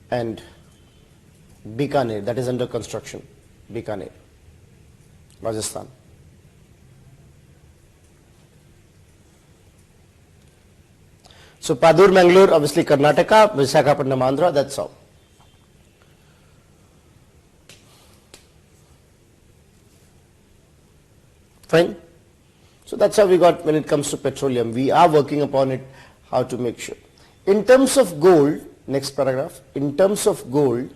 and Bikaner, that is under construction. Bikaner, Rajasthan. So Padur, Mangalore, obviously Karnataka, Visakhapatnam, Andhra, that's all. Fine. So that's how we got when it comes to petroleum. We are working upon it, how to make sure. In terms of gold, next paragraph, in terms of gold,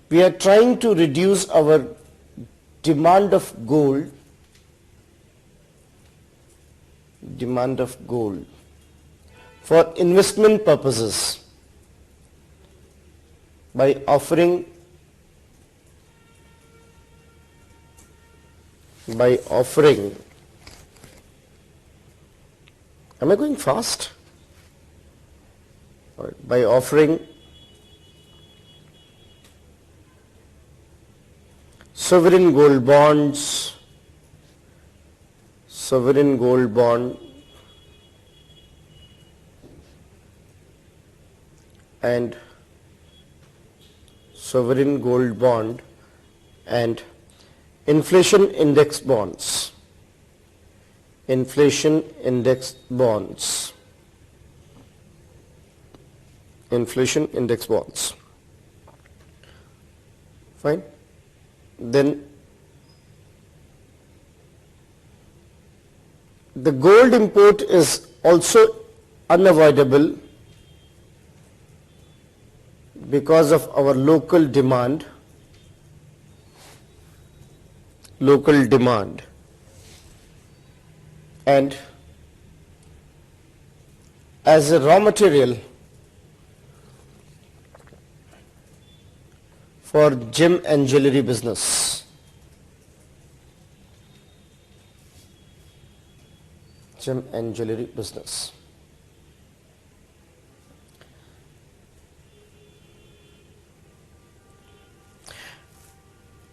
we are trying to reduce our demand of gold for investment purposes by offering am I going fast? By offering sovereign gold bonds, and sovereign gold bond and inflation index bonds. Fine. Then the gold import is also unavoidable because of our local demand. And as a raw material for gem and jewelry business.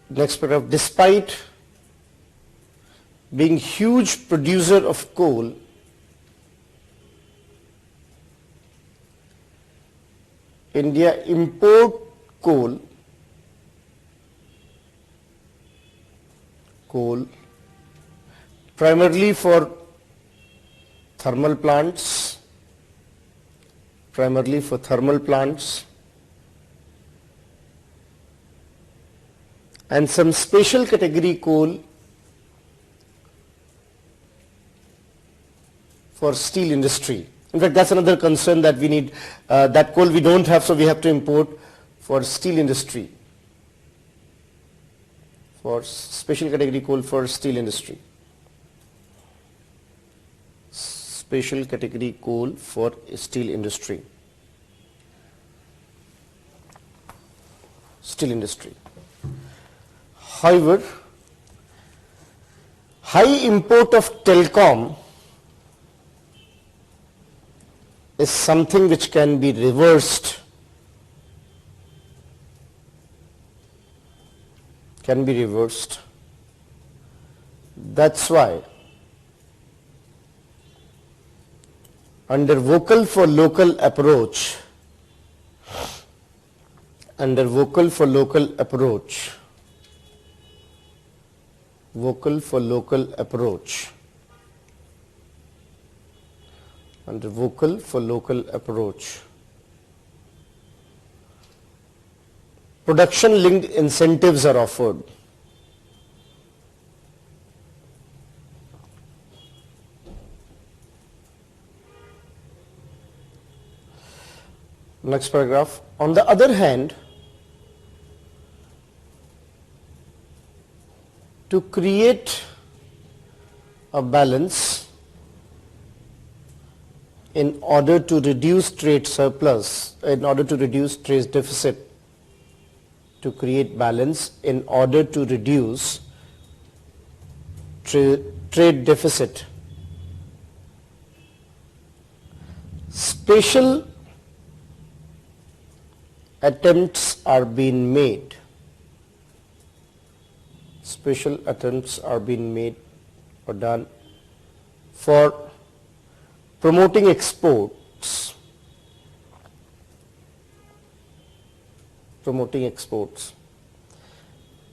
Next paragraph, despite being huge producer of coal, India import coal coal primarily for thermal plants, and some special category coal for steel industry. In fact, that's another concern that we need. That coal we don't have, so we have to import for steel industry, for special category coal for steel industry. Special category coal for steel industry. Steel industry. However, high import of telecom is something which can be reversed, That's why under vocal for local approach, under vocal for local approach, under vocal for local approach, production linked incentives are offered. Next paragraph. On the other hand, to create a balance in order to reduce trade surplus, in order to reduce trade deficit, to create balance in order to reduce trade deficit, special attempts are being made. Special attempts are being made or done for promoting exports.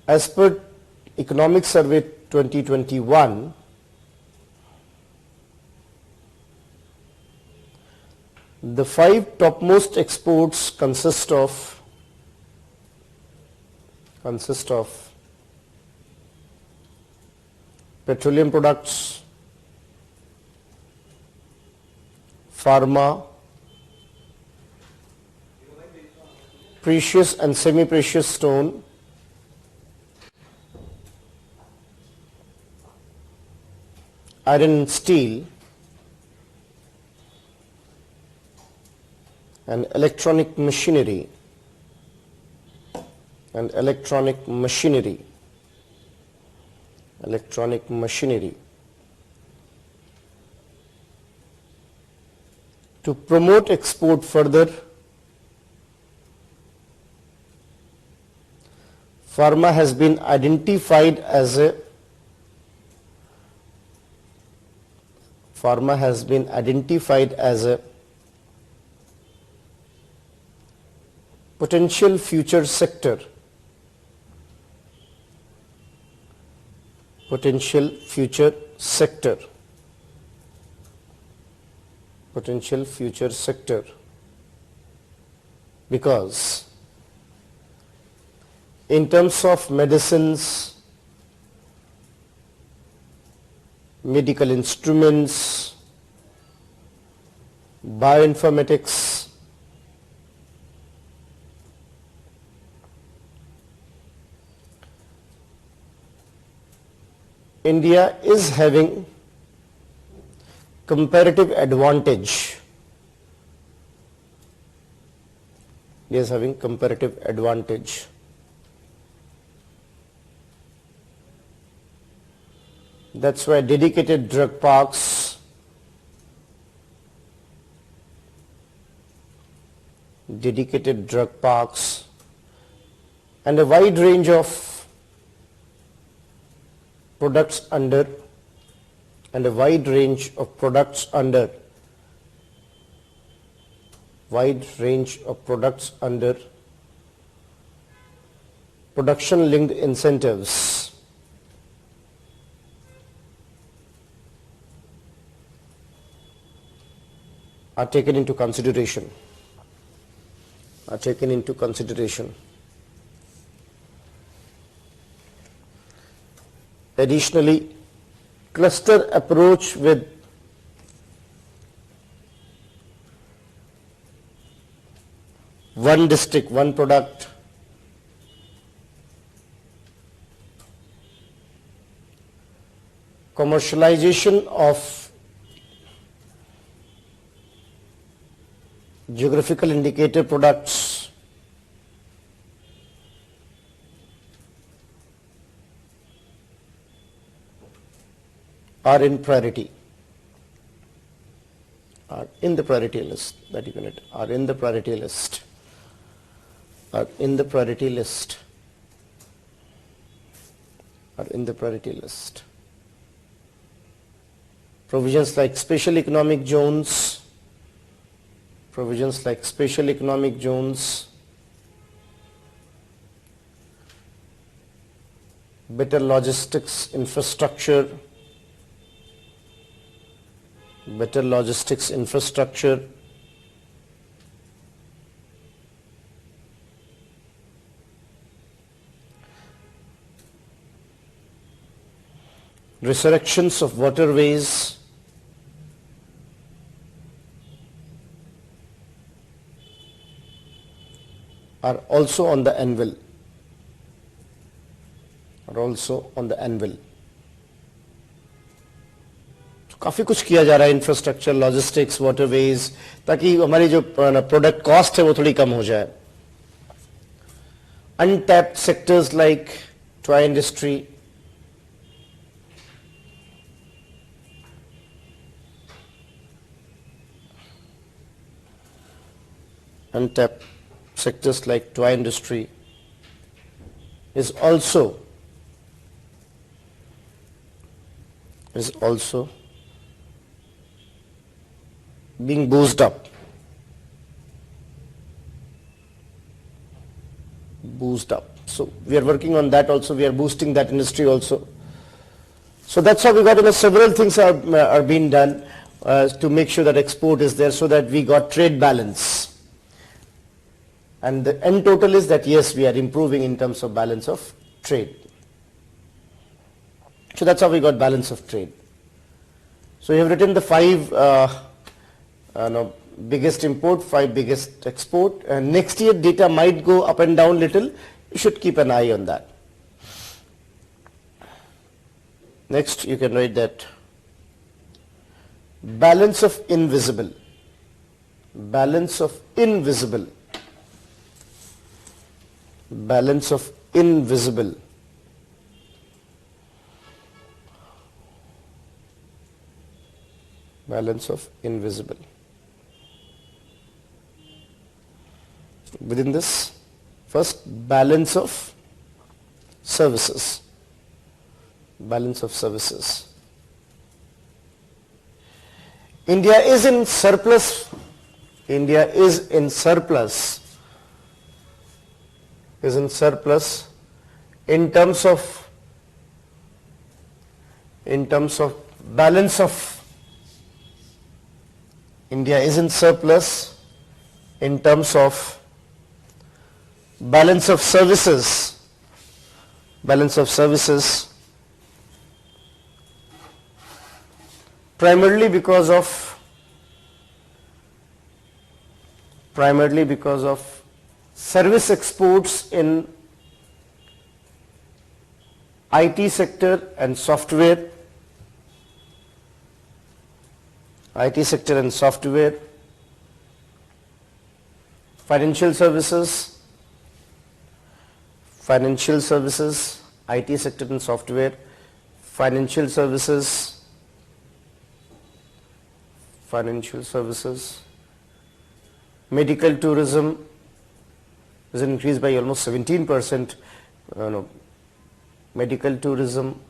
As per Economic Survey 2021, the 5 topmost exports consist of petroleum products, pharma, precious and semi-precious stone, iron and steel, and electronic machinery. To promote export further, pharma has been identified as a potential future sector. Because in terms of medicines, medical instruments, bioinformatics, India is having comparative advantage. That's why dedicated drug parks, and a wide range of products under production linked incentives are taken into consideration. Additionally, cluster approach with one district, one product, commercialization of geographical indicator products, are in priority, are in the priority list that you can hit, are in the priority list, are in the priority list, are in the priority list. Provisions like special economic zones, better logistics infrastructure, resurrections of waterways, are also on the anvil, काफ़ी कुछ किया जा रहा है, infrastructure, logistics, waterways, ताकि हमारी जो product cost है वो थोड़ी कम हो जाए. Untapped sectors like toy industry, is also being boosted up. So we are working on that also. We are boosting that industry also. So that's how we got, several things are being done to make sure that export is there, so that we got trade balance. And the end total is that yes, we are improving in terms of balance of trade. So that's how we got balance of trade. So we have written the 5 biggest import, 5 biggest export, and next year data might go up and down little. You should keep an eye on that. Next you can write that balance of invisible, balance of invisible, balance of invisible, balance of invisible. Within this, first, balance of services, balance of services. India is in surplus, India is in surplus, in terms of balance of, India is in surplus in terms of balance of services, primarily because of service exports in IT sector and software, financial services, IT sector and software, financial services, medical tourism is increased by almost 17%, medical tourism,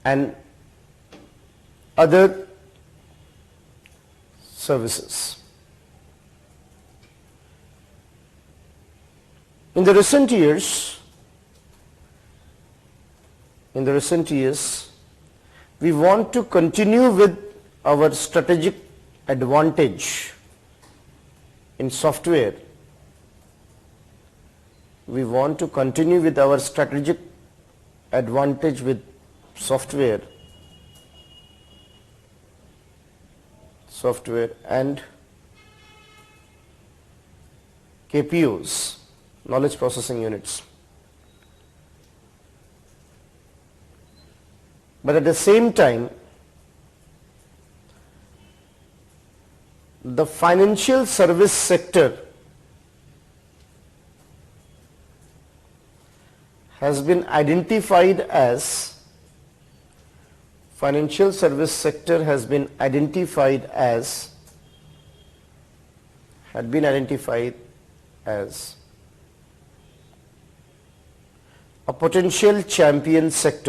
and other services. In the recent years, we want to continue with our strategic advantage in software, we want to continue with our strategic advantage with software and KPUs, knowledge processing units. But at the same time, the financial service sector has been identified as a potential champion sector.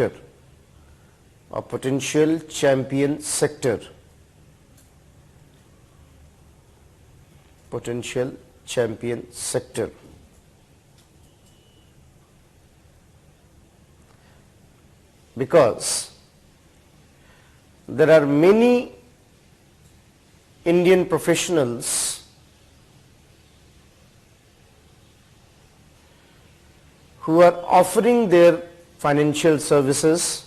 Because there are many Indian professionals who are offering their financial services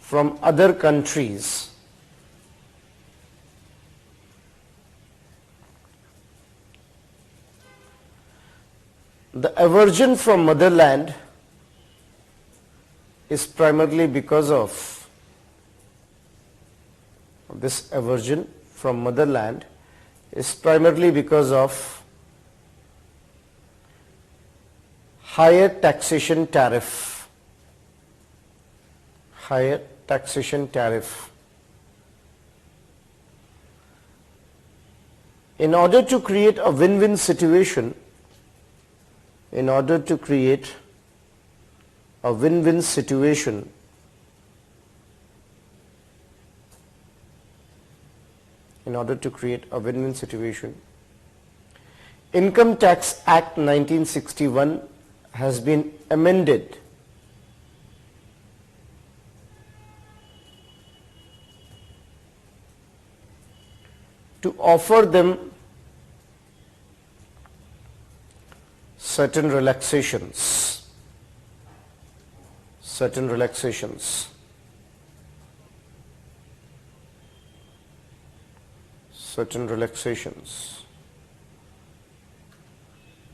from other countries. The aversion from motherland is primarily because of higher taxation tariff. In order to create a win-win situation, Income Tax Act 1961 has been amended to offer them certain relaxations.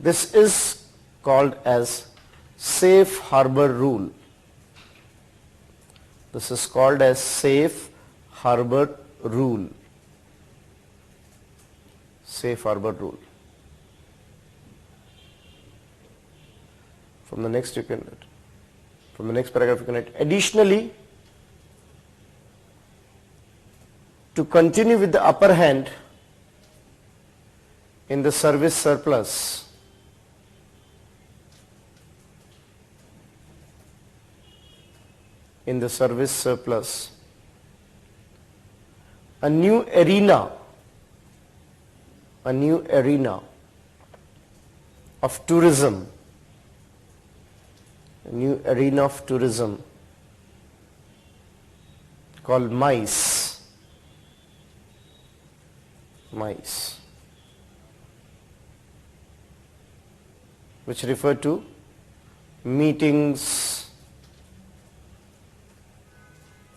This is called as safe harbor rule. From the next paragraph you can write, additionally, to continue with the upper hand in the service surplus, a new arena of tourism called MICE, which refer to meetings,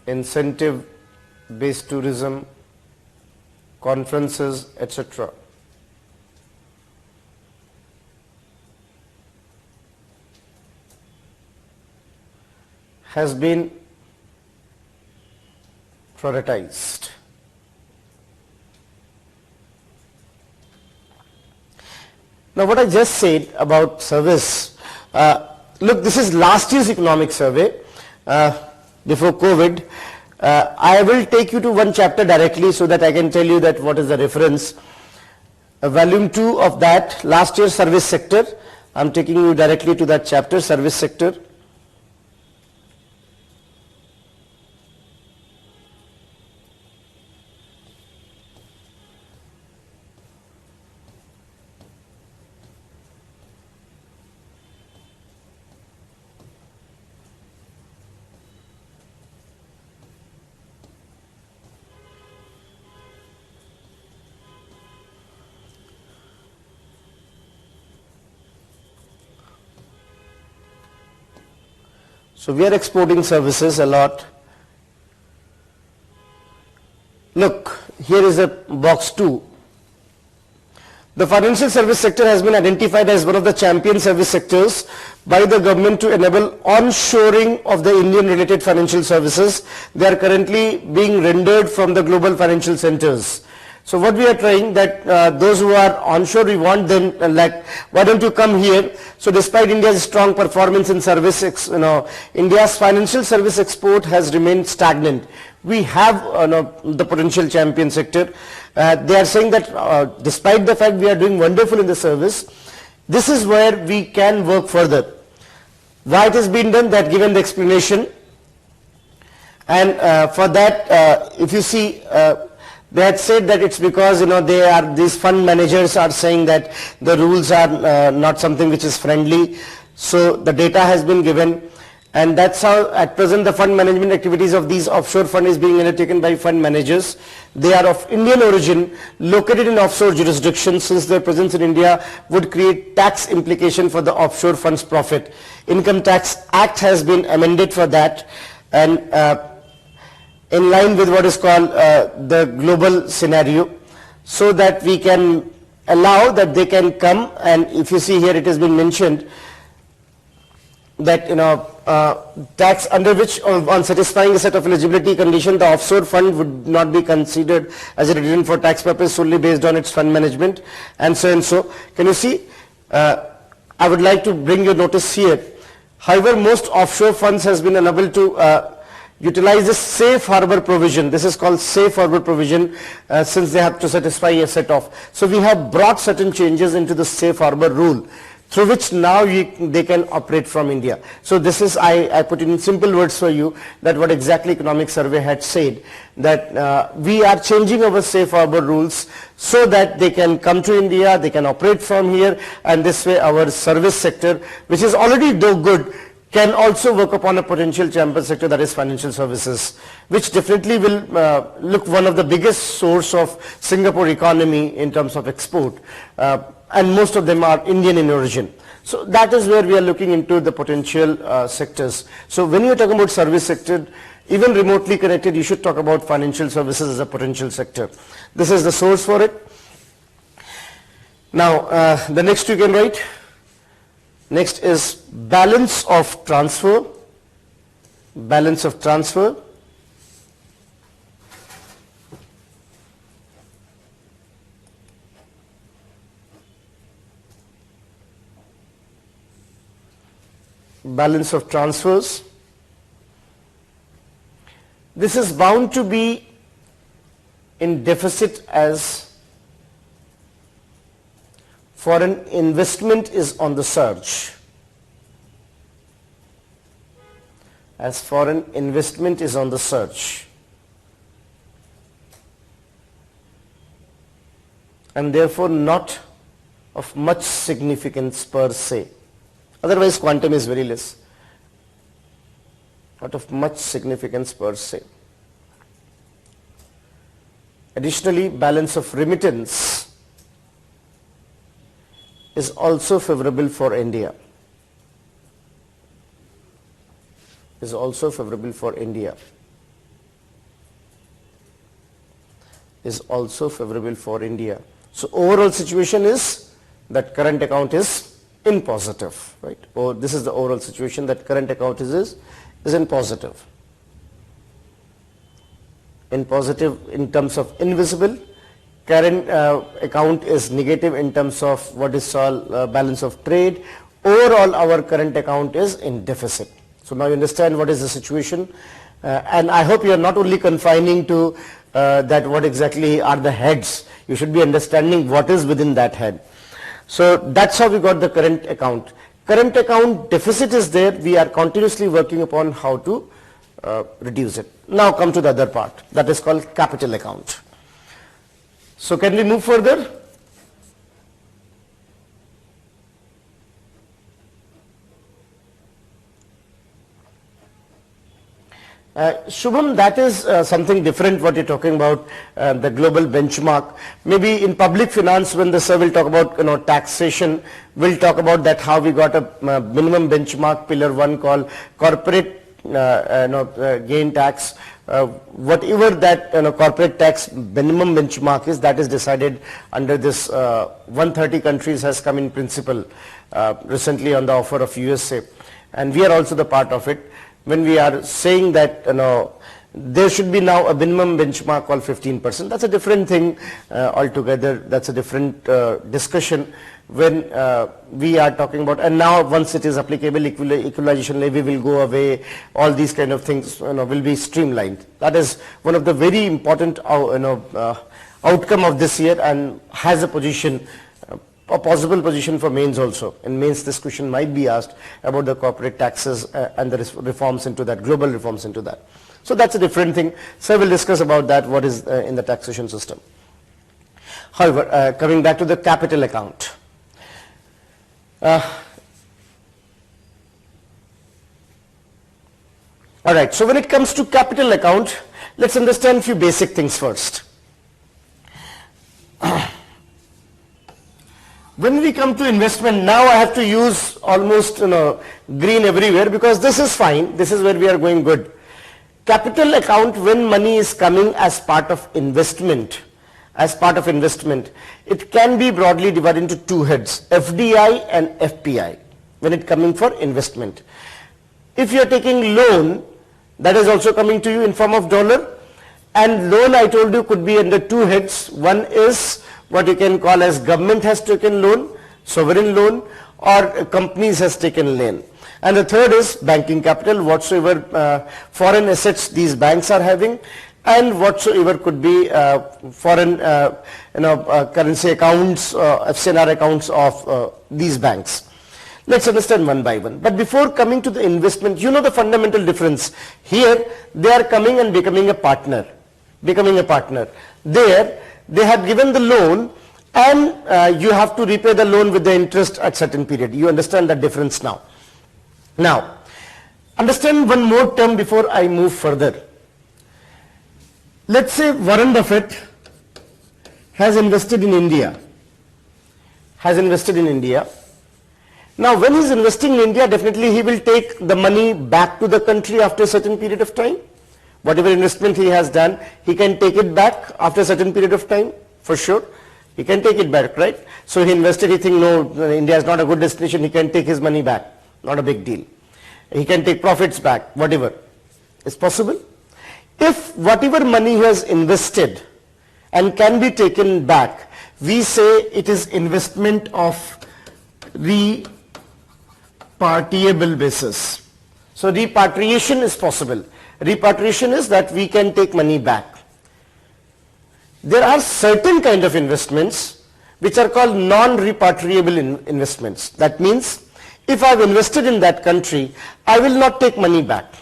incentive-based tourism, conferences, etc. has been prioritized. Now what I just said about service, look, this is last year's economic survey before COVID. I will take you to one chapter directly so that I can tell you that what is the reference. Volume 2 of that, last year's service sector. I'm taking you directly to that chapter, service sector. So we are exporting services a lot. Look, here is a box 2. The financial service sector has been identified as one of the champion service sectors by the government to enable onshoring of the Indian related financial services. They are currently being rendered from the global financial centers. So what we are trying that those who are onshore, we want them like, why don't you come here? So despite India's strong performance in service, India's financial service export has remained stagnant. We have the potential champion sector. They are saying that despite the fact we are doing wonderful in the service, this is where we can work further. Why it has been done, that given the explanation. And for that, if you see, they had said that it's because these fund managers are saying that the rules are not something which is friendly. So the data has been given, and that's how at present the fund management activities of these offshore funds is being undertaken by fund managers. They are of Indian origin, located in offshore jurisdictions. Since their presence in India would create tax implication for the offshore funds profit. Income Tax Act has been amended for that, and in line with what is called the global scenario, so that we can allow that they can come. And if you see here, it has been mentioned that tax under which on satisfying a set of eligibility condition, the offshore fund would not be considered as a resident for tax purpose solely based on its fund management, and so and so. Can you see? I would like to bring your notice here. However, most offshore funds has been unable to utilize this safe harbor provision. This is called safe harbor provision since they have to satisfy a set of. So we have brought certain changes into the safe harbor rule, through which now they can operate from India. So this is, I put in simple words for you that what exactly Economic Survey had said, that we are changing our safe harbor rules so that they can come to India, they can operate from here, and this way our service sector, which is already good, can also work upon a potential champion sector, that is financial services, which definitely will look one of the biggest source of Singapore economy in terms of export, and most of them are Indian in origin. So that is where we are looking into the potential sectors. So when you are talking about service sector, even remotely connected, you should talk about financial services as a potential sector. This is the source for it. Now the next you can write. Next is balance of transfer. Balance of transfer. Balance of transfers. This is bound to be in deficit as foreign investment is on the surge. As foreign investment is on the surge. And therefore not of much significance per se. Otherwise quantum is very less. Not of much significance per se. Additionally, balance of remittance is also favorable for India. Is also favorable for India. Is also favorable for India. So overall situation is that current account is in positive, right? Or this is the overall situation, that current account is in positive. In positive in terms of invisible. Current account is negative in terms of what is called balance of trade. Overall our current account is in deficit. So now you understand what is the situation, and I hope you are not only confining to that what exactly are the heads. You should be understanding what is within that head. So that's how we got the current account. Current account deficit is there. We are continuously working upon how to reduce it. Now come to the other part, that is called capital account. So can we move further? Shubham, that is something different what you're talking about, the global benchmark. Maybe in public finance when the sir will talk about taxation, we'll talk about that how we got a minimum benchmark pillar 1 called corporate gain tax. Whatever that corporate tax minimum benchmark is, that is decided under this 130 countries has come in principle recently on the offer of USA, and we are also the part of it. When we are saying that there should be now a minimum benchmark called 15%, that's a different thing altogether. That's a different discussion when we are talking about, and now once it is applicable, equalization levy will go away, all these kind of things will be streamlined. That is one of the very important outcome of this year, and has a position, a possible position for mains also. In mains this question might be asked about the corporate taxes and the reforms into that, global reforms into that. So that's a different thing. So we'll discuss about that, what is in the taxation system. However, coming back to the capital account. Alright, so when it comes to capital account, let's understand a few basic things first. When we come to investment, now I have to use almost green everywhere because this is fine, this is where we are going good. Capital account, when money is coming as part of investment, it can be broadly divided into two heads, FDI and FPI, when it coming for investment. If you are taking loan, that is also coming to you in form of dollar, and loan I told you could be under two heads. One is what you can call as government has taken loan, sovereign loan, or companies has taken loan. And the third is banking capital, whatsoever foreign assets these banks are having, and whatsoever could be foreign currency accounts, FCNR accounts of these banks. Let's understand one by one. But before coming to the investment, you know the fundamental difference. Here they are coming and becoming a partner. There they have given the loan, and you have to repay the loan with the interest at certain period. You understand that difference now. Now, understand one more term before I move further. Let's say Warren Buffett has invested in India. Now, when he is investing in India, definitely he will take the money back to the country after a certain period of time. Whatever investment he has done, he can take it back after a certain period of time, for sure. He can take it back, right? So he invested, he think, no, India is not a good destination, he can take his money back. Not a big deal. He can take profits back, whatever. It's possible. If whatever money he has invested and can be taken back, we say it is investment of repatriable basis. So repatriation is possible. Repatriation is that we can take money back. There are certain kind of investments which are called non-repatriable investments. That means if I have invested in that country, I will not take money back.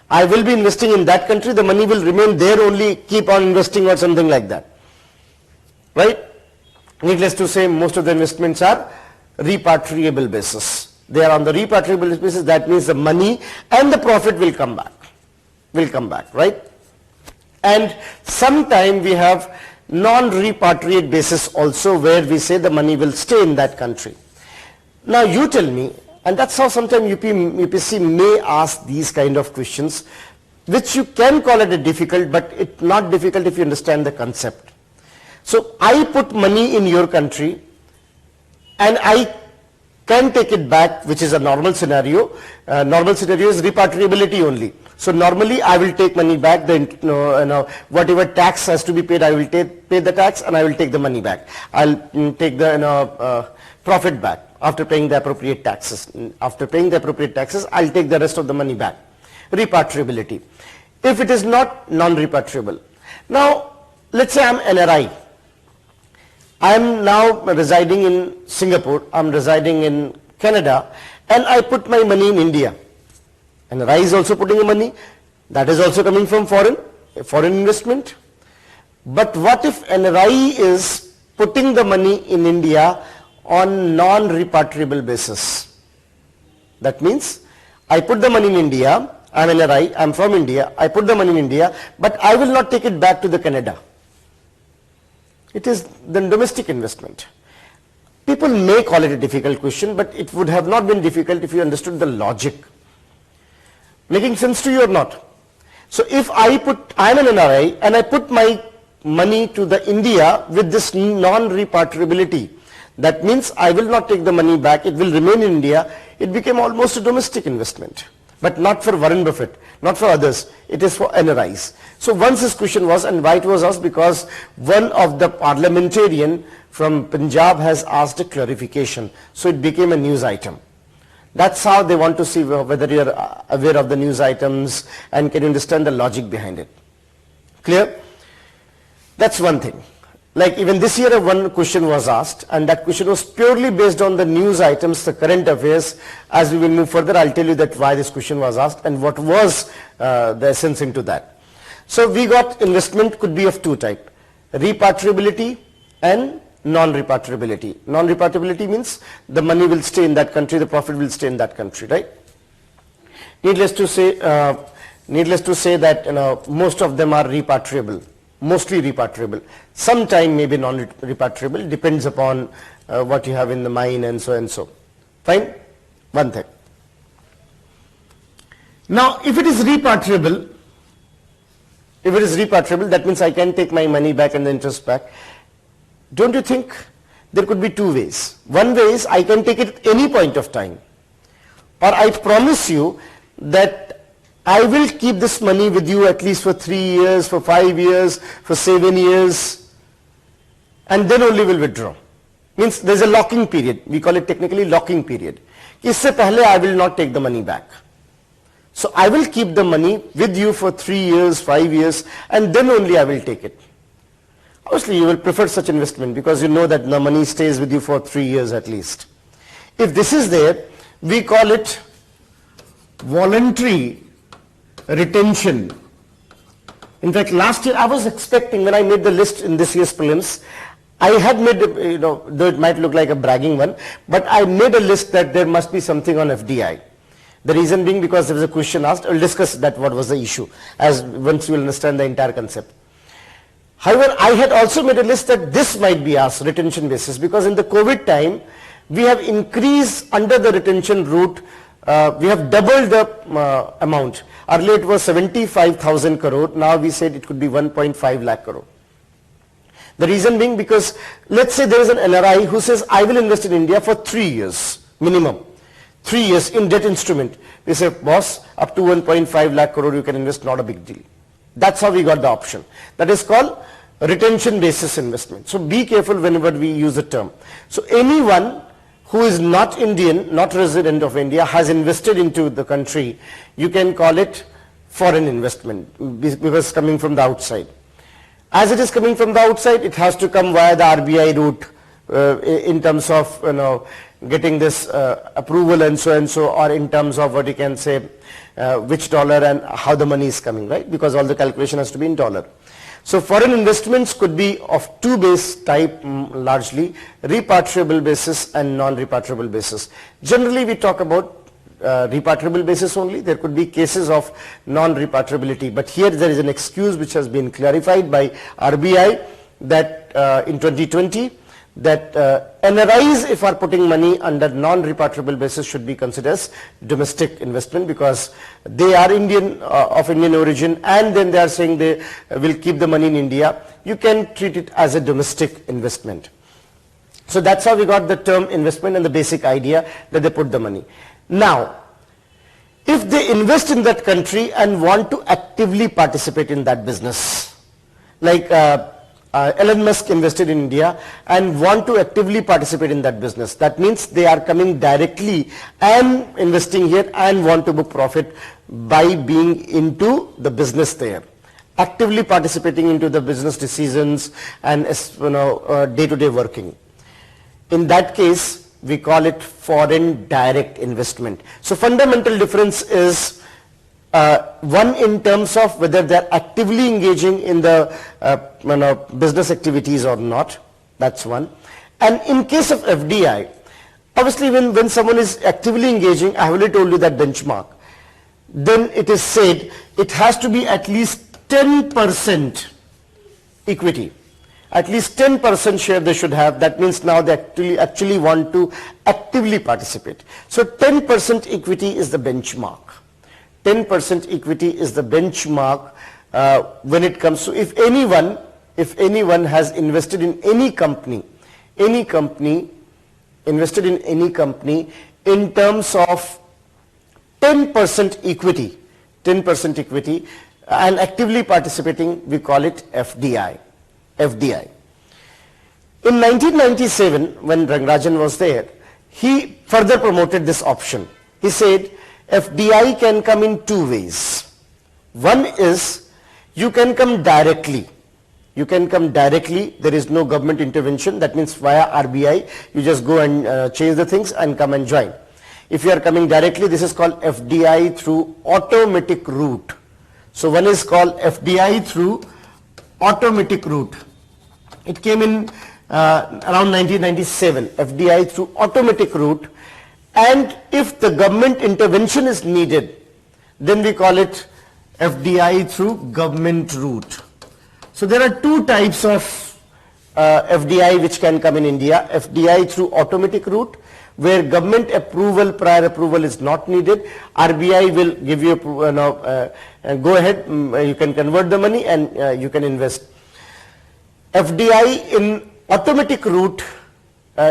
I will be investing in that country, the money will remain there only, keep on investing or something like that. Right? Needless to say, most of the investments are repatriable basis. They are on the repatriable basis, that means the money and the profit will come back. Right? And sometime we have non-repatriate basis also, where we say the money will stay in that country. Now you tell me, and that's how sometimes UPSC may ask these kind of questions, which you can call it a difficult, but it's not difficult if you understand the concept. So I put money in your country and I can take it back, which is a normal scenario. Normal scenario is repatriability only. So normally I will take money back, whatever tax has to be paid, I will pay the tax and I will take the money back. I'll take the profit back after paying the appropriate taxes. After paying the appropriate taxes, I'll take the rest of the money back. Repatriability. If it is not non-repatriable. Now, let's say I'm NRI. I am now residing in Singapore, I am residing in Canada, and I put my money in India. NRI is also putting money, that is also coming from foreign investment. But what if NRI is putting the money in India on non-repatriable basis? That means I put the money in India, I'm an NRI, I'm from India, I put the money in India, but I will not take it back to the Canada. It is the domestic investment. People may call it a difficult question, but it would have not been difficult if you understood the logic. Making sense to you or not? So if I'm an NRI and I put my money to the India with this non-repatriability, that means I will not take the money back, it will remain in India. It became almost a domestic investment, but not for Warren Buffett, not for others, it is for NRIs. So once this question was, and why it was asked, because one of the parliamentarian from Punjab has asked a clarification, so it became a news item. That's how they want to see whether you are aware of the news items and can you understand the logic behind it. Clear? That's one thing. Like even this year one question was asked, and that question was purely based on the news items, the current affairs. As we will move further, I'll tell you that why this question was asked and what was the essence into that. So we got investment could be of two types, repatriability and non-repatriability. Non-repatriability means the money will stay in that country, the profit will stay in that country, right? Needless to say that most of them are repatriable, mostly repatriable. Sometime maybe non-repatriable, depends upon what you have in the mine and so and so. Fine? One thing. Now, if it is repatriable, that means I can take my money back and the interest back. Don't you think there could be two ways? One way is I can take it at any point of time, or I promise you that I will keep this money with you at least for 3 years, for 5 years, for 7 years, and then only will withdraw. Means there's a locking period. We call it technically locking period. Isse pehle I will not take the money back. So I will keep the money with you for 3 years, 5 years, and then only I will take it. Obviously, you will prefer such investment because you know that the money stays with you for 3 years at least. If this is there, we call it voluntary retention. In fact, last year I was expecting, when I made the list in this year's prelims, I had made, though it might look like a bragging one, but I made a list that there must be something on FDI. The reason being because there was a question asked. I will discuss that what was the issue, as once you will understand the entire concept. However, I had also made a list that this might be asked, retention basis, because in the COVID time, we have increased under the retention route, we have doubled the amount. Earlier it was 75,000 crore, now we said it could be 1.5 lakh crore. The reason being because, let's say there is an NRI who says, I will invest in India for 3 years, minimum. 3 years in debt instrument. We say, boss, up to 1.5 lakh crore you can invest, not a big deal. That's how we got the option. That is called retention basis investment. So be careful whenever we use the term. So anyone who is not Indian, not resident of India, has invested into the country, you can call it foreign investment because coming from the outside. As it is coming from the outside, it has to come via the RBI route in terms of getting this approval and so, or in terms of what you can say, which dollar and how the money is coming, right? Because all the calculation has to be in dollar. So foreign investments could be of two base type largely, repatriable basis and non-repatriable basis. Generally we talk about repatriable basis only. There could be cases of non-repatriability, but here there is an excuse which has been clarified by RBI that in 2020 that NRIs, if are putting money under non-repatriable basis, should be considered as domestic investment because they are Indian, of Indian origin, and then they are saying they will keep the money in India. You can treat it as a domestic investment. So that's how we got the term investment and the basic idea that they put the money. Now, if they invest in that country and want to actively participate in that business, like Elon Musk invested in India and want to actively participate in that business. That means they are coming directly and investing here and want to book profit by being into the business there. Actively participating into the business decisions and day-to-day working. In that case, we call it foreign direct investment. So fundamental difference is one in terms of whether they are actively engaging in the business activities or not. That's one. And in case of FDI, obviously when someone is actively engaging, I have already told you that benchmark. then it is said it has to be at least 10% equity. At least 10% share they should have. That means now they actually want to actively participate. So 10% equity is the benchmark. 10% equity is the benchmark when it comes to, if anyone has invested in any company, invested in any company in terms of 10% equity, and actively participating, we call it FDI. FDI. In 1997, when Rangarajan was there, he further promoted this option. He said FDI can come in two ways. One is you can come directly. You can come directly. There is no government intervention. That means via RBI, you just go and change the things and come and join. If you are coming directly, this is called FDI through automatic route. So one is called FDI through automatic route. It came in around 1997, FDI through automatic route, and if the government intervention is needed, then we call it FDI through government route. So there are two types of FDI which can come in India. FDI through automatic route, where government approval, prior approval is not needed. RBI will give you go ahead, you can convert the money and you can invest. FDI in automatic route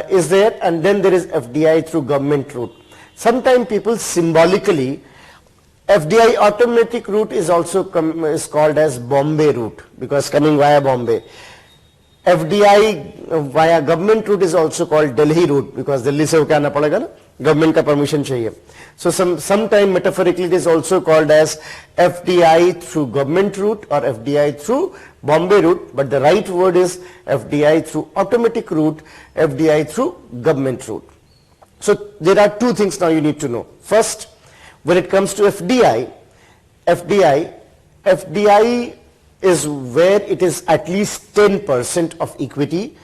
is there, and then there is FDI through government route. Sometimes people symbolically, FDI automatic route is also is called as Bombay route, because coming via Bombay. FDI via government route is also called Delhi route, because Delhi se hoke aana padega na, government ka permission chahiye. So sometime metaphorically it is also called as FDI through government route or FDI through Bombay route, but the right word is FDI through automatic route, FDI through government route. So there are two things now you need to know. First, when it comes to FDI is where it is at least 10% of equity,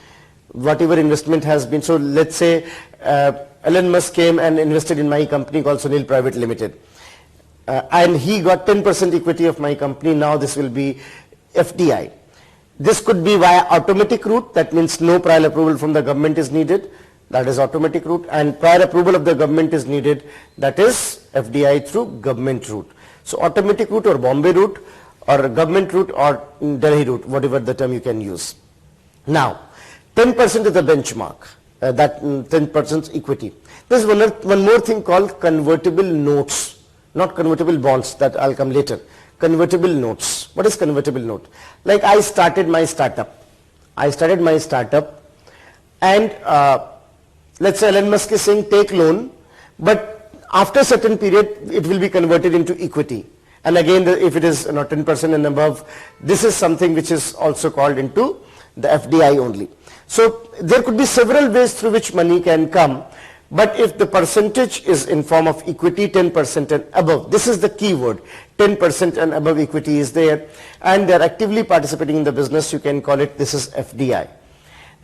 whatever investment has been. So let's say Elon Musk came and invested in my company called Sunil Private Limited, and he got 10% equity of my company. Now this will be FDI. This could be via automatic route. That means no prior approval from the government is needed. That is automatic route, and prior approval of the government is needed. That is FDI through government route. So automatic route or Bombay route or government route or Delhi route, whatever the term you can use. Now, 10% is the benchmark, that 10% equity. There's one more thing called convertible notes, not convertible bonds, that I'll come later. Convertible notes. What is convertible note? Like I started my startup. And let's say Elon Musk is saying take loan, but after a certain period it will be converted into equity. And again, if it is 10% and above, this is something which is also called into the FDI only. So there could be several ways through which money can come, but if the percentage is in form of equity, 10% and above, this is the key word, 10% and above equity is there, and they are actively participating in the business, you can call it, this is FDI.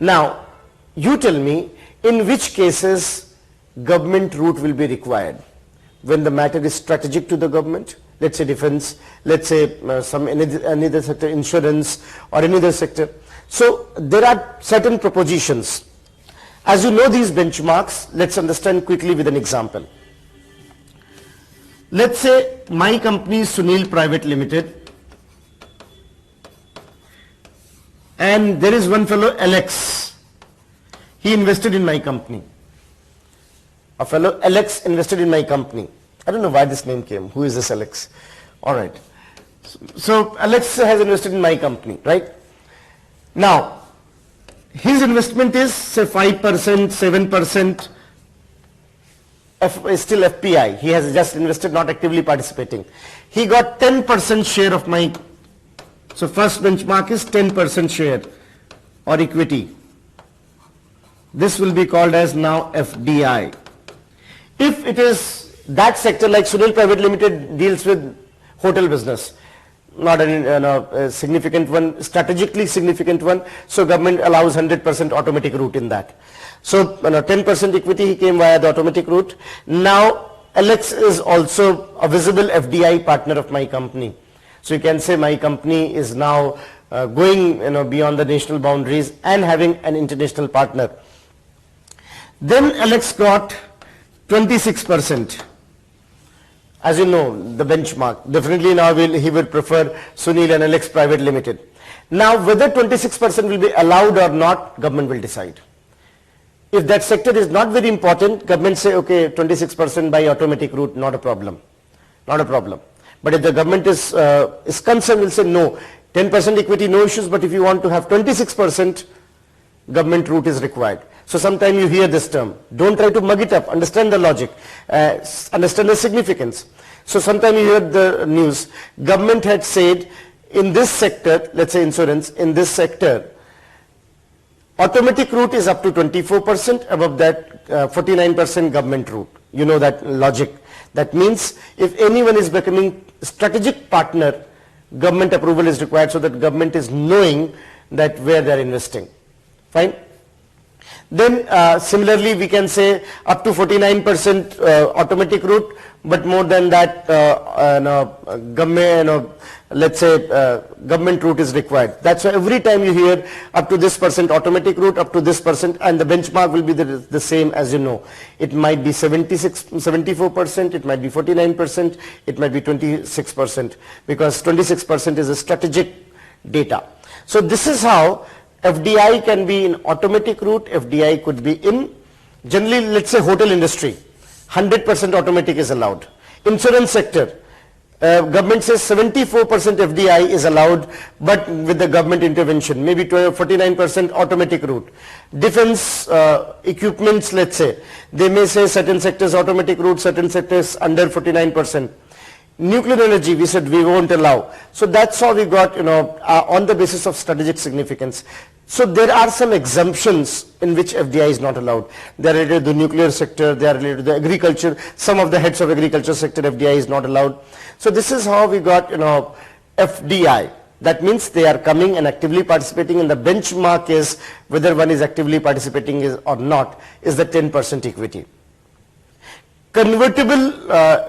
Now, you tell me, in which cases government route will be required? When the matter is strategic to the government, let's say defense, let's say any other sector, insurance or any other sector. So there are certain propositions. As you know these benchmarks, let's understand quickly with an example. Let's say my company is Sunil Private Limited, and there is one fellow Alex. He invested in my company. A fellow Alex invested in my company. I don't know why this name came. Who is this Alex? All right. So Alex has invested in my company, right? Now, his investment is say 5%, 7%, is still FPI. He has just invested, not actively participating. He got 10% share of my, so first benchmark is 10% share or equity. This will be called as now FDI. If it is that sector, like Sunil Private Limited deals with hotel business, not a significant one, strategically significant one, so government allows 100% automatic route in that. So 10% equity, he came via the automatic route. Now Alex is also a visible FDI partner of my company. So you can say my company is now going beyond the national boundaries and having an international partner. Then Alex got 26%. As you know, the benchmark. Definitely now he will prefer Sunil and Alex Private Limited. Now whether 26% will be allowed or not, government will decide. If that sector is not very important, government say, okay, 26% by automatic route, not a problem. Not a problem. But if the government is concerned, will say no, 10% equity, no issues, but if you want to have 26%, government route is required. So sometimes you hear this term. Don't try to mug it up. Understand the logic. Understand the significance. So sometimes you hear the news. Government had said in this sector, let's say insurance, in this sector, automatic route is up to 24%, above that 49% government route. You know that logic. That means if anyone is becoming strategic partner, government approval is required so that government is knowing that where they are investing. Fine. Then similarly we can say up to 49% automatic route, but more than that government, let's say government route is required. That's why every time you hear up to this percent automatic route, up to this percent, and the benchmark will be the same, as you know. It might be 74%, it might be 49%, it might be 26%, because 26% is a strategic data. So this is how FDI can be in automatic route, FDI could be in, generally let's say hotel industry, 100% automatic is allowed. Insurance sector, government says 74% FDI is allowed, but with the government intervention, maybe 49% automatic route. Defense equipments, let's say, they may say certain sectors automatic route, certain sectors under 49%. Nuclear energy, we said we won't allow. So that's how we got, on the basis of strategic significance. So there are some exemptions in which FDI is not allowed. They are related to the nuclear sector, they are related to the agriculture. Some of the heads of agriculture sector, FDI is not allowed. So this is how we got, FDI. That means they are coming and actively participating, and the benchmark is whether one is actively participating or not, is the 10% equity. Convertible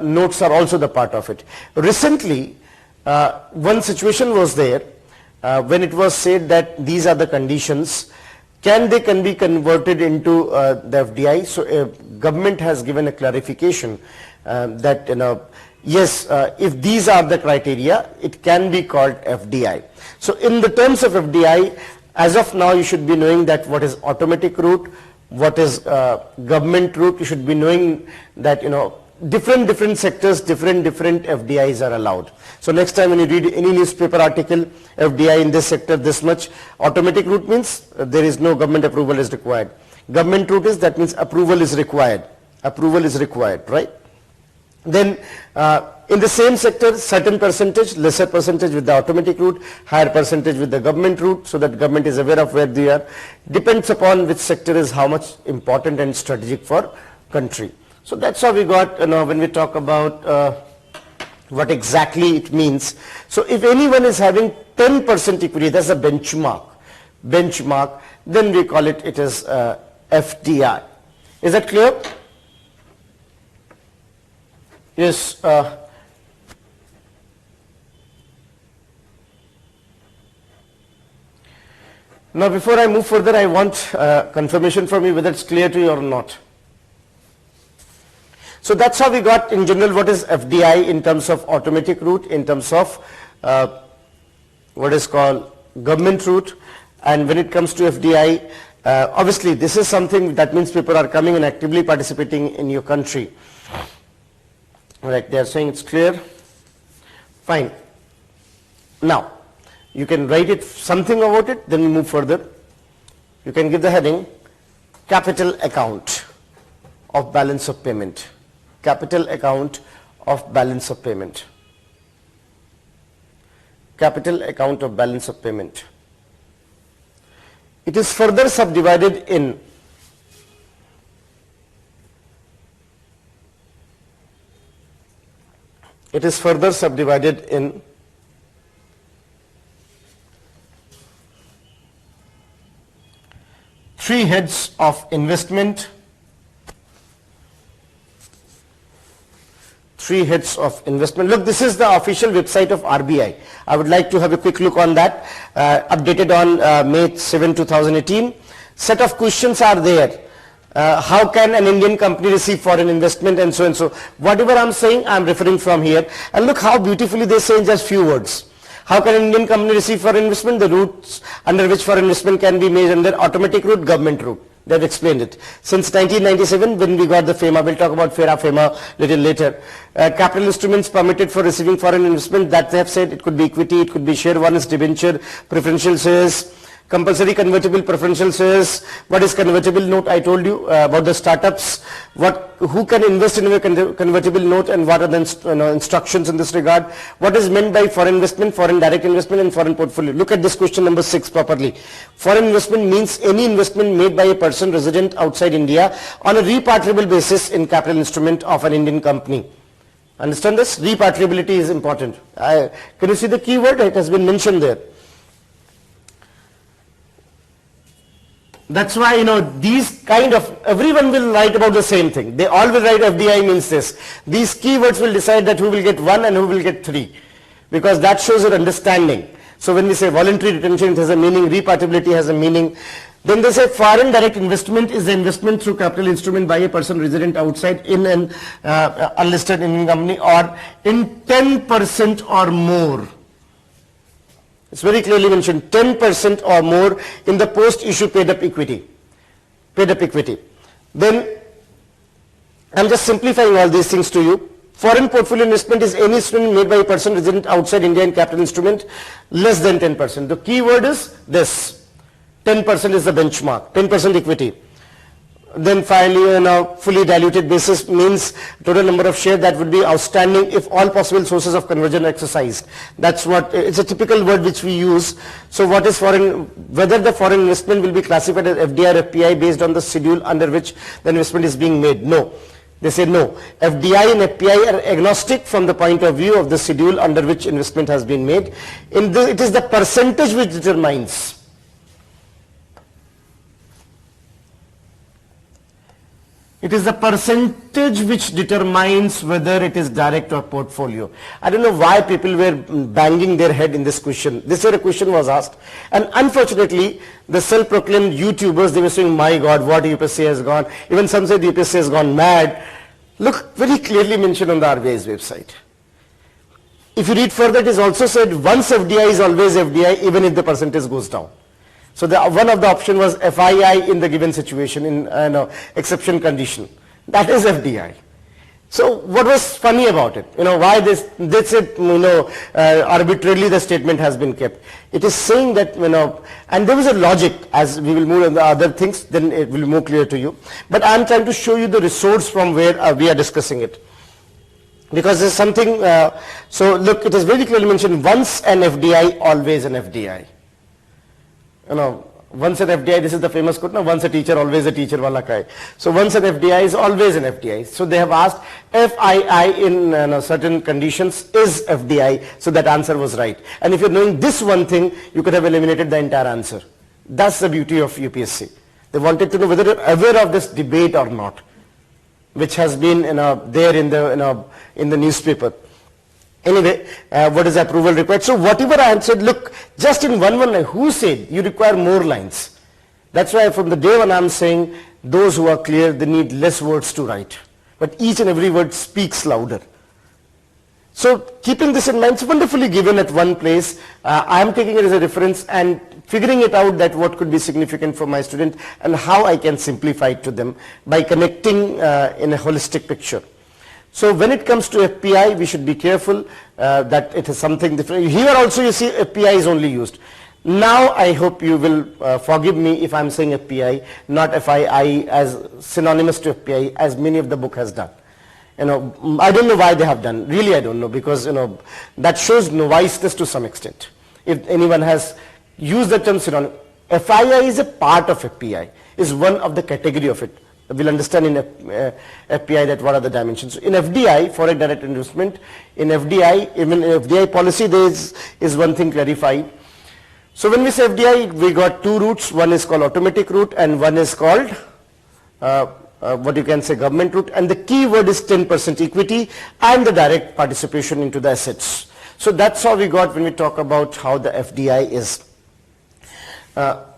notes are also the part of it. Recently, one situation was there when it was said that these are the conditions, can be converted into the FDI. So government has given a clarification that yes, if these are the criteria, it can be called FDI. So in the terms of FDI, as of now you should be knowing that what is automatic route, what is government route. You should be knowing that different sectors, different FDIs are allowed. So next time when you read any newspaper article, FDI in this sector this much, automatic route means there is no government approval is required. Government route is, that means approval is required. Approval is required, right? Then in the same sector, certain percentage, lesser percentage with the automatic route, higher percentage with the government route, so that government is aware of where they are. Depends upon which sector is how much important and strategic for country. So that's how we got, when we talk about what exactly it means. So if anyone is having 10% equity, that's a benchmark, then we call it is FDI. Is that clear? Yes. Now before I move further, I want confirmation from you whether it's clear to you or not. So that's how we got in general what is FDI in terms of automatic route, in terms of what is called government route. And when it comes to FDI, obviously this is something that means people are coming and actively participating in your country. Right, they are saying it's clear. Fine. Now, you can write it something about it, then we move further. You can give the heading capital account of balance of payment. Capital account of balance of payment. Capital account of balance of payment. It is further subdivided in three heads of investment, three heads of investment. Look, this is the official website of RBI. I would like to have a quick look on that, updated on May 7, 2018. Set of questions are there. How can an Indian company receive foreign investment and so and so. Whatever I'm saying, I'm referring from here. And look how beautifully they say in just few words. How can an Indian company receive foreign investment? The routes under which foreign investment can be made under automatic route, government route. They've explained it. Since 1997, when we got the FEMA, we'll talk about FEMA little later. Capital instruments permitted for receiving foreign investment, that they have said it could be equity, it could be share, one is debenture, preferential shares, compulsory convertible preferential shares. What is convertible note? I told you about the startups. Who can invest in a convertible note and what are the instructions in this regard? What is meant by foreign investment, foreign direct investment and foreign portfolio? Look at this question number 6 properly. Foreign investment means any investment made by a person resident outside India on a repatriable basis in capital instrument of an Indian company. Understand this? Repatriability is important. Can you see the keyword? It has been mentioned there. That's why, these kind of, everyone will write about the same thing. They all will write FDI means this. These keywords will decide that who will get 1 and who will get 3. Because that shows your understanding. So when we say voluntary retention, it has a meaning, repatriability has a meaning. Then they say foreign direct investment is the investment through capital instrument by a person resident outside in an unlisted Indian company or in 10% or more. It's very clearly mentioned, 10% or more in the post-issue paid-up equity. Paid-up equity. Then, I'm just simplifying all these things to you. Foreign portfolio investment is any instrument made by a person resident outside India in capital instrument less than 10%. The key word is this. 10% is the benchmark, 10% equity. Then finally, on a fully diluted basis means total number of shares that would be outstanding if all possible sources of conversion are exercised. That's what, it's a typical word which we use. So what is foreign, whether the foreign investment will be classified as FDI or FPI based on the schedule under which the investment is being made? No. They say no. FDI and FPI are agnostic from the point of view of the schedule under which investment has been made. It is the percentage which determines. It is the percentage which determines whether it is direct or portfolio. I don't know why people were banging their head in this question. This sort of question was asked. And unfortunately, the self-proclaimed YouTubers, they were saying, my God, what UPSC has gone. Even some said UPSC has gone mad. Look, very clearly mentioned on the RBI's website. If you read further, it is also said, once FDI is always FDI, even if the percentage goes down. So one of the option was FII in the given situation, in exception condition. That is FDI. So what was funny about it? Why this it, arbitrarily the statement has been kept. It is saying that, and there was a logic. As we will move on the other things, then it will be more clear to you. But I am trying to show you the resource from where we are discussing it. Because there's something, so look, it is very clearly mentioned, once an FDI, always an FDI. Once an FDI, this is the famous quote, once a teacher, always a teacher wala kai. So once an FDI is always an FDI. So they have asked FII in certain conditions is FDI. So that answer was right. And if you're knowing this one thing, you could have eliminated the entire answer. That's the beauty of UPSC. They wanted to know whether you're aware of this debate or not, which has been there in the newspaper. Anyway, what is approval required? So whatever I answered, look, just in one line, who said you require more lines? That's why from the day when I'm saying those who are clear, they need less words to write. But each and every word speaks louder. So keeping this in mind, it's wonderfully given at one place. I am taking it as a reference and figuring it out that what could be significant for my student and how I can simplify it to them by connecting in a holistic picture. So when it comes to FPI, we should be careful that it is something different. Here also you see FPI is only used. Now I hope you will forgive me if I'm saying FPI, not FII as synonymous to FPI as many of the book has done. I don't know why they have done. Really I don't know, because that shows noviceness to some extent. If anyone has used the term synonym, FII is a part of FPI, is one of the category of it. We'll understand in FPI that what are the dimensions. In FDI, foreign direct investment, in FDI, even in FDI policy, there is one thing clarified. So when we say FDI, we got two routes. One is called automatic route and one is called what you can say government route, and the key word is 10% equity and the direct participation into the assets. So that's how we got when we talk about how the FDI is.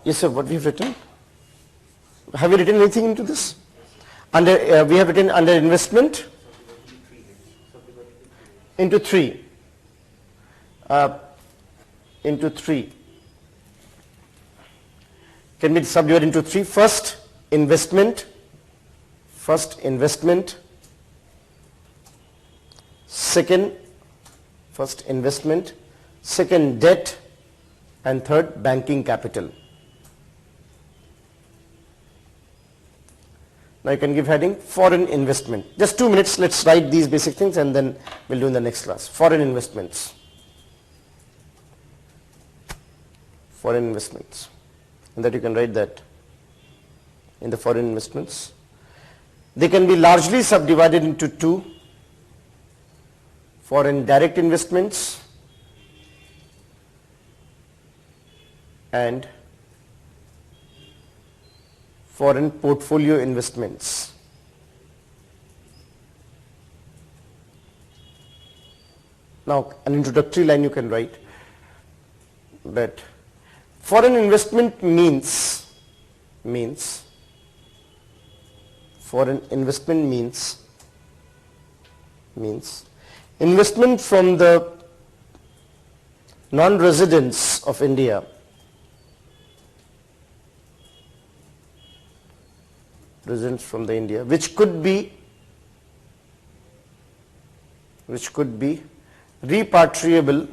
Yes sir, what we have written? Have you written anything into this? Under we have written under investment into three. Into three. Can be subdivided into three. First investment. Second debt, and third banking capital. Now you can give heading foreign investment. Just 2 minutes, let's write these basic things and then we'll do in the next class. Foreign investments. And that you can write that in the foreign investments. They can be largely subdivided into two. Foreign direct investments and foreign portfolio investments. Now an introductory line you can write that foreign investment means investment from the non-residents of India residents from the India, which could be repatriable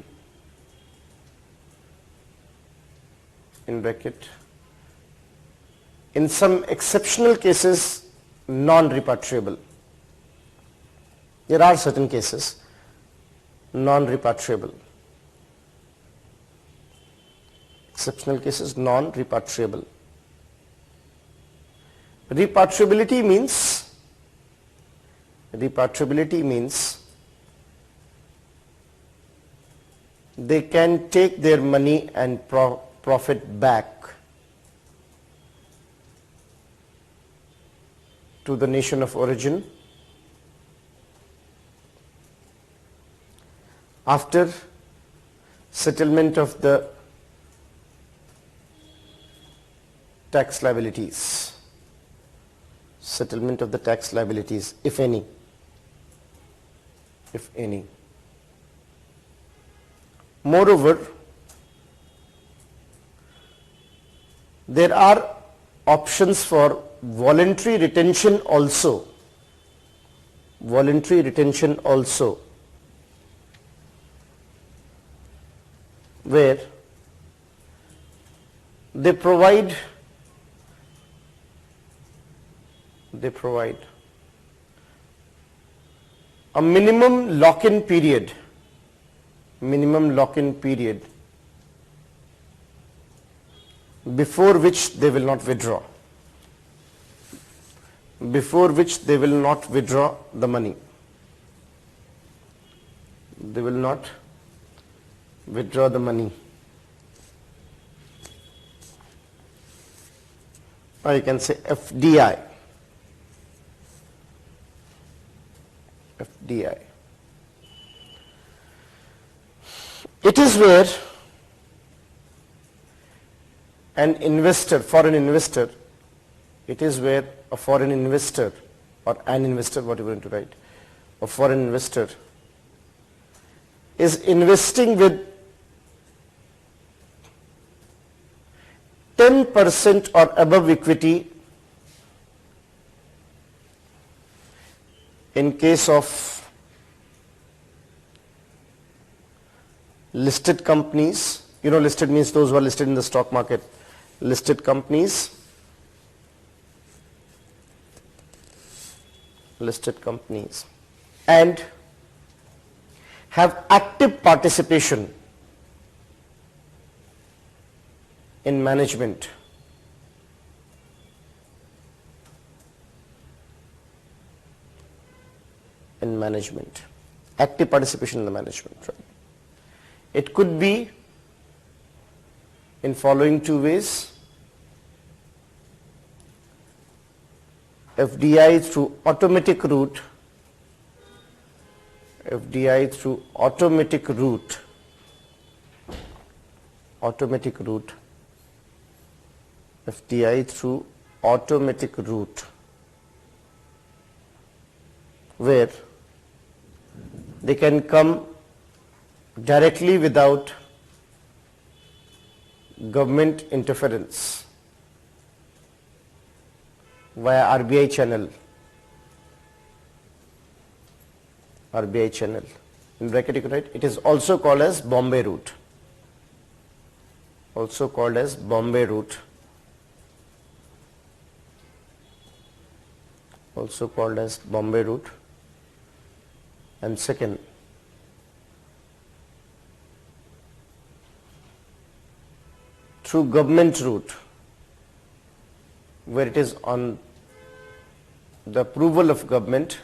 in bracket, in some exceptional cases non-repatriable. There are certain cases non-repatriable. Exceptional cases non-repatriable. Repatriability means they can take their money and profit back to the nation of origin after settlement of the tax liabilities. Settlement of the tax liabilities, if any. Moreover, there are options for voluntary retention also. Where they provide a minimum lock-in period before which they will not withdraw the money. They will not withdraw the money. Or you can say FDI. It is where an investor, foreign investor, it is where a foreign investor or an investor, whatever you want to write, a foreign investor is investing with 10% or above equity in case of listed companies. You know, listed means those who are listed in the stock market. Listed companies and have active participation in management. Active participation in the management. Right? It could be in following two ways. FDI through automatic route, FDI through automatic route, FDI through automatic route, where they can come directly without government interference via RBI channel. In bracket you can write, it is also called as Bombay route. Also called as Bombay route. Also called as Bombay route. And second, through government route, where it is on the approval of government,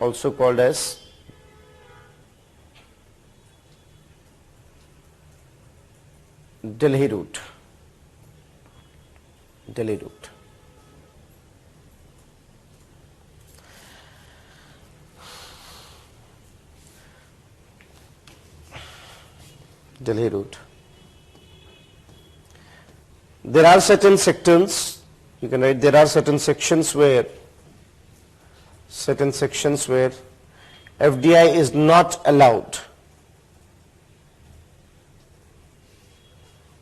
also called as Delhi route. Delhi route. Delhi route. There are certain sections, you can write, there are certain sections where FDI is not allowed.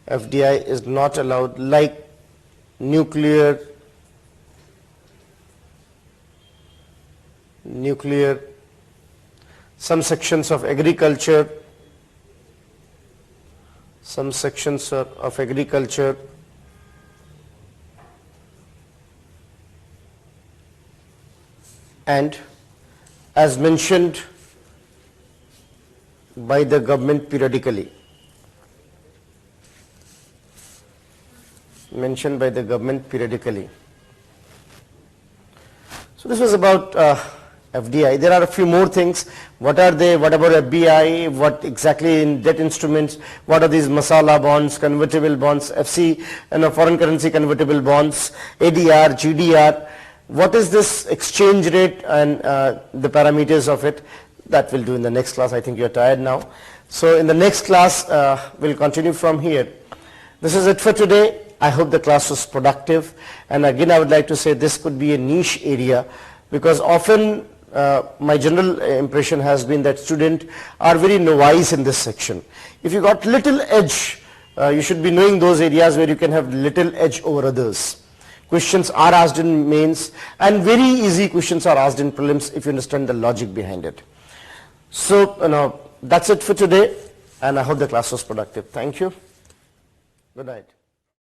FDI is not allowed, like nuclear, some sections of agriculture, and as mentioned by the government periodically. So this was about FDI. There are a few more things. What are they? What about FBI? What exactly in debt instruments? What are these masala bonds, convertible bonds, FC, foreign currency convertible bonds, ADR, GDR? What is this exchange rate and the parameters of it? That we'll do in the next class. I think you're tired now. So in the next class, we'll continue from here. This is it for today. I hope the class was productive. And again, I would like to say this could be a niche area, because often my general impression has been that students are very novice in this section. If you got little edge, you should be knowing those areas where you can have little edge over others. Questions are asked in mains, and very easy questions are asked in prelims if you understand the logic behind it. So, that's it for today, and I hope the class was productive. Thank you. Good night.